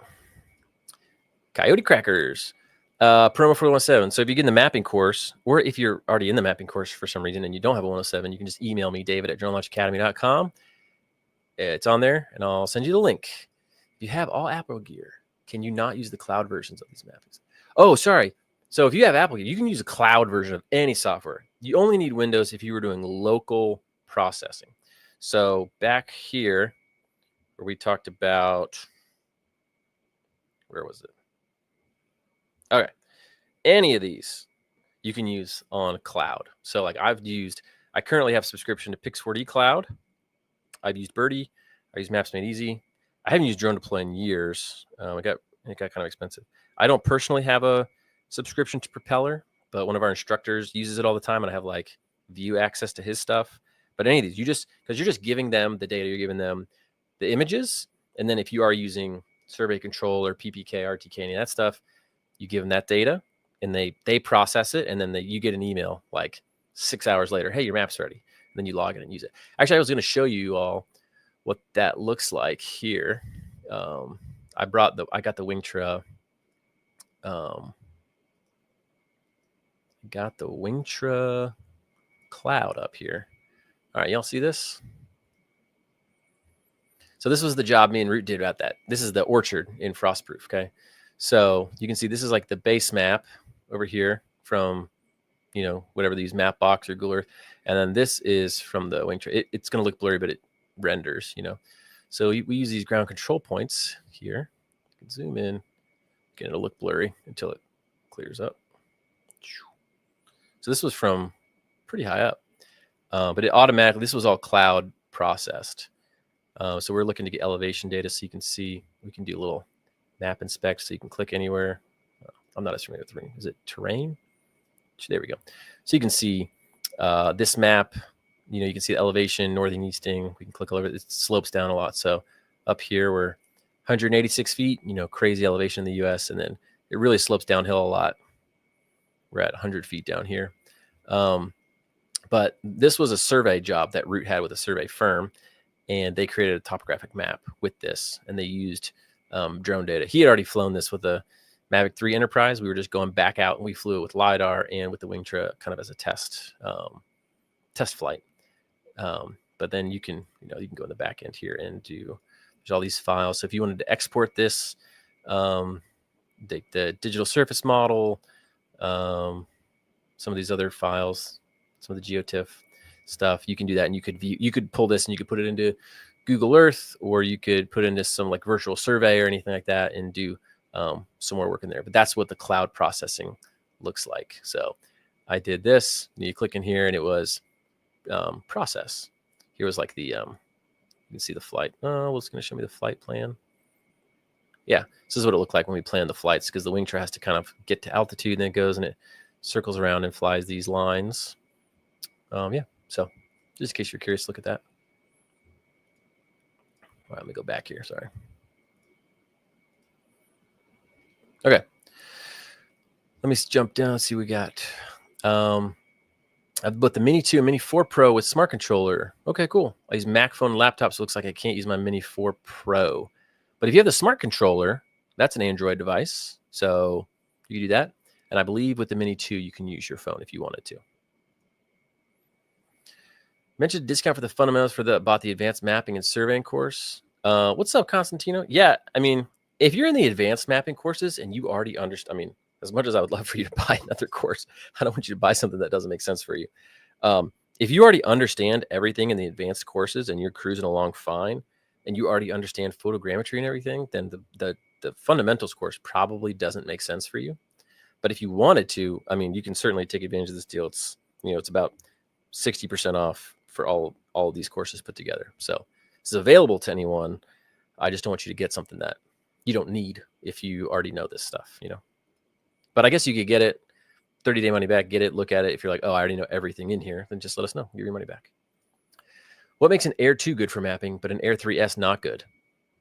Coyote Crackers, promo for 107. So if you get in the mapping course, or if you're already in the mapping course for some reason and you don't have a 107, you can just email me, david@dronelaunchacademy.com. It's on there, and I'll send you the link. If you have all Apple gear, can you not use the cloud versions of these mappings? Oh, sorry. So if you have Apple gear, you can use a cloud version of any software. You only need Windows if you were doing local processing. So back here, where we talked about, where was it? Okay. Any of these you can use on cloud. So like I currently have subscription to Pix4D Cloud. I've used Birdie. I use Maps Made Easy. I haven't used Drone Deploy in years. It got kind of expensive. I don't personally have a subscription to Propeller, but one of our instructors uses it all the time, and I have like view access to his stuff. But any of these, because you're just giving them the data, you're giving them the images, and then if you are using Survey Control or PPK, RTK, any of that stuff, you give them that data, and they process it, and then you get an email like 6 hours later, hey, your map's ready. And then you log in and use it. Actually, I was going to show you all what that looks like here. I got the Wingtra. Got the Wingtra cloud up here. All right, y'all see this? So this was the job me and Root did about that. This is the orchard in Frostproof, okay? So you can see this is like the base map over here from, whatever they use, Mapbox or Google Earth. And then this is from the Wingtra. It's going to look blurry, but it renders, So we use these ground control points here. You can zoom in. Again, it'll look blurry until it clears up. So this was from pretty high up. But it automatically, this was all cloud processed. So we're looking to get elevation data so you can see, we can do a little map inspect so you can click anywhere. I'm not as familiar with terrain. Is it terrain? There we go. So you can see this map, you can see the elevation, northing, easting. We can click all over it. It slopes down a lot. So up here, we're 186 feet, crazy elevation in the US. And then it really slopes downhill a lot. We're at 100 feet down here. But this was a survey job that Root had with a survey firm, and they created a topographic map with this, and they used drone data. He had already flown this with a Mavic 3 Enterprise. We were just going back out, and we flew it with LiDAR and with the Wingtra kind of as a test flight. But then you can go in the back end here and there's all these files. So if you wanted to export this, the digital surface model, some of these other files, some of the GeoTIFF stuff, you can do that, and you could pull this and you could put it into Google Earth, or you could put it into some like virtual survey or anything like that and do some more work in there. But that's what the cloud processing looks like. So I did this, and you click in here, and it was process. Here was like the you can see the flight. Oh, it's going to show me the flight plan. Yeah, this is what it looked like when we planned the flights, because the Wingtra has to kind of get to altitude, and then it goes and it circles around and flies these lines. Yeah, so just in case you're curious, look at that. All right, let me go back here. Sorry. Okay. Let me jump down and see what we got. I've put the Mini 2 and Mini 4 Pro with smart controller. Okay, cool. I use Mac phone and laptop, so it looks like I can't use my Mini 4 Pro. But if you have the smart controller, that's an Android device, so you can do that. And I believe with the Mini 2, you can use your phone if you wanted to. Mentioned a discount for the fundamentals bought the advanced mapping and surveying course. What's up, Constantino? Yeah, I mean, if you're in the advanced mapping courses and you already understand, I mean, as much as I would love for you to buy another course, I don't want you to buy something that doesn't make sense for you. If you already understand everything in the advanced courses and you're cruising along fine, and you already understand photogrammetry and everything, then the fundamentals course probably doesn't make sense for you. But if you wanted to, I mean, you can certainly take advantage of this deal. It's it's about 60% off for all of these courses put together. So this is available to anyone. I just don't want you to get something that you don't need if you already know this stuff, But I guess you could get it, 30-day money back, get it, look at it. If you're like, oh, I already know everything in here, then just let us know. Give your money back. What makes an Air 2 good for mapping, but an Air 3S not good?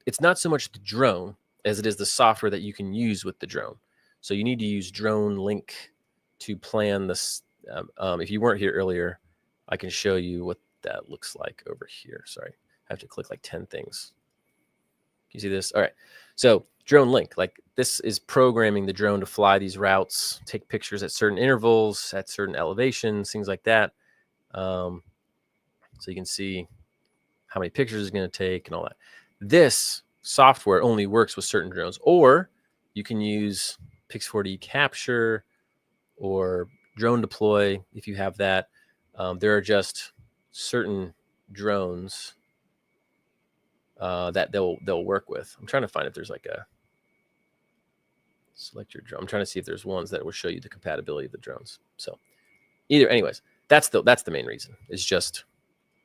It's not so much the drone as it is the software that you can use with the drone. So you need to use Drone Link to plan this. If you weren't here earlier, I can show you what that looks like over here. Sorry, I have to click like 10 things. Can you see this? All right. So Drone Link, like this is programming the drone to fly these routes, take pictures at certain intervals, at certain elevations, things like that. So you can see how many pictures it's going to take and all that. This software only works with certain drones, or you can use Pix4D Capture or Drone Deploy if you have that. There are just certain drones that they'll work with. I'm trying to find if there's like a select your drone. I'm trying to see if there's ones that will show you the compatibility of the drones. So anyways, that's the main reason. It's just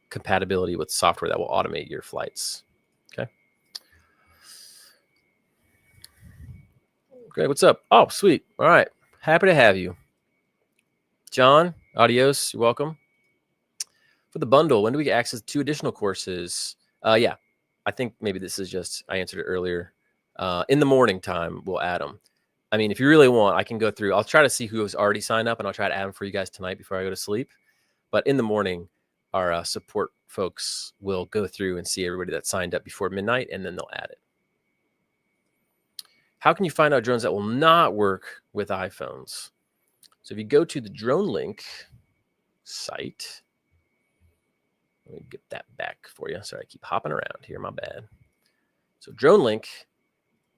compatibility with software that will automate your flights. Okay. Great. What's up? Oh, sweet. All right. Happy to have you. John, adios. You're welcome. For the bundle, when do we get access to 2 additional courses? Yeah, I think maybe this is just, I answered it earlier. In the morning time, we'll add them. I mean, if you really want, I can go through. I'll try to see who has already signed up, and I'll try to add them for you guys tonight before I go to sleep. But in the morning, our support folks will go through and see everybody that signed up before midnight, and then they'll add it. How can you find out drones that will not work with iPhones? So if you go to the Drone Link site, let me get that back for you. Sorry, I keep hopping around here. My bad. So Drone Link.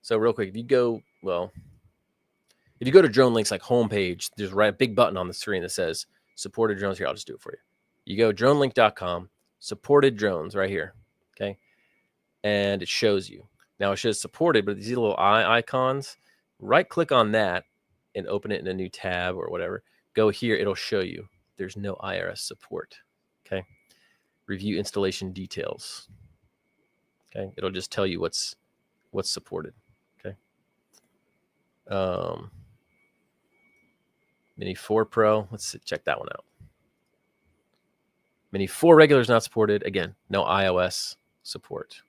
So real quick, if you go to Drone Link's like homepage, there's a big button on the screen that says supported drones. Here, I'll just do it for you. You go dronelink.com, supported drones right here. Okay. And it shows you. Now it shows supported, but these little eye icons, right click on that and open it in a new tab or whatever. Go here, it'll show you there's no IRS support. Okay. Review installation details. Okay. It'll just tell you what's supported. Okay. Mini 4 Pro. Let's check that one out. Mini 4 regular is not supported. Again, no iOS support.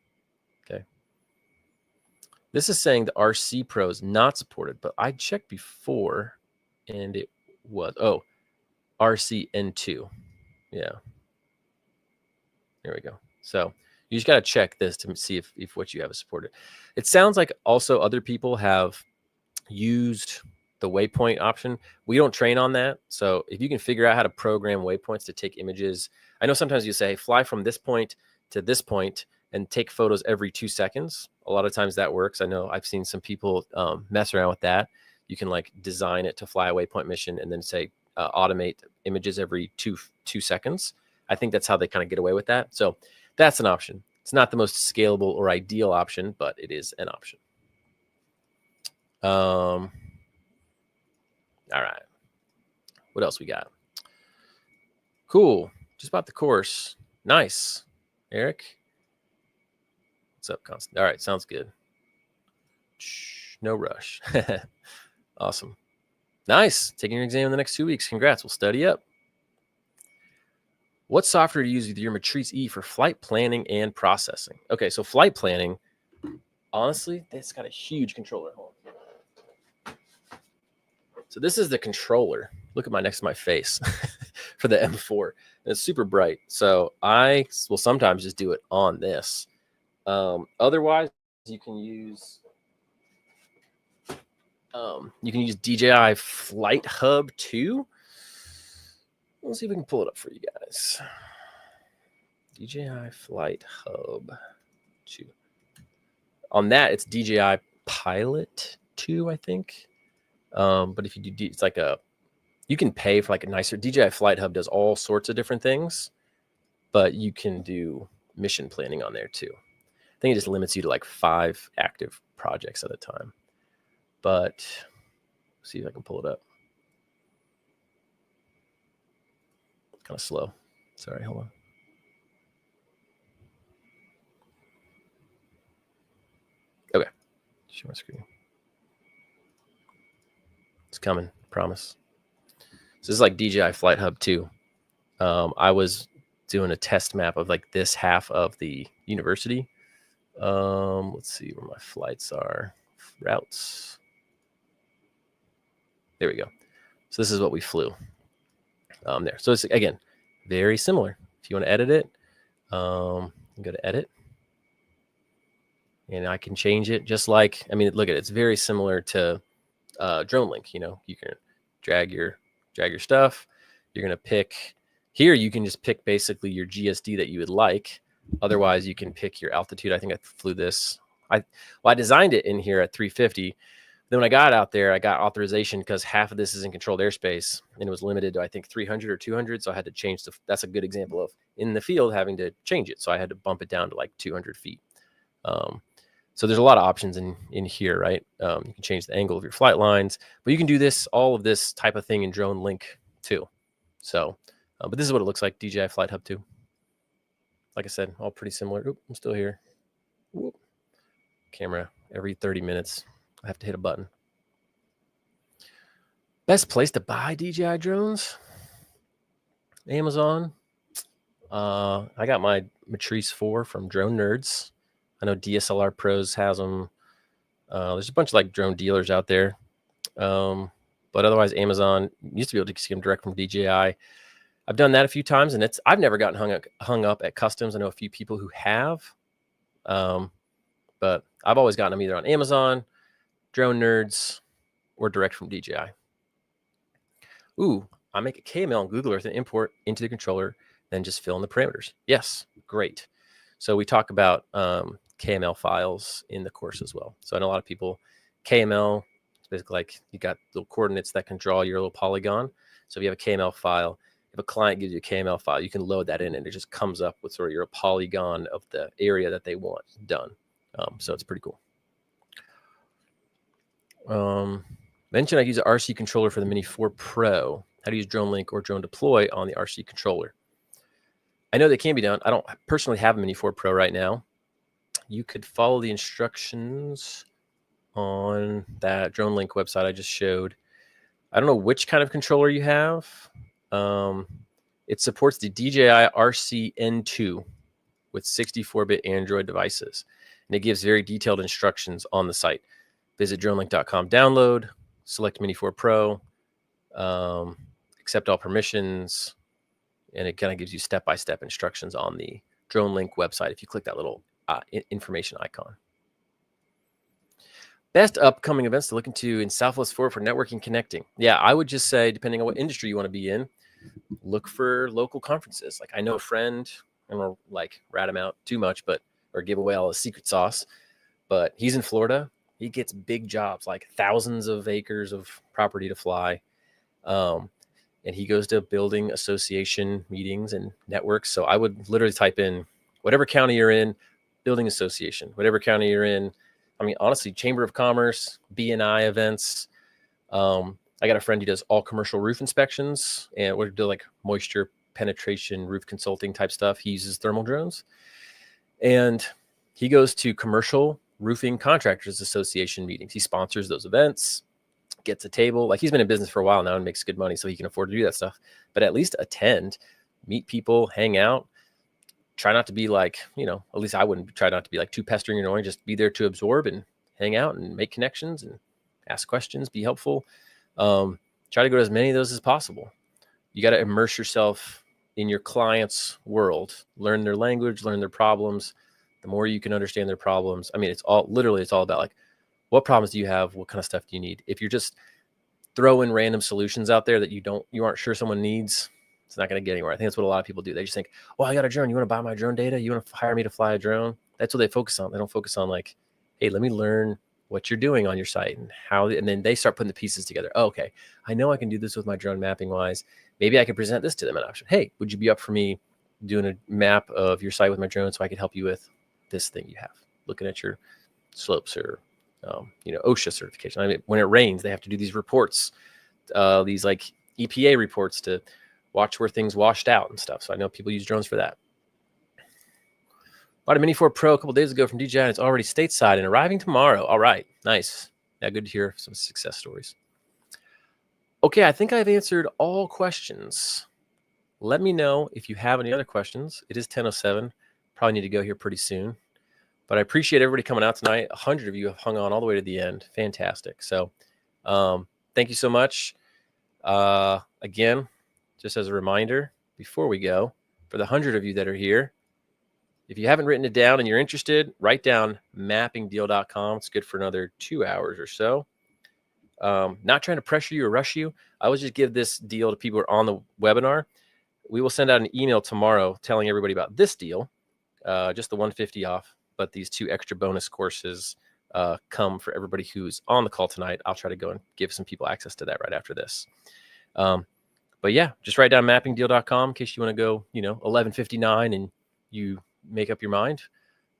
Okay. This is saying the RC Pro is not supported, but I checked before and it was, RC N2. Yeah. There we go. So you just got to check this to see if what you have is supported. It sounds like also other people have used the waypoint option. We don't train on that. So if you can figure out how to program waypoints to take images, I know sometimes you say, hey, fly from this point to this point and take photos every 2 seconds. A lot of times that works. I know I've seen some people mess around with that. You can like design it to fly a waypoint mission and then say automate images every two seconds. I think that's how they kind of get away with that. So that's an option. It's not the most scalable or ideal option, but it is an option. All right. What else we got? Cool. Just about the course. Nice. Eric. What's up, Constant? All right. Sounds good. Shh, no rush. Awesome. Nice. Taking your exam in the next 2 weeks. Congrats. We'll study up. What software do you use with your Matrice E for flight planning and processing? Okay, so flight planning, honestly, it's got a huge controller. Hold on. So this is the controller. Look at my next to my face for the M4. And it's super bright. So I will sometimes just do it on this. Otherwise, you can use DJI Flight Hub 2. Let's see if we can pull it up for you guys. DJI Flight Hub 2. On that, it's DJI Pilot 2, I think. But if you do, it's like you can pay for like a nicer DJI Flight Hub does all sorts of different things, but you can do mission planning on there too. I think it just limits you to like 5 active projects at a time. But let's see if I can pull it up. Kind of slow. Sorry, hold on. Okay, share my screen. It's coming, promise. So this is like DJI Flight Hub 2. I was doing a test map of like this half of the university. Let's see where my flights are. Routes. There we go. So this is what we flew there. So it's, again, very similar. If you want to edit it, go to edit. And I can change it just like, I mean, look at it. It's very similar to Drone Link. You know, you can drag your stuff. You're going to pick here. You can just pick basically your GSD that you would like. Otherwise, you can pick your altitude. I think I flew this. I designed it in here at 350. Then when I got out there, I got authorization because half of this is in controlled airspace and it was limited to, I think, 300 or 200. So I had to change that's a good example of in the field having to change it. So I had to bump it down to like 200 feet. So there's a lot of options in here, right? You can change the angle of your flight lines, but you can do all of this type of thing in Drone Link too. So, but this is what it looks like, DJI Flight Hub 2. Like I said, all pretty similar. Oop, I'm still here. Whoop. Camera every 30 minutes. I have to hit a button. Best place to buy DJI drones? Amazon. I got my Matrice 4 from Drone Nerds. I know DSLR Pros has them. There's a bunch of like drone dealers out there. But otherwise, Amazon, used to be able to see them direct from DJI. I've done that a few times, and I've never gotten hung up at customs. I know a few people who have. But I've always gotten them either on Amazon, Drone Nerds, or direct from DJI. Ooh, I make a KML on Google Earth and import into the controller, then just fill in the parameters. Yes, great. So we talk about KML files in the course as well. So I know a lot of people, KML, it's basically like you got little coordinates that can draw your little polygon. So if you have a KML file, if a client gives you a KML file, you can load that in and it just comes up with sort of your polygon of the area that they want done. So it's pretty cool. Mentioned I use an RC controller for the Mini 4 Pro. How to use Drone Link or Drone Deploy on the RC controller. I know they can be done. I don't personally have a Mini 4 Pro right now. You could follow the instructions on that Drone Link website I just showed. I don't know which kind of controller you have. It supports the DJI RC-N2 with 64-bit Android devices. And it gives very detailed instructions on the site. Visit dronelink.com, download, select Mini 4 Pro, accept all permissions, and it kind of gives you step-by-step instructions on the Drone Link website if you click that little information icon. Best upcoming events to look into in Southwest Florida for networking, connecting. Yeah, I would just say, depending on what industry you want to be in, look for local conferences. Like I know a friend, I don't want to like rat him out too much, but or give away all his secret sauce, but he's in Florida. He gets big jobs, like thousands of acres of property to fly. Um, and he goes to building association meetings and networks. So I would literally type in whatever county you're in, building association, whatever county you're in. I mean, honestly, Chamber of Commerce, BNI events. I got a friend who does all commercial roof inspections and we do like moisture penetration, roof consulting type stuff. He uses thermal drones and he goes to commercial roofing contractors association meetings. He sponsors those events, gets a table. Like he's been in business for a while now and makes good money, so he can afford to do that stuff. But at least attend, meet people, hang out. Try not to be like, at least I wouldn't try not to be like too pestering and annoying. Just be there to absorb and hang out and make connections and ask questions, be helpful. Try to go to as many of those as possible. You got to immerse yourself in your client's world, learn their language, learn their problems. The more you can understand their problems, I mean, it's all about like, what problems do you have? What kind of stuff do you need? If you're just throwing random solutions out there that you aren't sure someone needs, it's not going to get anywhere. I think that's what a lot of people do. They just think, well, I got a drone. You want to buy my drone data? You want to hire me to fly a drone? That's what they focus on. They don't focus on like, hey, let me learn what you're doing on your site and how, and then they start putting the pieces together. Oh, okay, I know I can do this with my drone mapping wise. Maybe I can present this to them an option. Hey, would you be up for me doing a map of your site with my drone so I could help you with this thing you have? Looking at your slopes or OSHA certification. I mean, when it rains, they have to do these reports, these like EPA reports to watch where things washed out and stuff. So I know people use drones for that. Bought a Mini 4 Pro a couple days ago from DJI, and it's already stateside and arriving tomorrow. All right, nice. Yeah, good to hear some success stories. Okay, I think I've answered all questions. Let me know if you have any other questions. It is 10:07. Probably need to go here pretty soon. But I appreciate everybody coming out tonight. 100 of you have hung on all the way to the end. Fantastic. So thank you so much. Again, just as a reminder, before we go, for the 100 of you that are here, if you haven't written it down and you're interested, write down mappingdeal.com. It's good for another 2 hours or so. Not trying to pressure you or rush you. I will just give this deal to people who are on the webinar. We will send out an email tomorrow telling everybody about this deal, just the 150 off. But these 2 extra bonus courses come for everybody who's on the call tonight. I'll try to go and give some people access to that right after this. But yeah, just write down mappingdeal.com in case you want to go, 11:59 and you make up your mind.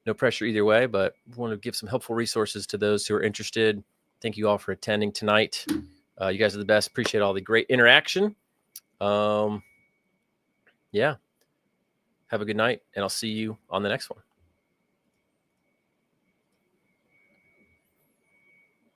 No pressure either way, but we want to give some helpful resources to those who are interested. Thank you all for attending tonight. You guys are the best. Appreciate all the great interaction. Yeah. Have a good night, and I'll see you on the next one.